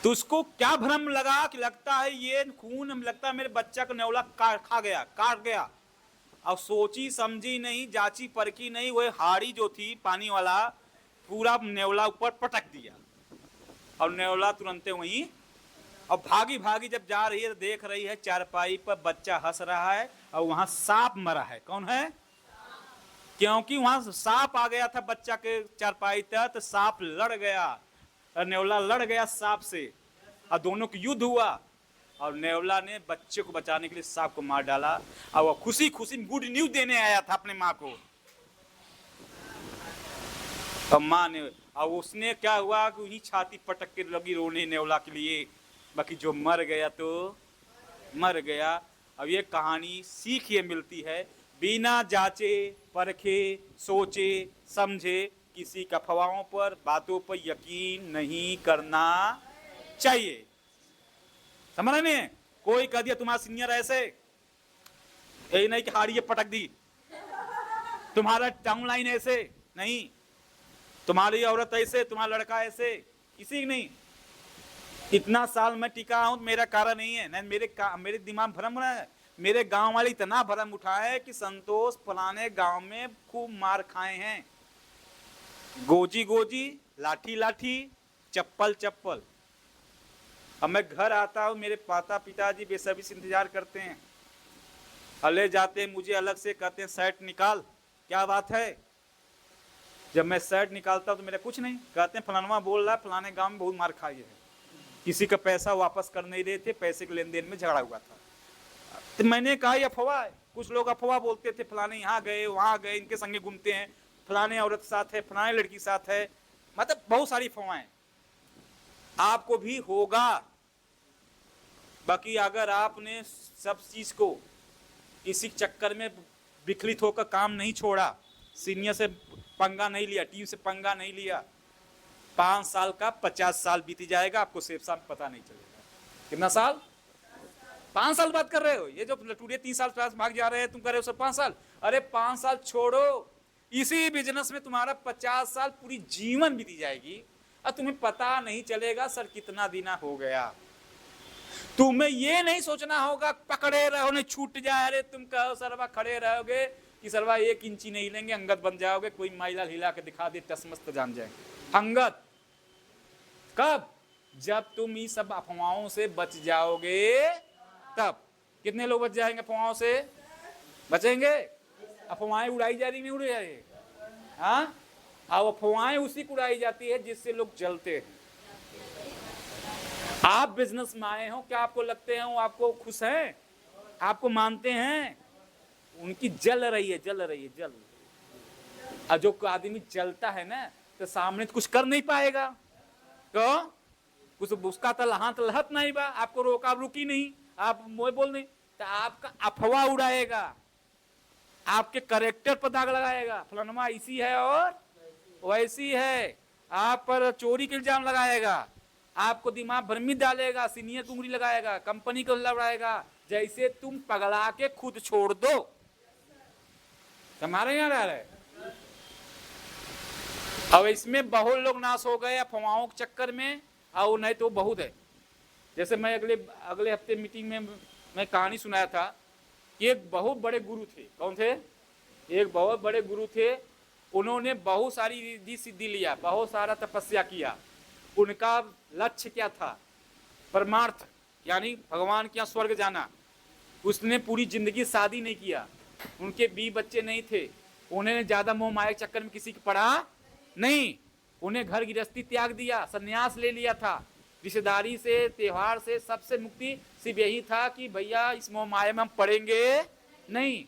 तो उसको क्या भ्रम लगा कि लगता है ये खून, लगता है मेरे बच्चा को नेवला खा गया, काट गया। और सोची समझी नहीं, जांची परखी नहीं, वो हाड़ी जो थी पानी वाला पूरा नेवला ऊपर पटक दिया, और नेवला तुरंत वहीं, और भागी भागी जब जा रही है तो देख रही है चारपाई पर बच्चा हंस रहा है, और वहां सांप मरा है। कौन है? क्योंकि वहां सांप आ गया था बच्चा के चारपाई तक, तो सांप लड़ गया और नेवला लड़ गया सांप से और दोनों की युद्ध हुआ और नेवला ने बच्चे को बचाने के लिए सांप को मार डाला और वो खुशी खुशी गुड न्यूज देने आया था अपने माँ को। और माँ ने, और उसने क्या हुआ कि वही छाती पटक के लगी रोने नेवला के लिए। बाकी जो मर गया तो मर गया। अब ये कहानी सीख ये मिलती है, बिना जांचे परखे सोचे समझे किसी की अफवाहों पर बातों पर यकीन नहीं करना चाहिए। समझ रहे नहीं? कोई कह दिया तुम्हारा सीनियर ऐसे, यही नहीं कि हाड़ी पटक दी, तुम्हारा टाउन लाइन ऐसे नहीं, तुम्हारी औरत ऐसे, तुम्हारा लड़का ऐसे, किसी नहीं। इतना साल मैं टिका हूं मेरा कारण नहीं है, नहीं मेरे दिमाग भ्रम रहा है। मेरे गांव वाले इतना भ्रम उठाए है कि संतोष फलाने गांव में खूब मार खाए हैं, गोजी गोजी, लाठी लाठी, चप्पल चप्पल। अब मैं घर आता हूं, मेरे माता पिताजी बेसब्री से इंतजार करते हैं, हले जाते मुझे अलग से कहते हैं शर्ट निकाल, क्या बात है। जब मैं शर्ट निकालता हूं तो मेरा कुछ नहीं, कहते हैं फलानवा बोल रहा है फलाने गांव में बहुत मार खाई है, किसी का पैसा वापस कर नहीं रहे थे, पैसे के लेन देन में झगड़ा हुआ था। तो मैंने कहा ये अफवाह है। कुछ लोग अफवाह बोलते थे, फलाने यहाँ गए वहां गए, इनके संगे घूमते हैं, फलाने औरत साथ है, फलाने लड़की साथ है, मतलब बहुत सारी अफवाहें। आपको भी होगा। बाकी अगर आपने सब चीज को इसी चक्कर में विचलित होकर काम नहीं छोड़ा, सीनियर से पंगा नहीं लिया, टीम से पंगा नहीं लिया, 5 साल का 50 साल बीती जाएगा, आपको सेफ साल पता नहीं चलेगा। कितना साल? 5 साल बात कर रहे हो। ये जो टूडे 30 साल भाग जा रहे हैं, तुम कर रहे हो सब 5 साल। अरे 5 साल छोड़ो, इसी बिजनेस में तुम्हारा 50 साल पूरी जीवन बीती जाएगी और तुम्हें पता नहीं चलेगा सर कितना दिन हो गया। तुम्हें ये नहीं सोचना होगा पकड़े रहो नहीं छूट जाए। अरे तुम कहो सरवा खड़े रहोगे कि सरवा 1 इंची नहीं लेंगे, अंगत बन जाओगे, कोई महिला हिला के दिखा दे टसमस्त जान जाएंगे अंगत। कब? जब तुम ये सब अफवाहों से बच जाओगे तब। कितने लोग बच जाएंगे अफवाहों से? बचेंगे? अफवाहें उड़ाई जा रही नहीं उड़ जा रही, हाँ, और अफवाहें उसी को उड़ाई जाती है जिससे लोग जलते हैं। आप बिजनेस में आए हो, क्या आपको लगते हैं वो आपको खुश हैं, आपको मानते हैं? उनकी जल रही है, जल रही है, जल। और जो आदमी जलता है ना तो सामने तो कुछ कर नहीं पाएगा, तो कुछ उसका तो हाथ लहत नहीं बा, आपको रोका रुकी नहीं, आप मोह बोल नहीं, तो आपका अफवाह उड़ाएगा, आपके करेक्टर पर दाग लगाएगा, फलानमा इसी है और वैसी है, आप पर चोरी के इल्जाम लगाएगा, आपको दिमाग भ्रमित डालेगा, सीनियर को उंगली लगाएगा, कंपनी को लड़ाएगा, जैसे तुम पगला के खुद छोड़ दो। हमारे यहाँ रह रहे। अब इसमें बहुत लोग नाश हो गए अफवाहों के चक्कर में, और नहीं तो बहुत है। जैसे मैं अगले हफ्ते मीटिंग में मैं कहानी सुनाया था कि एक बहुत बड़े गुरु थे। कौन थे? एक बहुत बड़े गुरु थे। उन्होंने बहुत सारी रिद्धि सिद्धि लिया, बहुत सारा तपस्या किया। उनका लक्ष्य क्या था? परमार्थ, यानी भगवान के यहाँ स्वर्ग जाना। उसने पूरी जिंदगी शादी नहीं किया, उनके 20 बच्चे नहीं थे, उन्हें ज्यादा मोह माया के चक्कर में किसी की पढ़ा नहीं, उन्हें घर गृहस्थी त्याग दिया, सन्यास ले लिया था, रिश्तेदारी से त्योहार से सबसे मुक्ति सिर्फ यही था कि भैया इस मोह माया में हम पढ़ेंगे नहीं।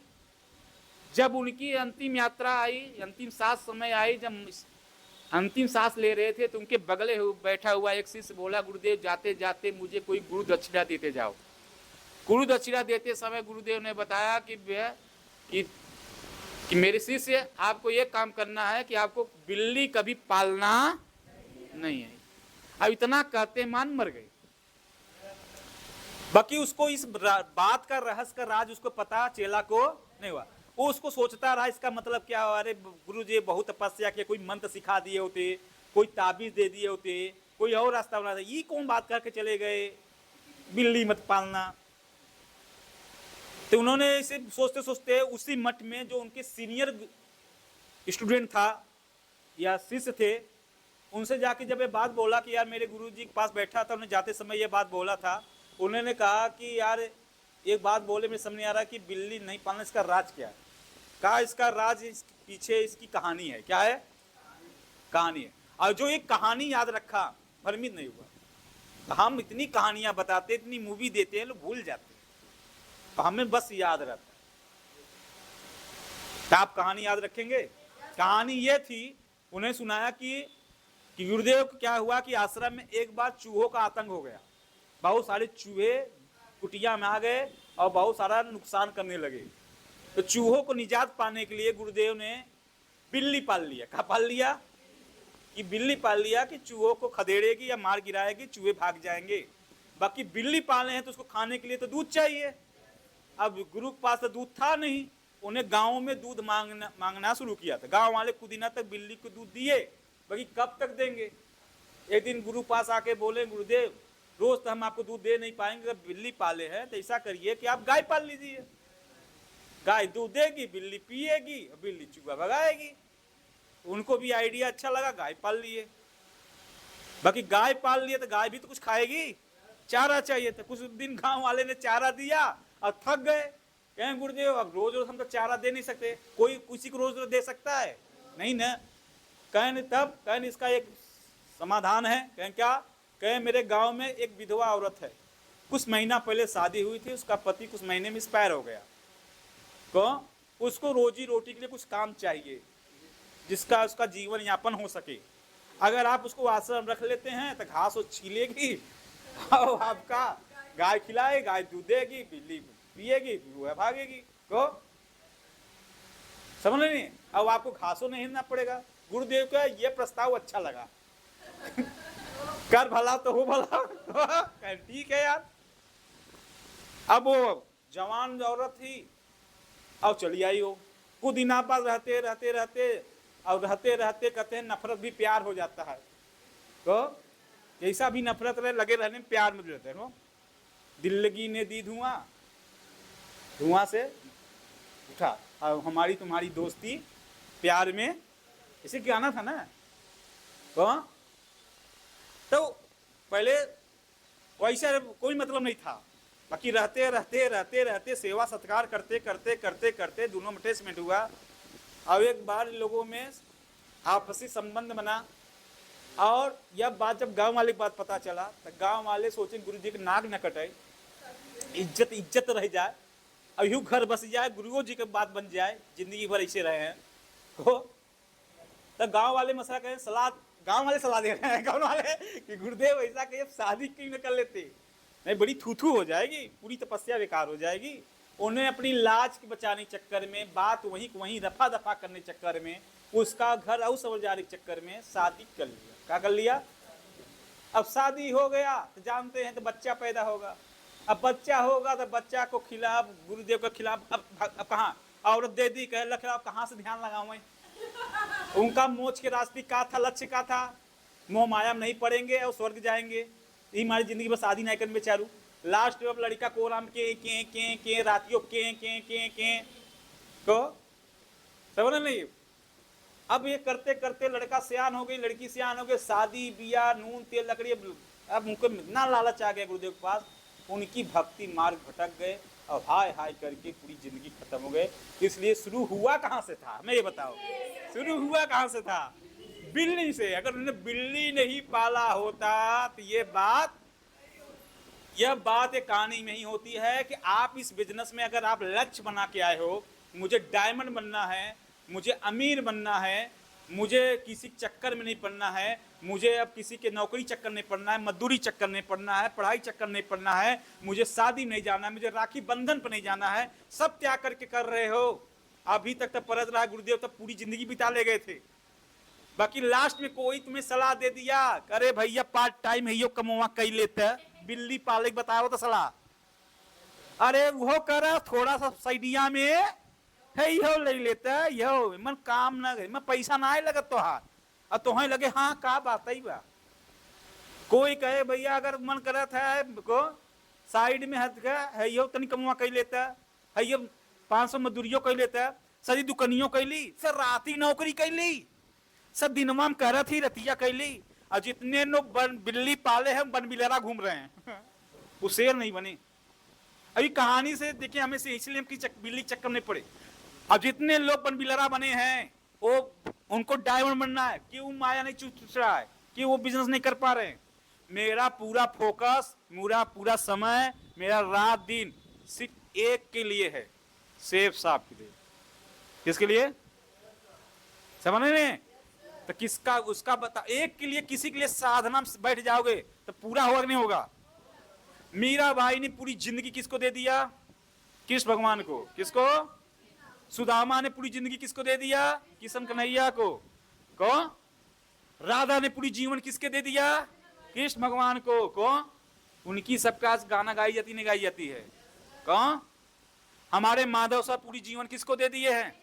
जब उनकी अंतिम यात्रा आई, अंतिम सांस समय आई, जब अंतिम सांस ले रहे थे तो उनके बगले बैठा हुआ एक शिष्य बोला, गुरुदेव जाते जाते मुझे कोई गुरु दक्षिणा देते जाओ। गुरु दक्षिणा देते समय गुरुदेव ने बताया कि मेरे शिष्य, आपको ये काम करना है कि आपको बिल्ली कभी पालना नहीं है। अब इतना कहते मान मर गए। बाकी उसको इस बात का रहस्य का राज उसको पता चेला को नहीं हुआ। वो उसको सोचता रहा इसका मतलब क्या हुआ, अरे गुरु जी बहुत तपस्या किया, कोई मंत्र सिखा दिए होते, कोई ताबीज दे दिए होते, कोई और रास्ता बना था, ये कौन बात करके चले गए बिल्ली मत पालना। तो उन्होंने इसे सोचते सोचते उसी मठ में जो उनके सीनियर स्टूडेंट था या शिष्य थे, उनसे जाके जब ये बात बोला कि यार मेरे गुरुजी के पास बैठा था, उन्हें जाते समय ये बात बोला था, उन्होंने कहा कि यार एक बात बोले मेरे समझ नहीं आ रहा कि बिल्ली नहीं पालना, इसका राज क्या है? कहा इसका राज पीछे इसकी कहानी है। क्या है? कहानी है। और जो एक कहानी याद रखा, भ्रमित नहीं हुआ। हम इतनी कहानियां बताते, इतनी मूवी देते हैं, लोग भूल जाते हैं, तो हमें बस याद रहता है। तो आप कहानी याद रखेंगे? कहानी ये थी, उन्हें सुनाया कि गुरुदेव को क्या हुआ कि आश्रम में एक बार चूहों का आतंक हो गया। बहुत सारे चूहे कुटिया में आ गए और बहुत सारा नुकसान करने लगे। तो चूहों को निजात पाने के लिए गुरुदेव ने बिल्ली पाल लिया। क्या पाल लिया? कि बिल्ली पाल लिया कि चूहों को खदेड़ेगी या मार गिराएगी, चूहे भाग जाएंगे। बाकी बिल्ली पाले हैं तो उसको खाने के लिए तो दूध चाहिए। अब गुरु के पास तो दूध था नहीं, उन्हें गांव में दूध मांगना शुरू किया था। गांव वाले कुछ दिनों तक बिल्ली को दूध दिए, बाकी कब तक देंगे। एक दिन गुरु पास आके बोले, गुरुदेव रोज तो हम आपको दूध दे नहीं पाएंगे, जब बिल्ली पाले हैं तो ऐसा करिए कि आप गाय पाल लीजिए। गाय दूध देगी, बिल्ली पिएगी और बिल्ली चूहा भगाएगी। उनको भी आइडिया अच्छा लगा, गाय पाल लिए। बाकी गाय पाल लिए तो गाय भी तो कुछ खाएगी, चारा चाहिए था। कुछ दिन गांव वाले ने चारा दिया और थक गए। कहें गुरुदेव अब रोज रोज हम तो चारा दे नहीं सकते, कोई किसी को रोज रोज दे सकता है नहीं ना। कहें तब कहें इसका एक समाधान है। कहें क्या? कहें मेरे गांव में एक विधवा औरत है, कुछ महीना पहले शादी हुई थी, उसका पति कुछ महीने में एक्सपायर हो गया। तो उसको रोजी रोटी के लिए कुछ काम चाहिए जिसका उसका जीवन यापन हो सके। अगर आप उसको आश्रम रख लेते हैं तो घास वो छीलेगी और आपका गाय खिलाएगी, गाय दूध देगी, बिल्ली पिएगी, चूहा भागेगी। को समझ नहीं? अब आपको घासों नहीं हिलना पड़ेगा। गुरुदेव का ये प्रस्ताव अच्छा लगा। कर भला तो हो भला। ठीक है यार। अब वो जवान औरत थी, अब चली आई हो। कुछ दिन बाद रहते रहते रहते और रहते रहते कहते हैं नफरत भी प्यार हो जाता है। तो जैसा भी नफरत रहे, लगे रहने में प्यार में रहते हो। दिल्लगी ने दी धुआं, धुआं से उठा, और हमारी तुम्हारी दोस्ती प्यार में, इसे गाना था ना। तो पहले वैसा कोई मतलब नहीं था। बाकी रहते रहते रहते रहते सेवा सत्कार करते करते करते करते दोनों में अटैचमेंट हुआ। अब एक बार लोगों में आपसी संबंध बना, और यह बात जब गांव वाले की बात पता चला तो गांव वाले सोचे गुरु जी के नाक न कटे, इज्जत इज्जत रह जाए, और यूं घर बस जाए, गुरुओं जी की बात बन जाए, जिंदगी भर ऐसे रहे हैं। तो गांव वाले मसला कहें, सलाह गांव वाले सलाह दे रहे हैं गांव वाले कि गुरुदेव ऐसा कहिए शादी क्यों न कर लेते, नहीं बड़ी थूथू हो जाएगी, पूरी तपस्या बेकार हो जाएगी। उन्हें अपनी लाज के बचाने चक्कर में, बात वहीं रफा दफा करने चक्कर में, उसका घर और समझ जाने के चक्कर में शादी कर लिया। क्या कर लिया? अब शादी हो गया तो जानते हैं तो बच्चा पैदा होगा। अब बच्चा होगा तो बच्चा को खिलाफ, गुरुदेव के खिलाफ। अब कहाँ औरत दे दी, कह लख कहाँ से ध्यान लगाऊं। उनका मोक्ष के रास्ते का था, लक्ष्य का था, मोह माया में नहीं पड़ेंगे और स्वर्ग जाएंगे। यही हमारी जिंदगी बस शादी नहीं करने बेचारू। लास्ट में लड़का को राम के रातियों के तो समझ नहीं। अब ये करते करते लड़का सियान हो गई, लड़की सियान हो गई, शादी बिया नून तेल लकड़ी। अब उनको इतना लालच आ गया गुरुदेव के पास, उनकी भक्ति मार्ग भटक गए और हाय हाय करके पूरी जिंदगी खत्म हो गए। इसलिए शुरू हुआ कहाँ से था, मैं ये बताओ, शुरू हुआ कहाँ से था? बिल्ली से। अगर उन्होंने बिल्ली नहीं पाला होता तो यह बात एक कहानी में ही होती है कि आप इस बिजनेस में अगर आप लक्ष्य बना के आए हो, मुझे डायमंड बनना है, मुझे अमीर बनना है, मुझे किसी चक्कर में नहीं पड़ना है, मुझे अब किसी के नौकरी चक्कर नहीं पड़ना है, मजदूरी चक्कर नहीं पड़ना है, पढ़ाई चक्कर नहीं पड़ना है, मुझे शादी नहीं जाना है, मुझे राखी बंधन पर नहीं जाना है, सब त्याग करके कर रहे हो। अभी तक तो परत रहा गुरुदेव, तब पूरी जिंदगी बिता ले गए थे। बाकी लास्ट में कोई तुम्हें सलाह दे दिया, अरे भैया पार्ट टाइम है यो कमवा कई लेते, बिल्ली पाले बताओ तो सलाह, अरे वो कर थोड़ा सा साइडिया में है यो ले लेता है, यो मन काम ना गए, मैं पैसा ना आए लगत तो हाथ और तुम्हें लगे हाँ का बात ही बा। कोई कहे भैया अगर मन करत है को साइड में हथ है यो तनी कमवा कई लेता है, यो 500 मजदूरियों कई लेता है, सरी दुकानियों कैली, सर राती नौकरी कैली, सब दिनवा में करत ही रतिया कैली, और जितने लोग बिल्ली पाले हैं बन बिलरा घूम रहे हैं वो शेर नहीं बने। अभी कहानी से देखिए हमें से इसलिए बिल्ली चक्कर नहीं पड़े। अब जितने लोग बन बिलरा बने हैं वो उनको डायमंड बनना है, क्यों माया नहीं चूस रहा है, क्यों वो बिजनेस नहीं कर पा रहे हैं। मेरा पूरा फोकस, मेरा पूरा समय, मेरा रात दिन सिर्फ एक के लिए है, सेफ साहब के लिए। किसके लिए, समझ में? तो किसका, उसका बता, एक के लिए, किसी के लिए साधना में बैठ जाओगे तो पूरा होगा नहीं होगा। मीरा भाई ने पूरी जिंदगी किसको दे दिया, कृष्ण भगवान को। किसको? सुदामा ने पूरी जिंदगी किसको दे दिया, किशन कन्हैया को। कौन? राधा ने पूरी जीवन किसके दे दिया, कृष्ण भगवान को। कौन? उनकी सबका गाना गाई जाती नहीं गाई जाती है। कौन? हमारे माधव साहब पूरी जीवन किसको दे दिए हैं,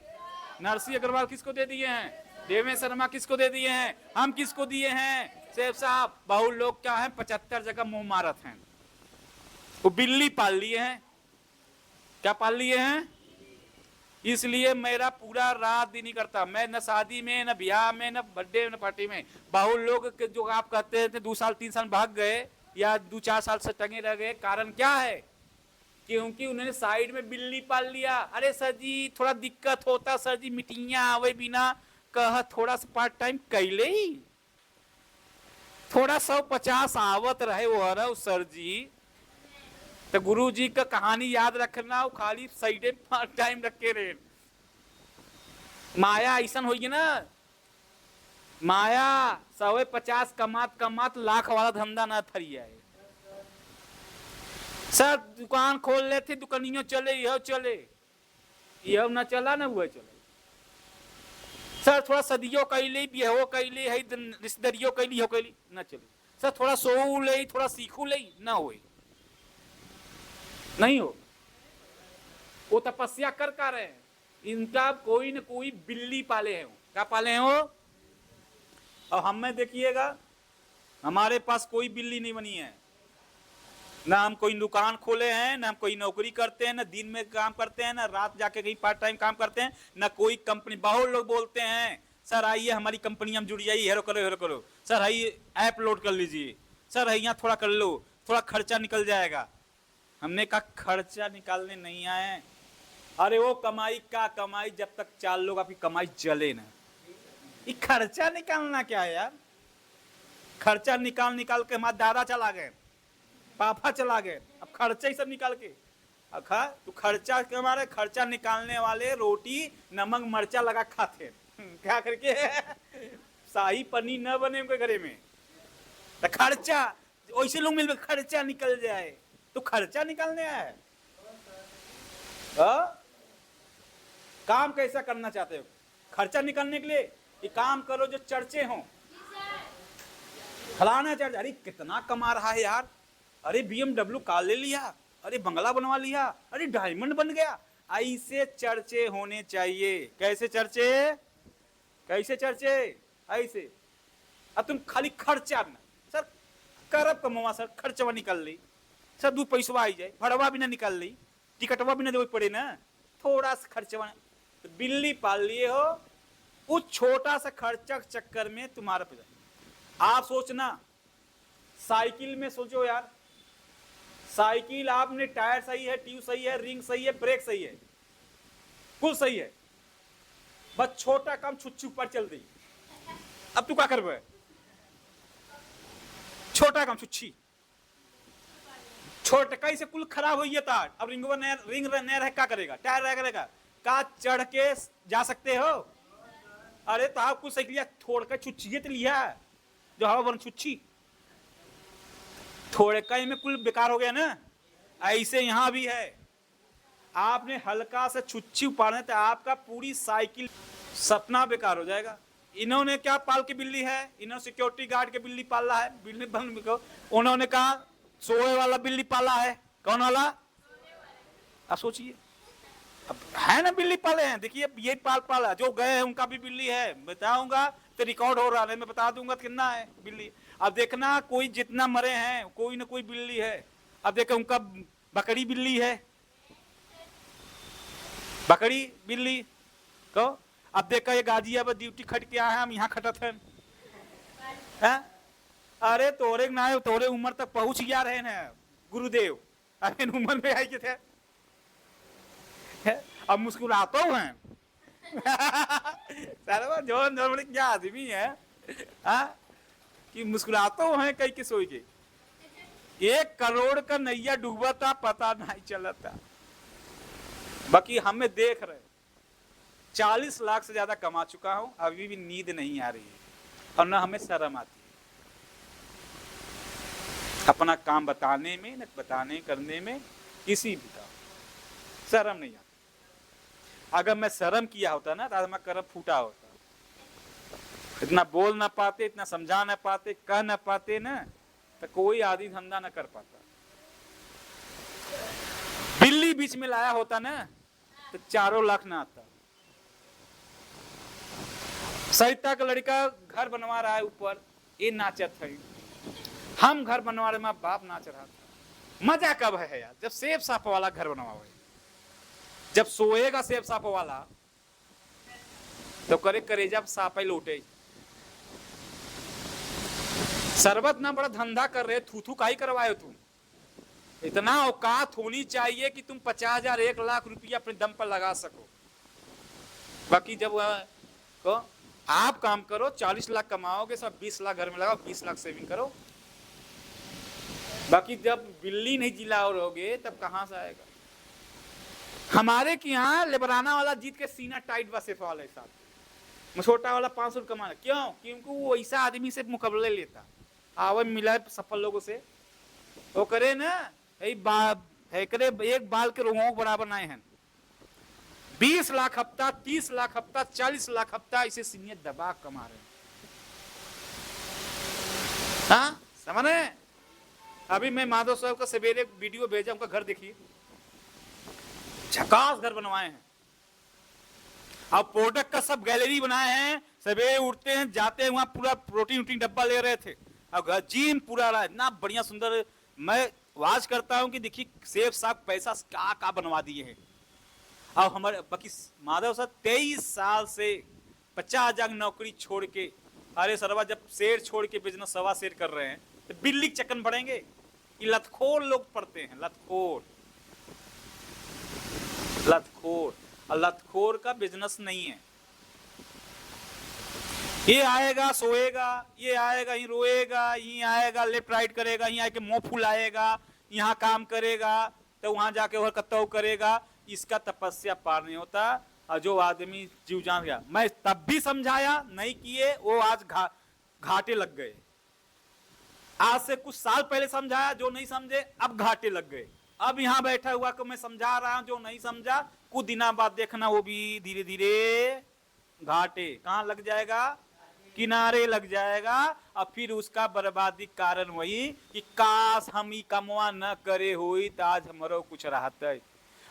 नरसिंह अग्रवाल किसको दे दिए हैं, देवेंद्र शर्मा किसको दे दिए हैं, हम किसको दिए हैं, सेठ साहब। बहुत लोग क्या है, 75 जगह मुंह मारत हैं, वो बिल्ली पाल लिए हैं। क्या पाल लिए हैं? इसलिए मेरा पूरा रात दिन ही करता, मैं न शादी में, न ब्याह में, न बर्थडे, न पार्टी में। बहुत लोग जो आप कहते थे 2 साल 3 साल भाग गए या 2-4 साल से टंगे रह गए, कारण क्या है? क्योंकि उन्होंने साइड में बिल्ली पाल लिया। अरे सर जी थोड़ा दिक्कत होता सर जी, मिटिंगियां आवे बिना कह, थोड़ा सा पार्ट टाइम कैले ही, थोड़ा 150 आवत रहे वो हर सर जी। तो गुरु जी का कहानी याद रखना, वो खाली साइडे पार्ट टाइम रखे रहे। माया ऐसा होगी ना, माया 150 कमात कमात लाख वाला धंधा ना थरिया है। सर दुकान खोल लेते, दुकानियों चले, यह चले, यह ना चला ना हुआ चले। सर थोड़ा सदियों कैली, बिहो कैली है, रिश्तेदारियों कैली हो कैली ना चले। सर थोड़ा सोऊ ले, थोड़ा सीखू ले, ना होए, नहीं हो। वो तपस्या कर रहे हैं, इनका कोई न कोई बिल्ली पाले हैं। क्या पाले हैं वो? और हमें देखिएगा, हमारे पास कोई बिल्ली नहीं बनी है, ना हम कोई दुकान खोले हैं, ना हम कोई नौकरी करते हैं, ना दिन में काम करते हैं, ना रात जाके कहीं पार्ट टाइम काम करते हैं, ना कोई कंपनी। बहुत लोग बोलते हैं सर आइए हमारी कंपनी हम जुड़ जाइए, हेरो करो हेरो करो, सर आइए ऐप लोड कर लीजिए, सर यहाँ थोड़ा कर लो, थोड़ा खर्चा निकल जाएगा। हमने कहा खर्चा निकालने नहीं आए। अरे वो कमाई का कमाई, जब तक 4 लोग आपकी कमाई जले ना, ये खर्चा निकालना क्या है यार। खर्चा निकाल निकाल के हमारे दादा चला गए, पापा चला गए, अब खर्चा ही सब निकाल के अखा। तो खर्चा के हमारे, खर्चा निकालने वाले रोटी नमक मर्चा लगा खाते क्या करके शाही पनीर न बने उनके घरे में। तो खर्चा वैसे लोग मिल, खर्चा निकल जाए, तो खर्चा निकालने आया है। काम कैसा करना चाहते हो? खर्चा निकालने के लिए ये काम करो जो चर्चे हों, फलाना चर्चा, अरे कितना कमा रहा है यार, अरे BMW कार ले लिया, अरे बंगला बनवा लिया, अरे डायमंड बन गया। ऐसे चर्चे होने चाहिए। कैसे चर्चे? कैसे चर्चे? ऐसे। अब तुम खाली खर्चा ना, सर करब कमवा, सर खर्चवा निकल ली, सर 2 पैसवा आई जाए, भड़वा भी ना निकाल ली, टिकटवा भी ना देवे पड़े ना, थोड़ा सा खर्चवा। तो बिल्ली पाल लिए हो, उस छोटा सा खर्चा चक्कर में तुम्हारा पैसा। आप सोचना, साइकिल में सोचो यार, साइकिल आपने टायर सही है, ट्यूब सही है, रिंग सही है, ब्रेक सही है, कुल सही है, बस छोटा काम छुच्छू पर चल दी। अब तू क्या करबे? छोटा काम छुच्छी छोटका से कुल खराब हो तार। अब रिंग नया रह, क्या करेगा? टायर रह करेगा का चढ़ के जा सकते हो? अरे तो आप कुछ साइकिल थोड़ के छुच्छी तो लिया जो हवा बन छुच्छी, थोड़े कई में कुल बेकार हो गया ना। ऐसे यहां भी है, आपने हल्का सा छुच्छी उपाड़ने तो आपका पूरी साइकिल सपना बेकार हो जाएगा। इन्होंने क्या पाल के बिल्ली है, इन्होंने सिक्योरिटी गार्ड के बिल्ली पाला है, बिल्ली बन, उन्होंने कहा सोए वाला बिल्ली पाला है। कौन वाला? अब सोचिए, अब है ना बिल्ली पाले हैं, देखिए ये पाला, जो गए हैं उनका भी बिल्ली है, बताऊंगा तो रिकॉर्ड हो रहा है, मैं बता दूंगा कितना है बिल्ली। अब देखना कोई जितना मरे हैं कोई ना कोई बिल्ली है। अब देखो उनका बकरी बिल्ली है, बकरी बिल्ली को। अब देखा ये गाजियाबाद ड्यूटी खट के आए हैं, हम यहाँ खटत हैं। अरे तोरे ना तोरे उम्र तक पहुंच गया रहे ना गुरुदेव, अरे उम्र में आई के थे, अब मुस्कुराते हैं सरवा जौन जौन क्या आदमी है कि मुस्कुराते हैं कई के सोई के। 1 करोड़ का नैया डूबा था, पता नहीं चला था। बाकी हमें देख रहे 40 लाख से ज्यादा कमा चुका हूं, अभी भी नींद नहीं आ रही है और ना हमें शर्म आती है अपना काम बताने में, न बताने करने में, किसी भी काम शर्म नहीं आती। अगर मैं शर्म किया होता ना तो मैं कर्म फूटा होता। इतना बोल ना पाते, इतना समझा ना पाते, कह ना पाते ना, तो कोई आदमी धंधा ना कर पाता। बिल्ली बीच में लाया होता ना तो 4 लाख ना आता। सरिता का लड़का घर बनवा रहा है ऊपर, ये नाचत है। हम घर बनवा रहे, माँ बाप नाच रहा था। मजा कब है यार? जब सेब साप वाला घर बनवाओ, जब सोएगा सेब साप वाला तो करे करेजा साप ही लौटे। शरबत ना बड़ा धंधा कर रहे, थू का ही करवाए तुम। इतना औकात होनी चाहिए कि तुम 50,000 1 लाख रुपया अपने दम पर लगा सको। बाकी जब को आप काम करो, 40 लाख कमाओगे, सब 20 लाख घर में लगाओ, 20 लाख सेविंग करो। बाकी जब बिल्ली नहीं जिलाओगे तब कहां से आएगा? हमारे के यहाँ लेबराना वाला जीत के सीना टाइट बसे वाला है साथ, छोटा वाला 500 कमाना। क्यों? क्योंकि वो ऐसा आदमी से मुकाबले लेता। आवे मिला सफल लोगों से वो करे ना, एक बाल के रोगों बराबर नहीं है। 20 लाख हफ्ता, 30 लाख हफ्ता, 40 लाख हफ्ता, इसे सीनियर दबा कमा रहे हैं। हाँ समझे? अभी मैं माधव साहब का सवेरे वीडियो भेजा, उनका घर देखिए, झकास घर बनवाए हैं। अब प्रोडक्ट का सब गैलरी बनाए हैं। सवेरे उठते हैं, जाते हैं वहां, पूरा प्रोटीन डब्बा ले रहे थे। अब जिम पूरा रहा, इतना बढ़िया सुंदर। मैं वाच करता हूं कि देखिए सेब साहब पैसा क्या बनवा दिए हैं। अब हमारे बाकी माधव साहब 23 साल से 50,000 नौकरी छोड़ के, अरे सरवा जब शेर छोड़ के बिजनेस 1.25 शेर कर रहे हैं तो बिल्ली चक्कन बढ़ेंगे। ये लतखोर लोग पढ़ते हैं, लतखोर। और लतखोर का बिजनेस नहीं है। ये आएगा सोएगा, ये आएगा ही रोएगा, ये आएगा लेफ्ट राइट करेगा, यहाँ आके मुंह फुलाएगा, यहाँ काम करेगा तो वहां जाके और कत्तौ करेगा। इसका तपस्या पार नहीं होता। और जो आदमी जीव जान गया, मैं तब भी समझाया, नहीं किए, वो आज घाटे लग गए। आज से कुछ साल पहले समझाया, जो नहीं समझे अब घाटे लग गए। अब यहाँ बैठा हुआ को मैं समझा रहा हूं, जो नहीं समझा कुछ दिनों बाद देखना वो भी धीरे धीरे घाटे कहाँ लग जाएगा, किनारे लग जाएगा। और फिर उसका बर्बादी कारण वही कि काश हम ही कमवा न करे हुई तो आज हमारो कुछ रहते।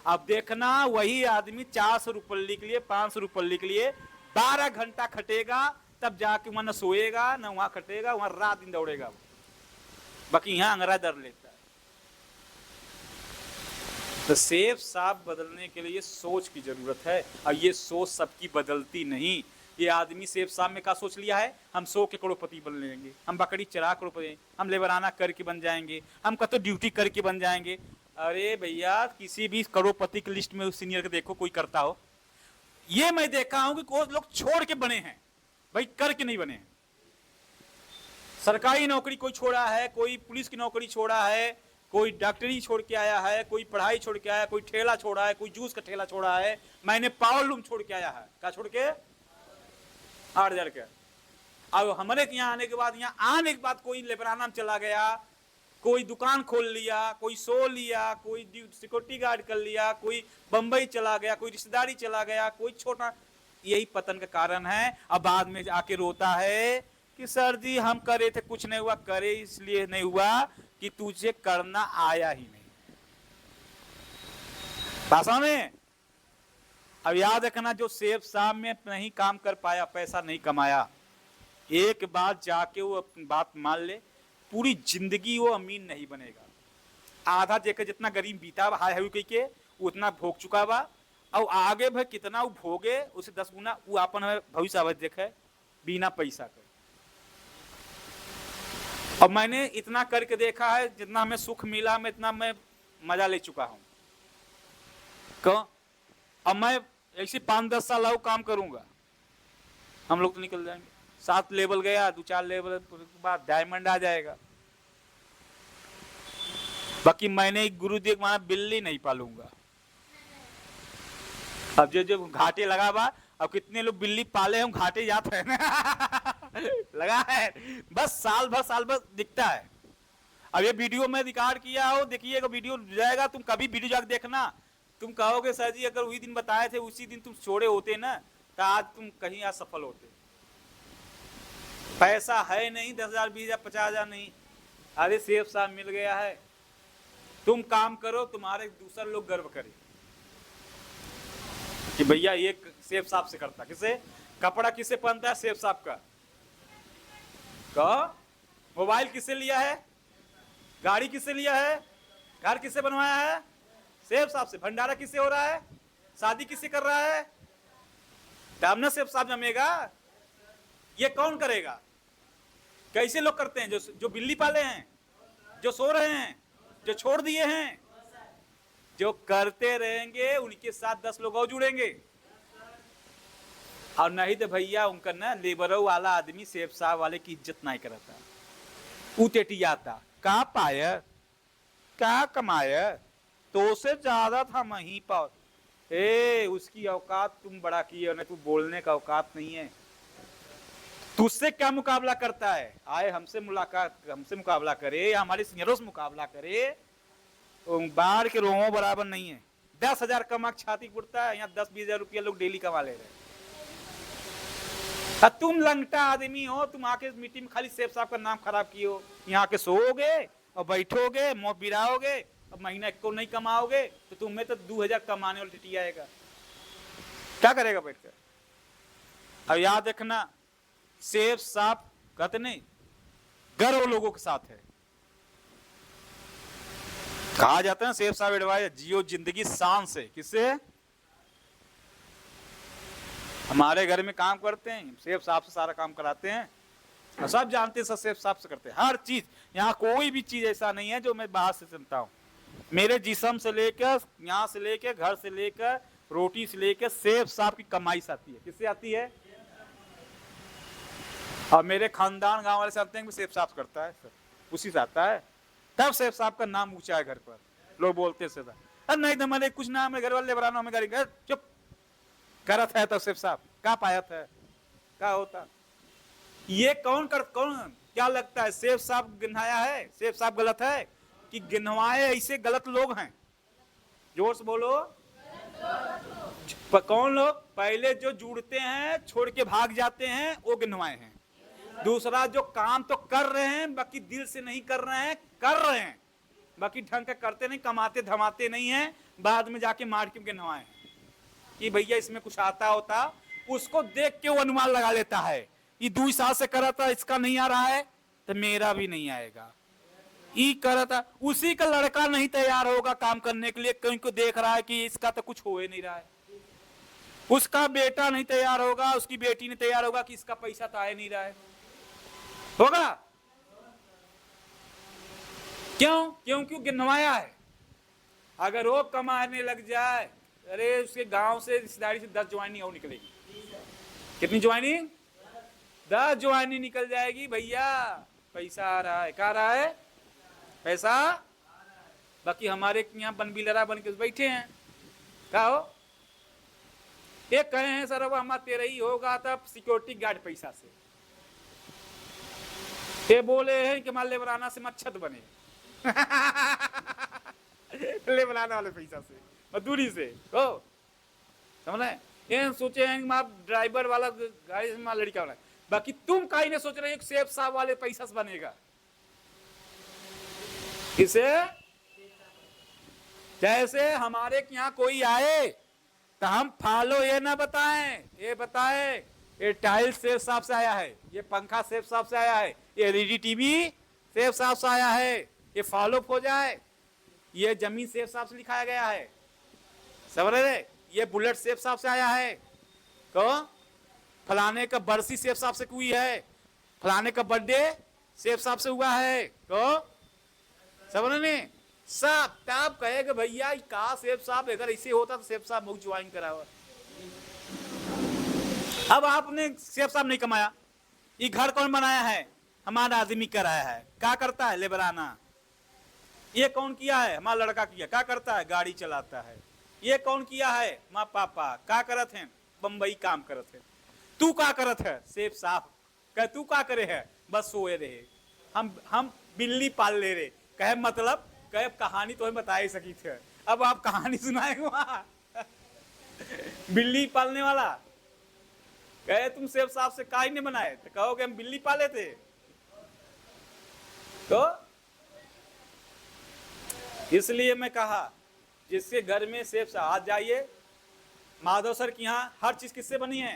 अब देखना वही आदमी 400 रुपये के लिए, 500 रुपये के लिए 12 घंटा खटेगा, तब जाके वहां न सोएगा न वहां खटेगा, वहां रात दिन दौड़ेगा। बाकी यहाँ अंगरा डर लेता है। तो सेब साफ बदलने के लिए सोच की जरूरत है, और ये सोच सबकी बदलती नहीं। ये आदमी सेब साफ में क्या सोच लिया है, हम 100 के करोड़पति बन लेंगे, हम बकरी चरा करोड़पति, हम लेबराना करके बन जाएंगे, हम कतो ड्यूटी करके बन जाएंगे। अरे भैया किसी भी करोड़पति की लिस्ट में सीनियर के देखो कोई करता हो। ये मैं देखा हूं कि कोई लोग छोड़ के बने हैं, भाई करके नहीं बने हैं। सरकारी नौकरी कोई छोड़ा है, कोई पुलिस की नौकरी छोड़ा है, कोई डॉक्टरी छोड़ के आया है, कोई पढ़ाई छोड़ के आया, कोई ठेला छोड़ा है, कोई जूस का ठेला छोड़ा है। मैंने पावर लूम छोड़ के आया है। क्या छोड़ के? 8,000 के। अब हमारे यहाँ आने के बाद, यहाँ आने के बाद कोई लेबराना में चला गया, कोई दुकान खोल लिया, कोई सो लिया, कोई सिक्योरिटी गार्ड कर लिया, कोई बंबई चला गया, कोई रिश्तेदारी चला गया, कोई छोटा। यही पतन का कारण है। अब बाद में आके रोता है कि सर जी हम करे थे, कुछ नहीं हुआ। करे इसलिए नहीं हुआ कि तुझे करना आया ही नहीं। भाषा में अब याद रखना, जो सेब साहब में नहीं काम कर पाया, पैसा नहीं कमाया, एक बार जाके वो अपनी बात मान ले, पूरी जिंदगी वो अमीन नहीं बनेगा। आधा जेकर जितना गरीब बीता हाय है के उतना भोग चुका बा, और आगे भाई कितना वो भोगे उसे 10 गुना वो अपन भविष्य अवध देखे बिना पैसा के। और मैंने इतना करके देखा है, जितना हमें सुख मिला मैं इतना मैं मजा ले चुका हूं। क्यों? अब मैं ऐसे 5-10 साल और काम करूंगा, हम लोग तो निकल जाएंगे। 7 लेवल गया, 2-4 लेवल के बाद डायमंड आ जाएगा। बाकी मैंने गुरुदेव माना बिल्ली नहीं पालूंगा। अब जो घाटे लगा बा, अब कितने लोग बिल्ली पाले हम घाटे जाते हैं ना लगा है, बस साल भर दिखता है। अब ये वीडियो में रिकॉर्ड किया हो, देखिएगा वीडियो जाएगा, तुम कभी वीडियो जाकर देखना, तुम कहोगे सर जी अगर वही दिन बताए थे उसी दिन तुम छोड़े होते ना तो आज तुम कहीं असफल होते। पैसा है नहीं, 10,000 20,000 50,000 नहीं, अरे सेफ साहब मिल गया है, तुम काम करो, तुम्हारे दूसरा लोग गर्व करे कि भैया ये सेफ साहब से करता। किसे कपड़ा किसे पहनता है? सेफ साहब का। कहो मोबाइल किसे लिया है? गाड़ी किसे लिया है? घर किसे बनवाया है? सेफ साहब से। भंडारा किसे हो रहा है? शादी किसे कर रहा है? तब ना सेफ साहब जमेगा। ये कौन करेगा? कैसे लोग करते हैं? जो बिल्ली पाले हैं, जो सो रहे हैं, जो छोड़ दिए हैं, जो करते रहेंगे उनके साथ 10 लोग और जुड़ेंगे। और नहीं तो भैया उनका ना लेबरों वाला आदमी सेफ साहब वाले की इज्जत नहीं करता, उतेटियाता का पाया क्या कमाया, तो से ज्यादा था वहीं पर। उसकी औकात तुम बड़ा किए, नहीं तू बोलने का औकात नहीं है। तुझसे क्या मुकाबला करता है? आए हमसे मुकाबला करे या हमारे सीनियरों से मुकाबला करे, बाढ़ के रोहों बराबर नहीं है। 10,000 कमा छाती कुड़ता है, यहाँ 10-20,000 रुपया लोग डेली कमा ले रहे। तुम लंगटा आदमी हो, तुम आके मीटिंग में खाली सेफ साहब का नाम खराब किए हो। यहाँ के सोओगे और बैठोगे, मुंह बिराओगे, अब महीना को नहीं कमाओगे तो तुम्हें तो 2,000 कमाने वाला टिटी आएगा। क्या करेगा बैठकर? अब याद रखना, सेफ साहब कहते नहीं, गर्व लोगों के साथ है। कहा जाता है सेफ साहब एडवाइजर, जियो जिंदगी शान से। किससे? हमारे घर में काम करते हैं, सेफ साहब से सारा काम कराते हैं, और सब जानते हैं, सब सेफ साहब से करते हैं हर चीज। यहाँ कोई भी चीज ऐसा नहीं है जो मैं बाहर से सुनता हूँ। मेरे जिस्म से लेकर, यहाँ से लेकर, घर से लेकर, रोटी से लेकर, सेफ साहब की कमाई से आती है। किससे आती है? और मेरे खानदान गांव वाले से आते हैं कि सेफ साहब करता है, उसी से आता है, तब सेफ साहब का नाम ऊंचा है घर पर। लोग बोलते से अरे नहीं तो मैंने कुछ नाम है घर वाले बरानो हमें गाड़ी चुप करत है, तब सेफ साहब का पाया था क्या होता। ये कौन क्या लगता है सेफ साहब गिनाया है? सेफ साहब गलत है कि गिनवाए ऐसे गलत लोग हैं? जोर से बोलो। कौन लोग? पहले जो जुड़ते हैं छोड़ के भाग जाते हैं वो गिनवाए हैं। दूसरा जो काम तो कर रहे हैं बाकी दिल से नहीं कर रहे हैं, कर रहे हैं बाकी ढंग का करते नहीं, कमाते धमाते नहीं है, बाद में जाके मार के गिनवाए हैं कि भैया इसमें कुछ आता होता, उसको देख के वो अनुमान लगा लेता है ये 2 साल से करा था, इसका नहीं आ रहा है तो मेरा भी नहीं आएगा। ये करा था, उसी का लड़का नहीं तैयार होगा काम करने के लिए, कहीं को देख रहा है कि इसका तो कुछ हो ही नहीं रहा है। उसका बेटा नहीं तैयार होगा, उसकी बेटी नहीं तैयार होगा कि इसका पैसा तो आ नहीं रहा है। होगा क्यों? क्योंकि गिनवाया है। अगर वो कमाने लग जाए, अरे उसके गांव से रिश्तेदारी से 10 ज्वाइनिंग और निकलेगी। कितनी ज्वाइनिंग? 10 ज्वाइनिंग निकल जाएगी। भैया पैसा आ रहा है, क्या आ रहा है? पैसा। बाकी हमारे यहाँ बनबिलरा बन के बैठे हैं, क्या हो? एक कहे हैं सर अब हमारा 13 ही होगा तब सिक्योरिटी गार्ड पैसा से। ये बोले हैं कि हमारे लेबराना से मच्छत बने लेबराना वाले पैसा से, मजदूरी से हो, समझ रहे? ये सोचे हैं कि आप ड्राइवर वाला गाड़ी से मार लड़का वाला, बाकी तुम काहे नहीं सोच रहे हो सेफ साहब वाले पैसा से बनेगा। इसे जैसे हमारे यहाँ कोई आए तो हम फॉलो ये ना बताएं, ये बताएं ये टाइल सेफ साहब से आया है, ये पंखा सेफ साहब से आया है, ये एलईडी टीवी सेफ साहब से आया है, ये फॉलो हो जाए, ये जमीन सेफ साहब से लिखाया गया है, समझ रहे? ये बुलेट सेफ साहब से आया है, तो फलाने का बरसी सेफ साहब से हुई है, फलाने का बर्थडे सेफ साहब से हुआ है, तो समझ रहे? सब तब कहेगा भैया का सेफ साहब अगर ऐसे होता तो सेफ साहब बहुत ज्वाइन करा हुआ। अब आपने सेठ साहब नहीं कमाया, ये घर कौन बनाया है? हमारा आदमी कराया है। क्या करता है? लेबराना। ये कौन किया है? हमारा लड़का किया। क्या करता है? गाड़ी चलाता है। ये कौन किया है? माँ पापा। क्या करत हैं? बम्बई काम करत है। तू क्या करत है? सेठ साहब। कह तू क्या करे है? बस सोए रहे, हम बिल्ली पाल ले रहे। कहे मतलब? कहे कहानी तो बता ही सकी थे, अब आप कहानी सुनाए वहां बिल्ली पालने वाला। कहे तुम सेठ साहब से काहे नहीं बनाए? तो कहोगे हम बिल्ली पाले थे। तो इसलिए मैं कहा जिसके घर में सेठ साहब, आज जाइए माधव सर के यहाँ हर चीज किससे बनी है?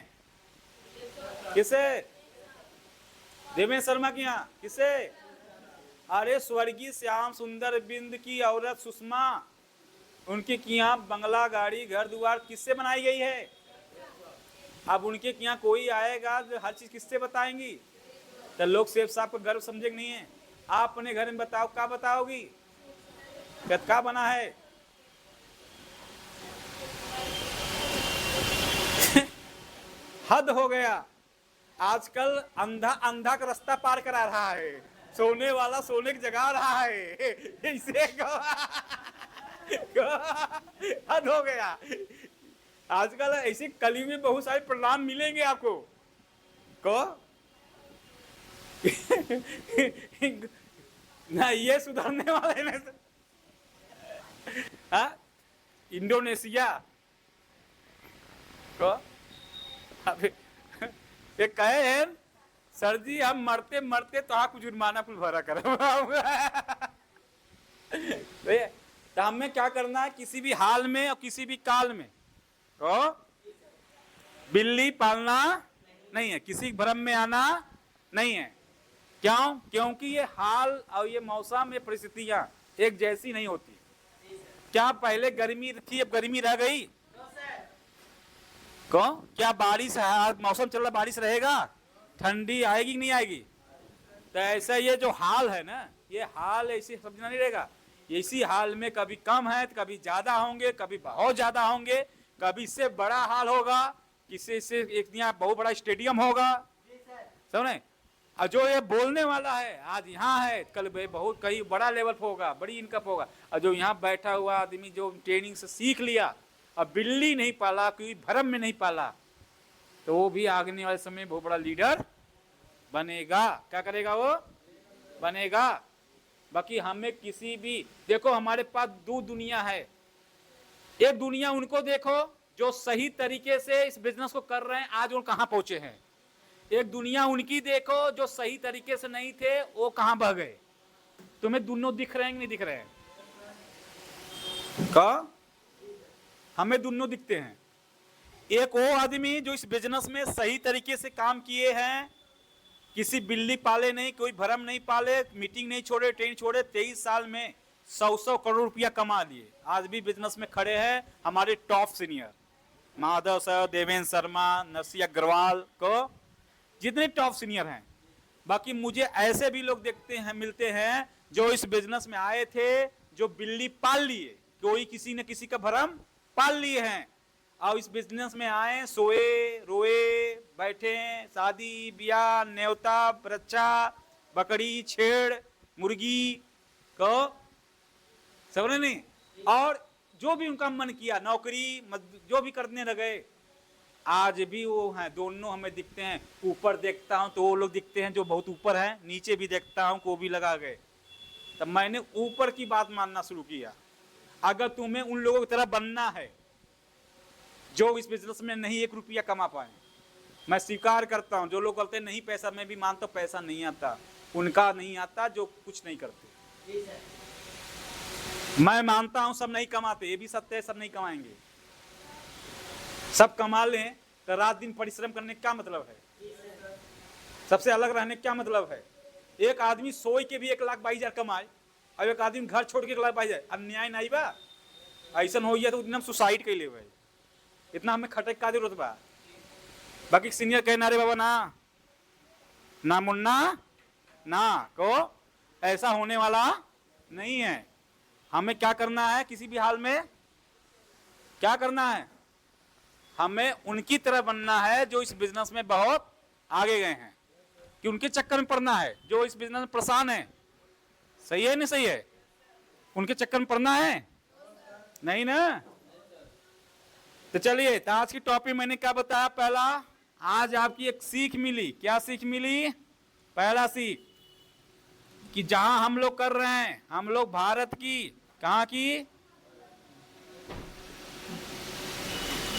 किसे? देवेंद्र शर्मा के यहाँ किसे? अरे स्वर्गीय श्याम सुंदर बिंद की औरत सुषमा, उनके यहाँ बंगला गाड़ी घर द्वार किससे बनाई गई है? अब उनके यहाँ कोई आएगा जो हर चीज किससे बताएंगी? तो लोग सेठ साहब को गर्व समझे नहीं है। आप अपने घर में बताओ, क्या बताओगी? क्या बना है? हद हो गया। आजकल अंधा अंधा का रास्ता पार करा रहा है, सोने वाला सोने की जगा रहा है। इसे हद हो गया। आजकल ऐसी कली में बहुत सारे परिणाम मिलेंगे आपको को ना ये सुधरने वाले नहीं। इंडोनेशिया को ये कहे हैं सर जी हम मरते मरते तो आप जुर्माना कुछ भरा करें। तो हमें क्या करना है? किसी भी हाल में और किसी भी काल में तो बिल्ली पालना नहीं है, किसी भ्रम में आना नहीं है। क्यों? क्योंकि ये हाल और ये मौसम, ये परिस्थितियां एक जैसी नहीं होती। क्या पहले गर्मी थी, अब गर्मी रह गई? कौन? क्या बारिश है? आज मौसम चल रहा, बारिश रहेगा? ठंडी आएगी कि नहीं आएगी? तो ऐसा ये जो हाल है ना, ये हाल ऐसे समझना नहीं रहेगा। इसी हाल में कभी कम है तो कभी ज्यादा होंगे, कभी बहुत ज्यादा होंगे, कभी इससे बड़ा हाल होगा, किसी से एक यहाँ बहुत बड़ा स्टेडियम होगा, समझे? और जो ये बोलने वाला है आज यहाँ है, कल बहुत कहीं बड़ा लेवल पर होगा, बड़ी इनकम होगा। और जो यहाँ बैठा हुआ आदमी जो ट्रेनिंग से सीख लिया और बिल्ली नहीं पाला, कोई भरम में नहीं पाला, तो वो भी आगने वाले समय बहुत बड़ा लीडर बनेगा। क्या करेगा? वो बनेगा। बाकी हमें किसी भी, देखो हमारे पास दो दुनिया है। एक दुनिया उनको देखो जो सही तरीके से इस बिजनेस को कर रहे हैं, आज वो कहां पहुंचे हैं। एक दुनिया उनकी देखो जो सही तरीके से नहीं थे, वो कहां बह गए। तुम्हें दोनों दिख रहे हैं कि नहीं दिख रहे हैं? क्या? हमें दोनों दिखते हैं। एक वो आदमी जो इस बिजनेस में सही तरीके से काम किए हैं, किसी बिल्ली पाले नहीं, कोई भरम नहीं पाले, मीटिंग नहीं छोड़े, ट्रेन छोड़े, 23 साल में 100 करोड़ रुपया कमा लिए, आज भी बिजनेस में खड़े हैं। हमारे top senior Madhav sir, Devendra Sharma, Narsingh Agarwal को, जितने टॉप सीनियर हैं। बाकी मुझे ऐसे भी लोग देखते हैं, मिलते हैं जो इस बिजनेस में आए थे, जो बिल्ली पाल लिए, कोई किसी न किसी का भरम पाल लिए हैं, और इस बिजनेस में आए, सोए रोए बैठे, शादी ब्याह न्योता बच्चा बकरी छेड़ मुर्गी को समझ नहीं, और जो भी उनका मन किया, नौकरी जो भी करने लगे, आज भी वो हैं। दोनों हमें दिखते हैं। ऊपर देखता हूं तो वो लोग दिखते हैं जो बहुत ऊपर हैं, नीचे भी देखता हूं को भी लगा गए। तब मैंने ऊपर की बात मानना शुरू किया। अगर तुम्हें उन लोगों की तरह बनना है जो इस बिजनेस में नहीं 1 रुपया कमा पाए, मैं स्वीकार करता हूं, जो लोग बोलते हैं नहीं पैसा, मैं भी मानता हूं पैसा नहीं आता, उनका नहीं आता जो कुछ नहीं करते। मैं मानता हूं सब नहीं कमाते, ये भी सत्य है, सब नहीं कमाएंगे। सब कमा लें तो रात दिन परिश्रम करने का क्या मतलब है? सबसे अलग रहने का क्या मतलब है? एक आदमी सोई के भी 1,22,000 कमाए और एक आदमी घर छोड़ के 1,22,000, अन्याय नहीं बा? ऐसा हो गया तो इतना सुसाइड कर ले भाई, इतना हमें खटक का जरूरत बा? बाकी सीनियर कहना रे बाबा ना ना मुन्ना ना को, ऐसा होने वाला नहीं है। हमें क्या करना है? किसी भी हाल में क्या करना है? हमें उनकी तरह बनना है जो इस बिजनेस में बहुत आगे गए हैं, कि उनके चक्कर में पड़ना है जो इस बिजनेस में परेशान है। सही है नहीं सही है? उनके चक्कर में पड़ना है नहीं ना। तो चलिए, तो आज की टॉपिक मैंने क्या बताया? पहला, आज आपकी एक सीख मिली। क्या सीख मिली? पहला सीख कि जहां हम लोग कर रहे हैं, हम लोग भारत की, कहां की,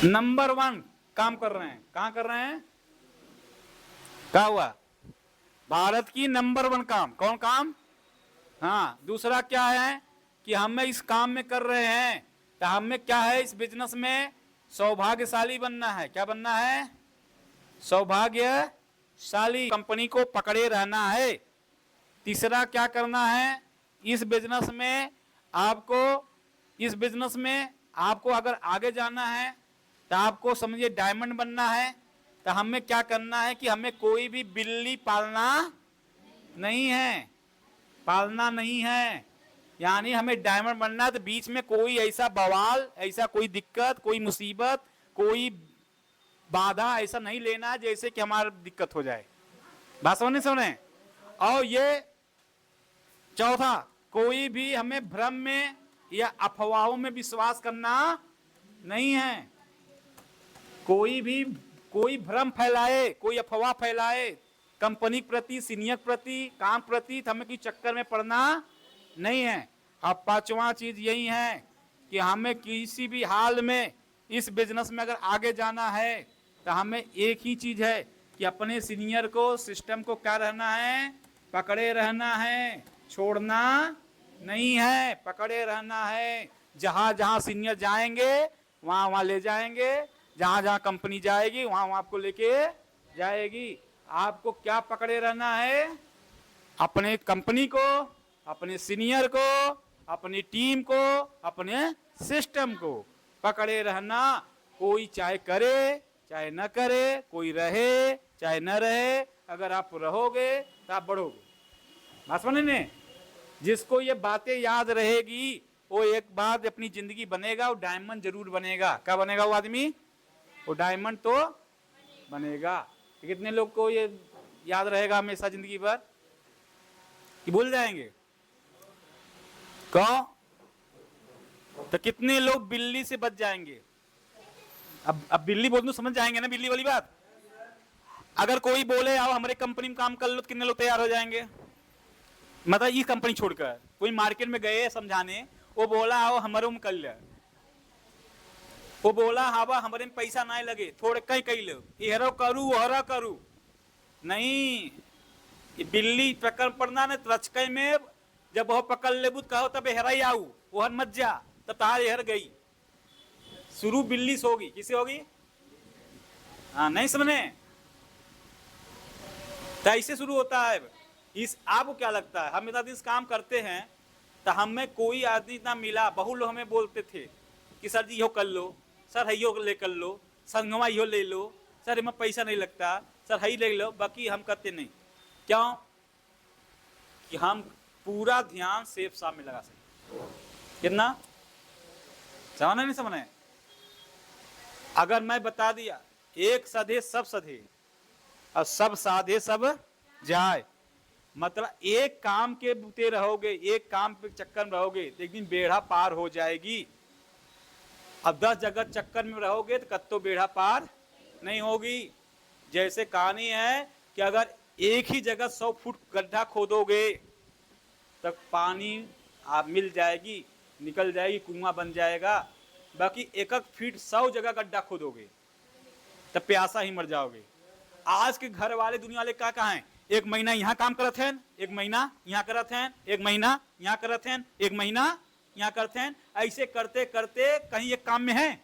नंबर 1 काम कर रहे हैं। कहां कर रहे हैं? क्या हुआ? भारत की नंबर 1 काम। कौन काम? हाँ। दूसरा क्या है कि हमें इस काम में कर रहे हैं तो हमें क्या है, इस बिजनेस में सौभाग्यशाली बनना है। क्या बनना है? सौभाग्यशाली। कंपनी को पकड़े रहना है। तीसरा क्या करना है, इस बिजनेस में आपको अगर आगे जाना है तो आपको समझिए डायमंड बनना है। तो हमें क्या करना है कि हमें कोई भी बिल्ली पालना नहीं है, यानी हमें डायमंड बनना है। तो बीच में कोई ऐसा बवाल, ऐसा कोई दिक्कत, कोई मुसीबत, कोई बाधा ऐसा नहीं लेना जैसे कि हमारा दिक्कत हो जाए। बात समझे? और ये चौथा, कोई भी हमें भ्रम में या अफवाहों में विश्वास करना नहीं है। कोई भ्रम फैलाए, कोई अफवाह फैलाए कंपनी प्रति, सीनियर प्रति, काम प्रति, हमें कोई चक्कर में पड़ना नहीं है। अब पांचवा चीज यही है कि हमें किसी भी हाल में इस बिजनेस में अगर आगे जाना है तो हमें एक ही चीज है कि अपने सीनियर को, सिस्टम को क्या रहना है? पकड़े रहना है, छोड़ना नहीं है, पकड़े रहना है। जहां जहां सीनियर जाएंगे वहां वहां ले जाएंगे, जहां जहां कंपनी जाएगी वहां वहां आपको लेके जाएगी। आपको क्या पकड़े रहना है? अपने कंपनी को, अपने सीनियर को, अपनी टीम को, अपने सिस्टम को पकड़े रहना। कोई चाहे करे चाहे न करे, कोई रहे चाहे न रहे, अगर आप रहोगे तो आप बढ़ोगे। बात समझ ने? जिसको ये बातें याद रहेगी वो एक बार अपनी जिंदगी बनेगा, वो डायमंड जरूर बनेगा। क्या बनेगा वो आदमी? वो डायमंड तो बनेगा। कितने लोग को ये याद रहेगा हमेशा जिंदगी भर कि भूल जाएंगे? कौन? तो कितने लोग बिल्ली से बच जाएंगे? अब बिल्ली बोल दूं समझ जाएंगे ना बिल्ली वाली बात? अगर कोई बोले आओ हमारे कंपनी में काम कर लो, तो कितने लोग तैयार हो जाएंगे? मतलब ये कंपनी छोड़कर कोई मार्केट में गए समझाने, वो बोला आओ हमारे में कर ले, वो बोला हवा हमारे में पैसा ना लगे, थोड़े कई लो, ये करू वो करू नहीं। ये बिल्ली पकड़ पड़ना न रचकई में, जब वह पकड़ लेबू कहो तब हेराई आऊ, वह मत जा, तब तार हेर गई। शुरू बिल्ली से होगी, किसे होगी? हाँ, नहीं समझे? तो ऐसे शुरू होता है। इस आपको क्या लगता है, हम इतना दिन काम करते हैं तो हमें कोई आदमी इतना मिला, बहु लोग हमें बोलते थे कि सर जी यो कर लो, सर हइयो ले कर लो, संगवा यो ले लो, सर इसमें पैसा नहीं लगता, सर हई ले लो, बाकी हम करते नहीं। क्यों? कि हम पूरा ध्यान सेफ साहब में लगा सके। कितना समझना नहीं समझना? अगर मैं बता दिया एक सधे सब सधे और सब साधे सब जाए, मतलब एक काम के बुते रहोगे, एक काम पे चक्कर में रहोगे तो एक दिन बेड़ा पार हो जाएगी। अब 10 जगह चक्कर में रहोगे तो कत्तो बेड़ा पार नहीं होगी। जैसे कहानी है कि अगर एक ही जगह 100 फुट गड्ढा खोदोगे तब पानी आप मिल जाएगी, निकल जाएगी, कुआं बन जाएगा। बाकी एक एक फीट 100 जगह गड्ढा खोदोगे तब प्यासा ही मर जाओगे। आज के घर वाले, दुनिया वाले क्या कहा है? एक महीना यहाँ काम करत हैं, एक महीना यहाँ करत हैं, एक महीना यहाँ करत हैं, एक महीना यहाँ करते हैं। ऐसे करते करते कहीं एक काम में है।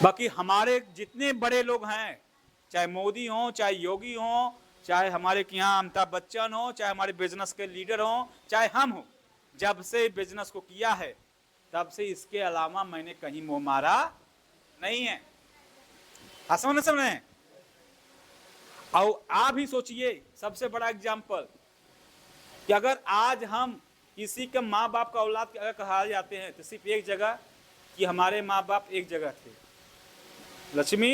बाकी हमारे जितने बड़े लोग हैं, चाहे मोदी हो, चाहे योगी हो, चाहे हमारे यहाँ अमिताभ बच्चन हो, चाहे हमारे बिजनेस के लीडर हो, चाहे हम हो, जब से बिजनेस को किया है तब से इसके अलावा मैंने कहीं मुंह मारा नहीं है। समझ समझे? और आप ही सोचिए, सबसे बड़ा एग्जाम्पल कि अगर आज हम किसी के माँ बाप का औलाद अगर कहा जाते हैं तो सिर्फ एक जगह कि हमारे माँ बाप एक जगह थे। लक्ष्मी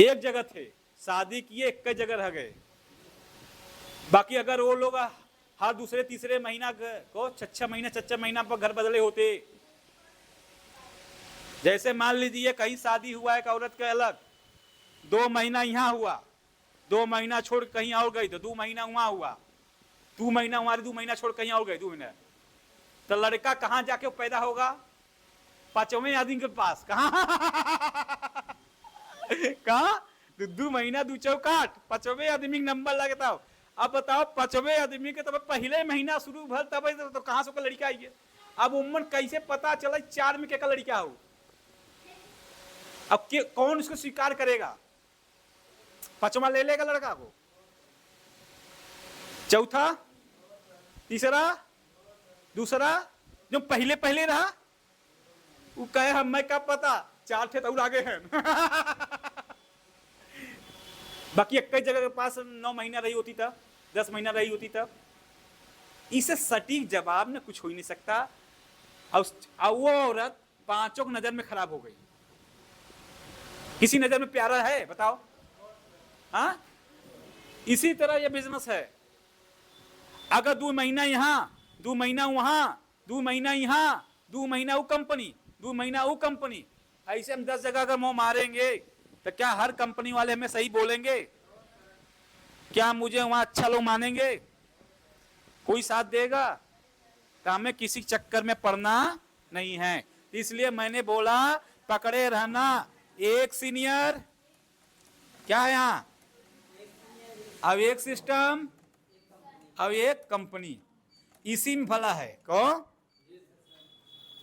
एक जगह थे, शादी किए एक जगह रह गए। बाकी अगर वो लोग हर दूसरे तीसरे महीना को छह महीना पर घर बदले होते, जैसे मान लीजिए कहीं शादी हुआ एक औरत के अलग, 2 महीना यहाँ हुआ, 2 महीना छोड़ कहीं और गई तो 2 महीना वहां हुआ, 2 महीना वहां 2 महीना छोड़ कहीं और गए 2 महीना, तो लड़का कहां जाके पैदा होगा? 5वें आदमी के पास। कहा 2 महीना 2 चौकाट 5वें आदमी का नंबर लगता हो। अब बताओ 5वें आदमी के तब पहले महीना शुरू भर तब तो कहां से लड़का आई है? अब उम्र कैसे पता चला 4 में क्या लड़का हो? अब कौन इसको स्वीकार करेगा? 5वां ले लेगा लड़का को, चौथा, तीसरा, दूसरा, जो पहले पहले रहा वो कहे हम मैं क्या पता 4 थे तो आगे हैं। बाकी एक जगह के पास 9 महीना रही होती तब, 10 महीना रही होती तब। इसे सटीक जवाब न कुछ हो ही नहीं सकता। और वो औरत 5 की नजर में खराब हो गई। किसी नजर में प्यारा है बताओ? हाँ, इसी तरह ये बिजनेस है। अगर 2 महीना यहाँ, 2 महीना वहां, 2 महीना यहाँ, 2 महीना वो कंपनी, 2 महीना वो कंपनी, ऐसे हम 10 जगह अगर मुंह मारेंगे तो क्या हर कंपनी वाले हमें सही बोलेंगे? क्या मुझे वहां अच्छा लोग मानेंगे? कोई साथ देगा? तो हमें किसी चक्कर में पड़ना नहीं है। इसलिए मैंने बोला पकड़े रहना, एक सीनियर क्या है यहाँ, अब एक सिस्टम, अब एक कंपनी, इसी में भला है। कौन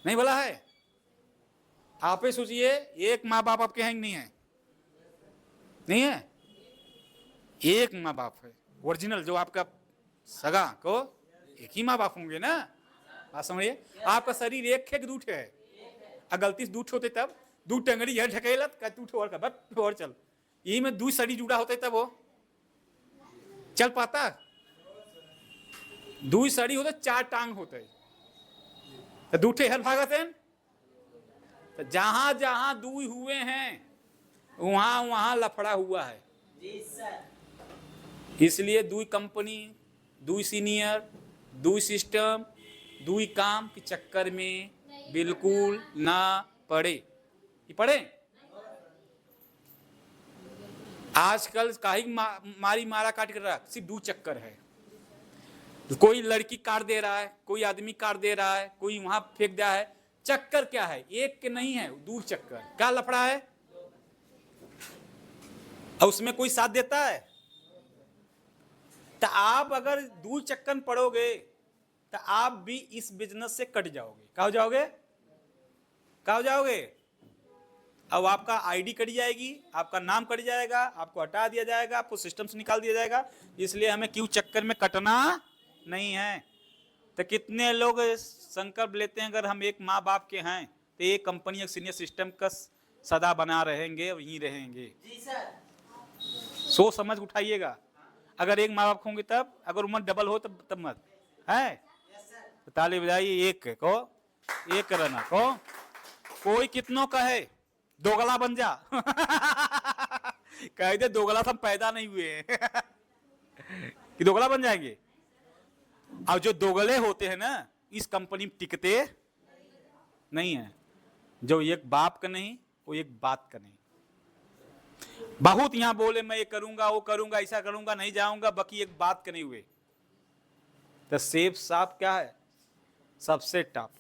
नहीं भला है? आप ही सोचिए, एक माँ बाप आपके हैं नहीं है? नहीं है, एक माँ बाप है ओरिजिनल, जो आपका सगा को एक ही माँ बाप होंगे ना। बात समझिए, आपका शरीर एक है कि दूठ है? अगर गलती से दूठ होते तब 2 टंगड़ी यह ढकेलत का दूठ और का और चल, यही में 2 शरीर जुड़ा होते तब वो चल पाता। 2 शरीर होते 4 टांग होते तो दूठे हर भागत हैं। तो जहां जहां 2 हुए हैं वहां वहां लफड़ा हुआ है। इसलिए 2 कंपनी, 2 सीनियर, 2 सिस्टम, 2 काम के चक्कर में बिल्कुल ना पड़े। पड़े आजकल काहे मारी मारा काट कर रहा, सिर्फ 2 चक्कर है। कोई लड़की काट दे रहा है, कोई आदमी काट दे रहा है, कोई वहां फेंक दिया है। चक्कर क्या है? एक के नहीं है, 2 चक्कर। क्या लफड़ा है? और उसमें कोई साथ देता है? तो आप अगर 2 चक्कर में पड़ोगे तो आप भी इस बिजनेस से कट जाओगे। क्या हो जाओगे? क्या हो जाओगे? अब आपका आईडी कट जाएगी, आपका नाम कट जाएगा, आपको हटा दिया जाएगा, आपको सिस्टम से निकाल दिया जाएगा। इसलिए हमें क्यों चक्कर में कटना नहीं है। तो कितने लोग संकल्प लेते हैं अगर हम एक माँ बाप के हैं तो एक कंपनी एक सीनियर सिस्टम का सदा बना रहेंगे, वहीं रहेंगे। जी सर, सोच समझ उठाइएगा। अगर एक माँ बाप होंगे तब, अगर उम्र डबल हो तब मत है। तो ताली बजाइए एक को, एक रहना को। कोई कितनों का है दोगला बन जा। कह दे दोगला तो हम पैदा नहीं हुए कि दोगला बन जाएंगे। और जो दोगले होते हैं ना इस कंपनी में टिकते नहीं है। जो एक बाप का नहीं, वो एक बात का नहीं। बहुत यहां बोले मैं ये करूंगा वो करूंगा ऐसा करूंगा नहीं जाऊंगा, बाकी एक बात के नहीं हुए। तो सेफ साफ क्या है? सबसे टॉप।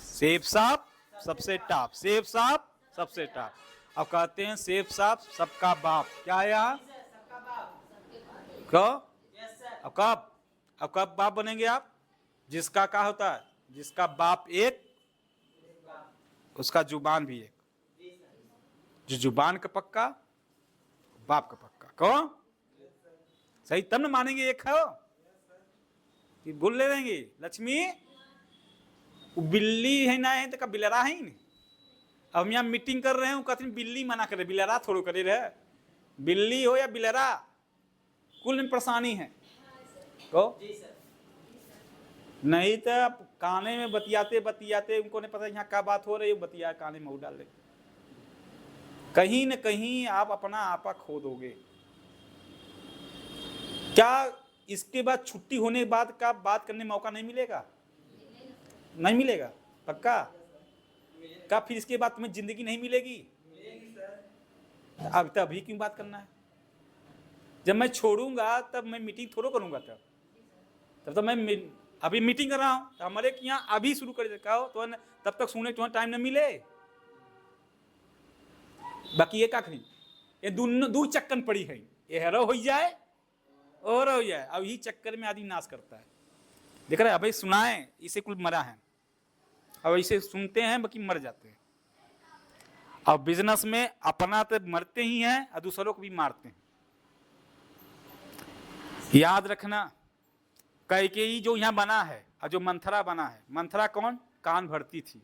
सेफ साफ सबसे टॉप, सेफ साफ सबसे टॉप। अब कहते हैं सेफ साफ सबका बाप। क्या है यहाँ? अब कब बाप बनेंगे आप? जिसका क्या होता है? जिसका बाप एक, उसका जुबान भी एक। जो जुबान का पक्का, बाप का पक्का। कौन सही? तब न मानेंगे एक हो कि बोल ले देंगे लक्ष्मी बिल्ली है ना है तो का बिलरा है नहीं। अब हम यहाँ मीटिंग कर रहे हैं, कहते हैं बिल्ली मना करे, बिलरा थोड़ो करे रहे। बिल्ली हो या बिलरा, कुल में परेशानी है। को नहीं तो आप काने में बतियाते बतियाते उनको नहीं पता यहाँ क्या बात हो रही है, बतिया काने में मुंह डाल ले, कहीं न कहीं आप अपना आपा खो दोगे। क्या इसके बाद छुट्टी होने के बाद का बात करने मौका नहीं मिलेगा? नहीं मिलेगा पक्का? क्या फिर इसके बाद तुम्हें जिंदगी नहीं मिलेगी? अब तभी क्यों बात करना है? जब मैं छोड़ूंगा तब मैं मीटिंग थोड़ा करूंगा, तब तो मैं अभी मीटिंग कर रहा हूं, तो हमारे यहाँ अभी शुरू कर देता हो तो तब तक सुने तुम्हें टाइम न मिले। बाकी ये का करी ये दू चक्कन पड़ी है, ये हरो हो जाए और हो जाए, अब यही चक्कर में आदमी नाश करता है। देख रहे अभी सुनाए इसे कुल मरा है, अब इसे सुनते हैं बाकी मर जाते हैं। अब बिजनेस में अपना तो मरते ही हैं और दूसरों को भी मारते हैं। याद रखना कैकेयी जो यहाँ बना है और जो मंथरा बना है, मंथरा कौन? कान भरती थी,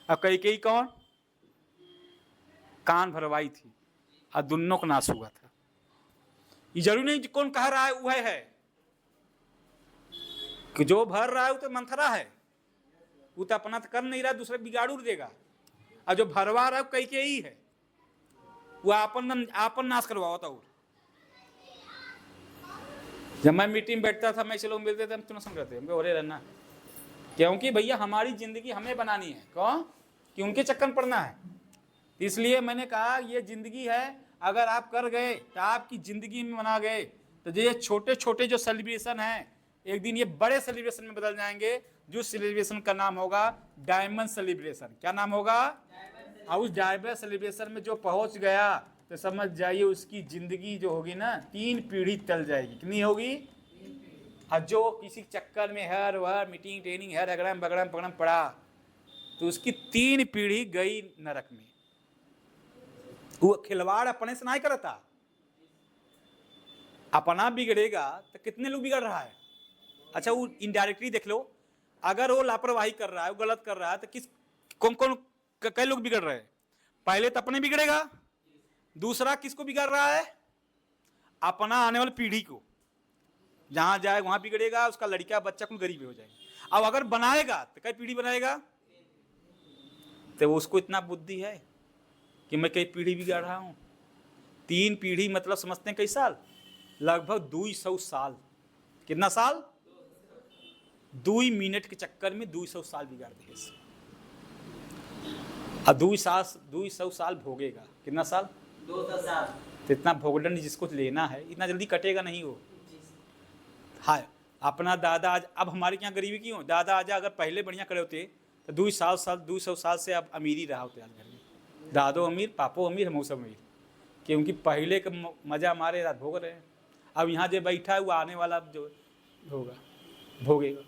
और कैकेयी कौन? कान भरवाई थी, और दोनों को नाश हुआ था। ये जरूरी नहीं कौन कह रहा है वह है, कि जो भर रहा है वो तो मंथरा है, वो तो अपना तो कर नहीं रहा, दूसरे बिगाड़ उड़ देगा। और जो भरवा रहा है कैकेयी है, वो आपन नाश करवाओ था। जब मैं मीटिंग बैठता था, मैं से लोग मिलते थे, हम तुम समझते हम हो रहे रहना, क्योंकि भैया हमारी जिंदगी हमें बनानी है, कौन कि उनके चक्कर पड़ना है। इसलिए मैंने कहा ये जिंदगी है, अगर आप कर गए तो आपकी जिंदगी में बना गए, तो ये छोटे छोटे जो सेलिब्रेशन हैं एक दिन ये बड़े सेलिब्रेशन में बदल जाएंगे, जो सेलिब्रेशन का नाम होगा डायमंड सेलिब्रेशन। क्या नाम होगा? और उस डायमंड सेलिब्रेशन में जो पहुंच गया तो समझ जाइए उसकी जिंदगी जो होगी ना 3 पीढ़ी टल जाएगी। कितनी होगी? और जो किसी चक्कर में हर वह मीटिंग ट्रेनिंग हर अगड़म बगड़म पगड़म पड़ा, तो उसकी 3 पीढ़ी गई नरक में। वो खिलवाड़ अपने से नहीं करता, अपना बिगड़ेगा तो कितने लोग बिगड़ रहा है। अच्छा वो इनडायरेक्टली देख लो, अगर वो लापरवाही कर रहा है, वो गलत कर रहा है, तो किस कौन कौन कई लोग बिगड़ रहे हैं। पहले तो अपने बिगड़ेगा, दूसरा किसको बिगड़ रहा है? अपना आने वाली पीढ़ी को, जहां जाए वहां बिगड़ेगा, उसका लड़का बच्चा कुल गरीब हो जाएगा। अब अगर बनाएगा तो कई पीढ़ी बनाएगा, तो उसको इतना बुद्धि है कि मैं कई पीढ़ी बिगाड़ रहा हूं। 3 पीढ़ी मतलब समझते हैं कई साल? लगभग 200 साल। कितना साल? 2 मिनट के चक्कर में 200 साल बिगाड़ दिए। अब 200 साल भोगेगा। कितना साल? 200 साल। तो इतना भोगदंड जिसको लेना है इतना जल्दी कटेगा नहीं वो। हाँ अपना दादा आज, अब हमारे यहाँ गरीबी क्यों? दादा आजा अगर पहले बढ़िया करे होते तो 200 साल से अब अमीरी रहा होते आज घर में। दादो अमीर, पापो अमीर, हम सब अमीर, क्योंकि पहले का मजा हमारे रात भोग रहे हैं। अब यहाँ जो बैठा है वो आने वाला जो होगा भोगेगा।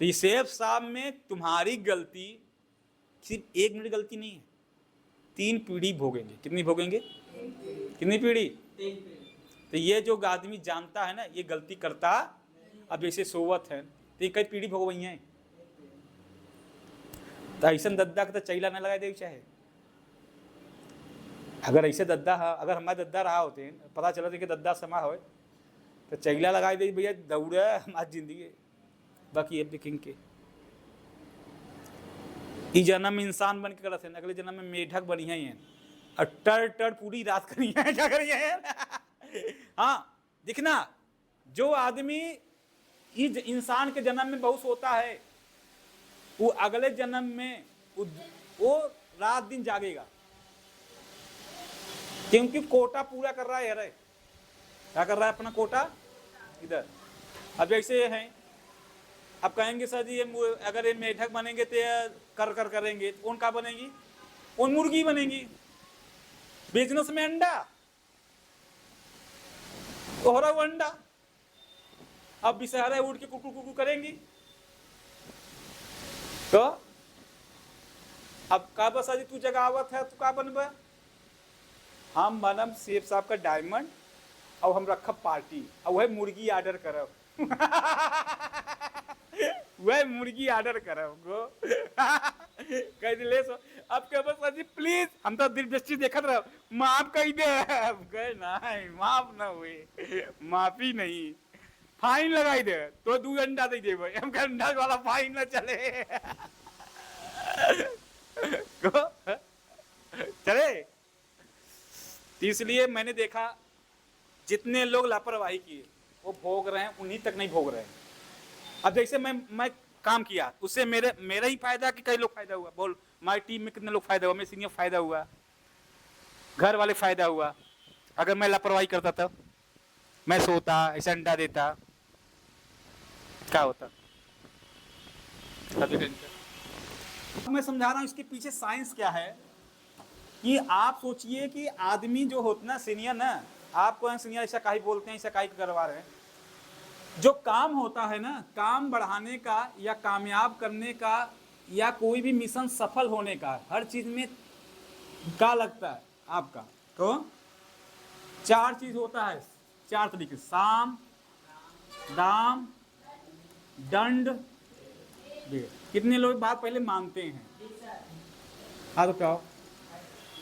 तो ये सेफ साहब में तुम्हारी गलती सिर्फ 1 मिनट गलती नहीं है, 3 पीढ़ी भोगेंगे। कितनी भोगेंगे? कितनी पीढ़ी? 3 पीढ़ी। तो ये जो आदमी जानता है ना ये गलती करता, अब जैसे सोवत है तो ये कई पीढ़ी भोगवई है। तो ऐसा दद्दा का तो चैला न लगा दे चाहे। अगर ऐसे दद्दा अगर हमारे दद्दा रहा होते हैं, पता चला कि दद्दा समा हो तो चैला लगा दे भैया दौड़े हमारी जिंदगी। बाकी अब देखेंगे के ई जन्म में इंसान बन के करते हैं, अगले जन्म में मेढक बनी है और टर पूरी रात करी है। क्या करी है? हाँ देखना, जो आदमी इस इंसान के जन्म में बहुत सोता है वो अगले जन्म में वो रात दिन जागेगा, क्योंकि कोटा पूरा कर रहा है। अरे क्या कर रहा है? अपना कोटा इधर। अब जैसे हैं, अब कहेंगे सर जी अगर ये मेढक बनेंगे तो कर करेंगे, तो कौन का बनेगी? कौन मुर्गी बनेगी। बिजनेस में अंडा तो हो रहा वो अंडा, अब बिसहरा उठ के कुकू कुकू करेंगी। तो अब का बस तू जगावत है, तू का बनबा? हम बनम सेफ साहब का डायमंड और हम रखब पार्टी और वह मुर्गी ऑर्डर करब। वह मुर्गी ऑर्डर करब गो। कह दिले सो अब के बस जी प्लीज हम तो दिलचस्पी देखत रह, माफ कर दे। गए नहीं, माफ ना हुए, माफी नहीं। फाइन लगाई दे तो 2 अंडा दे देबो, हम के अंडा वाला फाइन न चले को चले। तो इसलिए मैंने देखा जितने लोग लापरवाही किए वो भोग रहे हैं, उन्हीं तक नहीं भोग रहे हैं। अब जैसे मैं काम किया उससे मेरा ही फायदा कि कई लोग फायदा हुआ, बोल हमारी टीम में कितने लोग फायदा हुआ, मेरे सीनियर फायदा हुआ, घर वाले फायदा हुआ। अगर मैं लापरवाही करता था, मैं सोता ऐसा अंडा देता, क्या होता? मैं समझा रहा हूं इसके पीछे साइंस क्या है कि आप सोचिए कि आदमी जो होता ना सीनियर ना, आपको सीनियर ऐसा काहे बोलते हैं, ऐसा काहे करवा रहे हैं, जो काम होता है ना, काम बढ़ाने का या कामयाब करने का या कोई भी मिशन सफल होने का, हर चीज में क्या लगता है आपका, तो 4 चीज होता है, 4 तरीके, साम दाम दंड भेद। कितने लोग बात पहले मानते हैं? हाँ तो क्या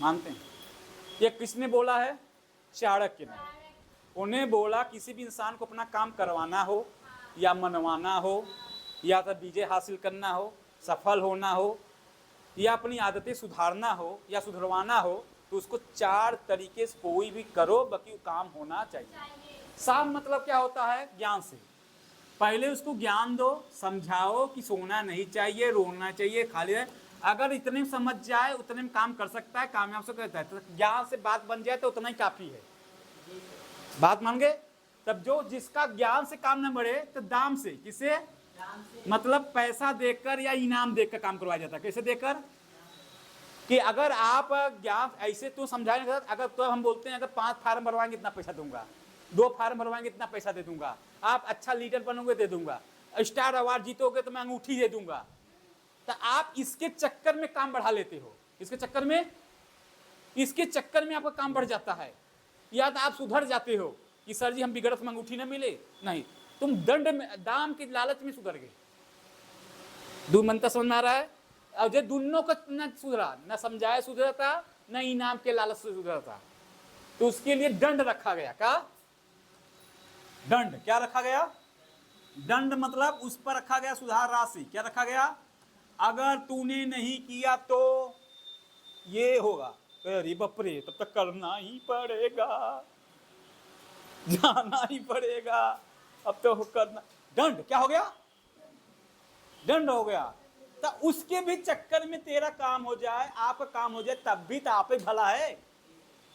मानते हैं? ये किसने बोला है? चाणक्य ने। उन्हें बोला किसी भी इंसान को अपना काम करवाना हो या मनवाना हो या तो विजय हासिल करना हो, सफल होना हो या अपनी आदतें सुधारना हो या सुधरवाना हो, तो उसको 4 तरीके से कोई भी करो, बाकी वो काम होना चाहिए। साम मतलब क्या होता है? ज्ञान से। पहले उसको ज्ञान दो, समझाओ कि सोना नहीं चाहिए, रोना चाहिए, खाली है। अगर इतने समझ जाए उतने में काम कर सकता है, कामयाब से करता है, तो ज्ञान से बात बन जाए तो उतना ही काफी है। बात मान गए? तब जो जिसका ज्ञान से काम न बढ़े तो दाम से, किसे? मतलब पैसा देकर या इनाम देकर काम करवाया जाता है। कैसे देकर? कि अगर आप ज्ञान ऐसे तो समझाएंगे, अगर तो हम बोलते हैं अगर 5 फार्म भरवाएंगे इतना पैसा दूंगा, 2 फार्म भरवाएंगे इतना पैसा दे दूंगा, आप अच्छा लीडर बनोगे दे दूंगा, स्टार अवार्ड जीतोगे तो मैं अंगूठी दे दूंगा। तो आप इसके चक्कर में काम बढ़ा लेते हो, इसके चक्कर में आपका काम बढ़ जाता है, या तो आप सुधर जाते हो कि सर जी हम बिगड़त में अंगूठी न मिले, नहीं, तुम दंड में दाम के लालच में सुधर गए। दो मंत्र समझ में आ रहा है? और जो दोनों को न सुधरा, न समझाए सुधरता, न इनाम के लालच से सुधरता, तो उसके लिए दंड रखा गया। क्या दंड? क्या रखा गया? दंड मतलब उस पर रखा गया सुधार राशि। क्या रखा गया? अगर तूने नहीं किया तो ये होगा। अरे बाप रे, तब तक करना ही पड़ेगा, जाना ही पड़ेगा, अब तो करना। दंड क्या हो गया? दंड हो गया। तो उसके भी चक्कर में तेरा काम हो जाए, आपका काम हो जाए, तब भी तो आप ही भला है।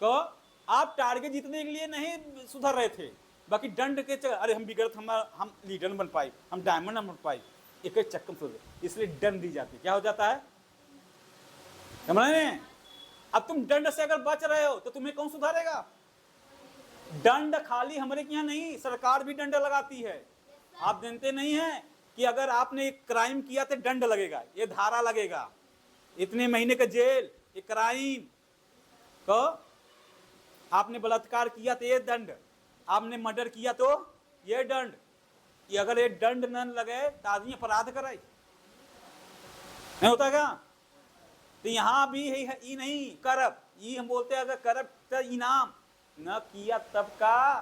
तो आप टारगेट जीतने के लिए नहीं सुधर रहे थे, बाकी दंड के चक्कर, अरे हम बिगड़त, हम लीडर न बन पाए, हम डायमंड न बन पाए, एक चक्कर सुधर, इसलिए दंड दी जाती। क्या हो जाता है? समझ रहे हैं? अब तुम दंड से अगर बच रहे हो तो तुम्हें कौन सुधारेगा? दंड खाली हमारे यहाँ नहीं, सरकार भी दंड लगाती है। आप जानते नहीं हैं कि अगर आपने एक क्राइम किया तो दंड लगेगा, ये धारा लगेगा, इतने महीने का जेल, ये क्राइम। तो आपने बलात्कार किया तो ये दंड, आपने मर्डर किया तो ये दंड। ये अगर ये दंड न लगे तो आदमी अपराध करे, नहीं होता क्या? तो यहां भी है ये नहीं करब, ये हम बोलते हैं अगर करब तो इनाम न किया तब का,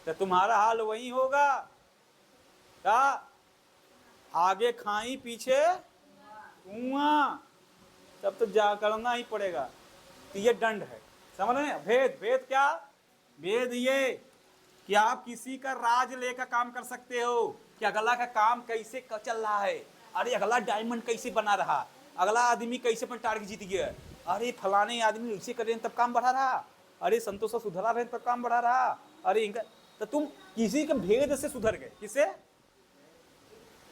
तो तुम्हारा हाल वही होगा। का आगे खाई पीछे कुआं, तब तो जा करना ही पड़ेगा। तो ये दंड है, समझ रहे हैं? भेद, भेद क्या? भेद ये कि आप किसी का राज लेकर काम कर सकते हो कि अगला का काम कैसे चल रहा है, अरे अगला डायमंड कैसे बना रहा, अगला आदमी कैसे अपन टारगेट जीत गया, अरे फलाने आदमी ऐसे कर रहे हैं तब काम बढ़ा रहा, अरे संतोष सुधरा रहे तब काम बढ़ा रहा, अरे इनका, तो तुम किसी के भेद से सुधर गए। किसे?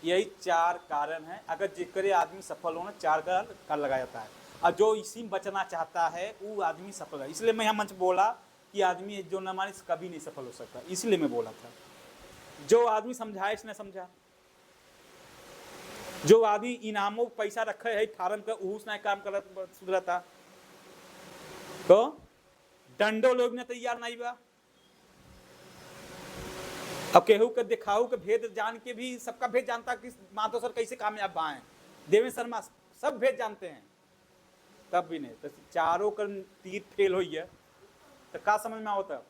यही 4 कारण है। अगर जिक्र आदमी सफल होना 4 कारण लगाया जाता है, और जो इसी में बचना चाहता है वो आदमी सफल है। इसलिए मैं यहाँ मंच बोला कि आदमी जो न माने कभी नहीं सफल हो सकता, इसलिए मैं बोला था। जो आदमी समझाए इसने समझा, जो आदमी इनामों पैसा रखे है फार्म का, उसने काम कर सुधरा था, तो दंडो लोग ने तैयार नहीं बा। अब केहू के दिखाऊ के भेद जान के भी, सबका भेद जानता कि माधव सर कैसे कामयाब बाएं, देवेंद्र शर्मा सब भेद जानते हैं, तब भी नहीं। तो 4 का तीर फेल हो गया, तो का समझ में आओ? तब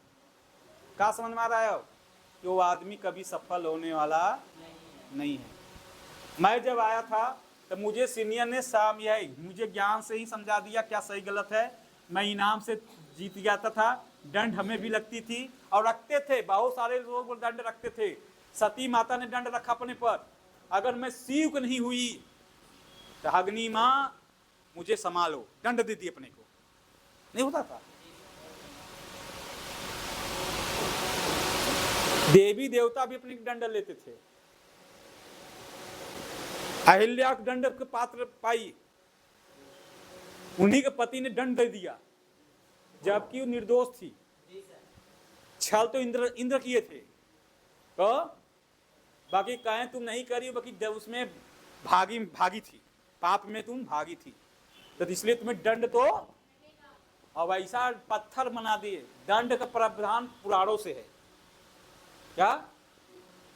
का समझ में आ रहा है कि कि वो आदमी कभी सफल होने वाला नहीं है। मैं जब आया था तो मुझे सीनियर ने शाम यही मुझे ज्ञान से ही समझा दिया क्या सही गलत है। मैं इनाम से जीत जाता था, दंड हमें भी लगती थी और रखते थे, बहुत सारे लोग दंड रखते थे। सती माता ने दंड रखा अपने पर, अगर मैं सीख नहीं हुई तो अग्नि मां मुझे संभालो, दंड देती अपने को, नहीं होता था। देवी देवता भी अपने दंड लेते थे। अहिल्या दंड के पात्र पाई, उन्हीं के पति ने दंड दे दिया जबकि वो निर्दोष थी। छल तो इंद्र किए थे, तो बाकी कहें तुम नहीं करी, बाकी जब उसमें भागी थी, पाप में तुम भागी थी, तो इसलिए तुम्हें दंड तो अब ऐसा पत्थर बना दिए। दंड का प्रावधान पुराणों से है। क्या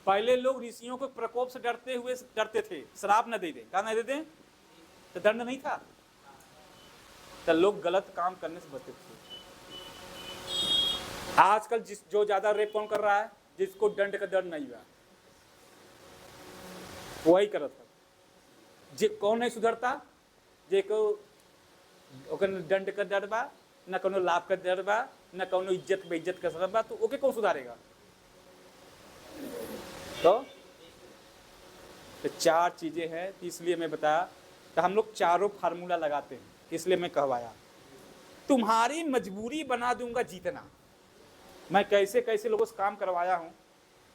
पहले लोग ऋषियों के प्रकोप से डरते थे, श्राप न दे दे, क्या नहीं देते, तो दंड नहीं था, तो लोग गलत काम करने से बचते थे। आजकल जो ज्यादा रेप कौन कर रहा है, जिसको दंड का डर नहीं हुआ वही कर था। कौन नहीं सुधरता, जेको दंड का डर बा, न कोनो लाभ का डर बा, न कोनो इज्जत बेइज्जत का डर बा, तो ओके कौन सुधारेगा। तो चार चीजें हैं, इसलिए मैं बताया, तो हम लोग चारों फार्मूला लगाते हैं, इसलिए मैं कहवाया तुम्हारी मजबूरी बना दूंगा जीतना। मैं कैसे कैसे लोगों से काम करवाया हूं।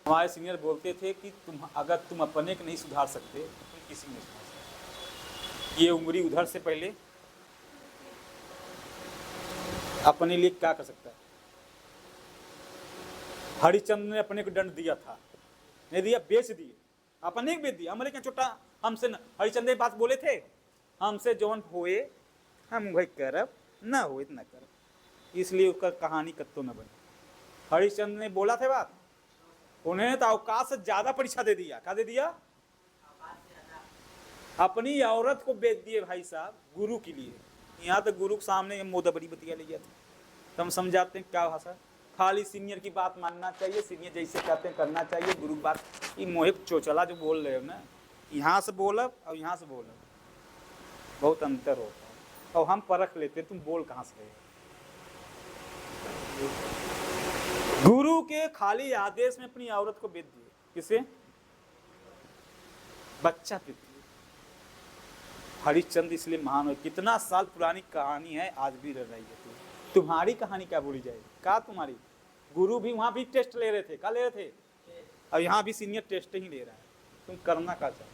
हमारे सीनियर बोलते थे कि अगर तुम अपने को नहीं सुधार सकते तो किसी नहीं सुधार सकते। ये उंगली उधर से पहले अपने लिए क्या कर सकता है। हरिचंद्र ने अपने को दंड दिया था, नहीं दिया, बेच दिए, अपने को बेच दिया। हमारे क्या छोटा हमसे हरिचंद्र बात बोले थे, हमसे जौन होए हम वही करब, ना हो इतना करब, इसलिए उसका कहानी कत्तो न बने। हरिश्चंद्र ने बोला था बात, उन्हें तो अवकाश से ज्यादा परीक्षा दे दिया। क्या दे दिया, अपनी औरत को बेच दिए भाई साहब गुरु के लिए। यहाँ तो गुरु के सामने मोदबरी बतिया ले गया था। तो हम समझाते हैं क्या भाषा, खाली सीनियर की बात मानना चाहिए, सीनियर जैसे कहते हैं करना चाहिए, गुरु बात। ये मोहे चोचला जो बोल रहे हो ना, यहाँ से बोलब और यहाँ से बोलब बहुत अंतर होता है, और हम परख लेते तुम बोल कहाँ से रहे। गुरु के खाली आदेश में अपनी औरत को बेच दिए, किसे, बच्चा बेच दिए। हरिश्चंद्र इसलिए महान है, कितना साल पुरानी कहानी है, आज भी रह रही है। तुम्हारी कहानी क्या बोली जाएगी, क्या तुम्हारी। गुरु भी वहां भी टेस्ट ले रहे थे, क्या ले रहे थे, और यहाँ भी सीनियर टेस्ट ही ले रहा है। तुम करना क्या चाहते।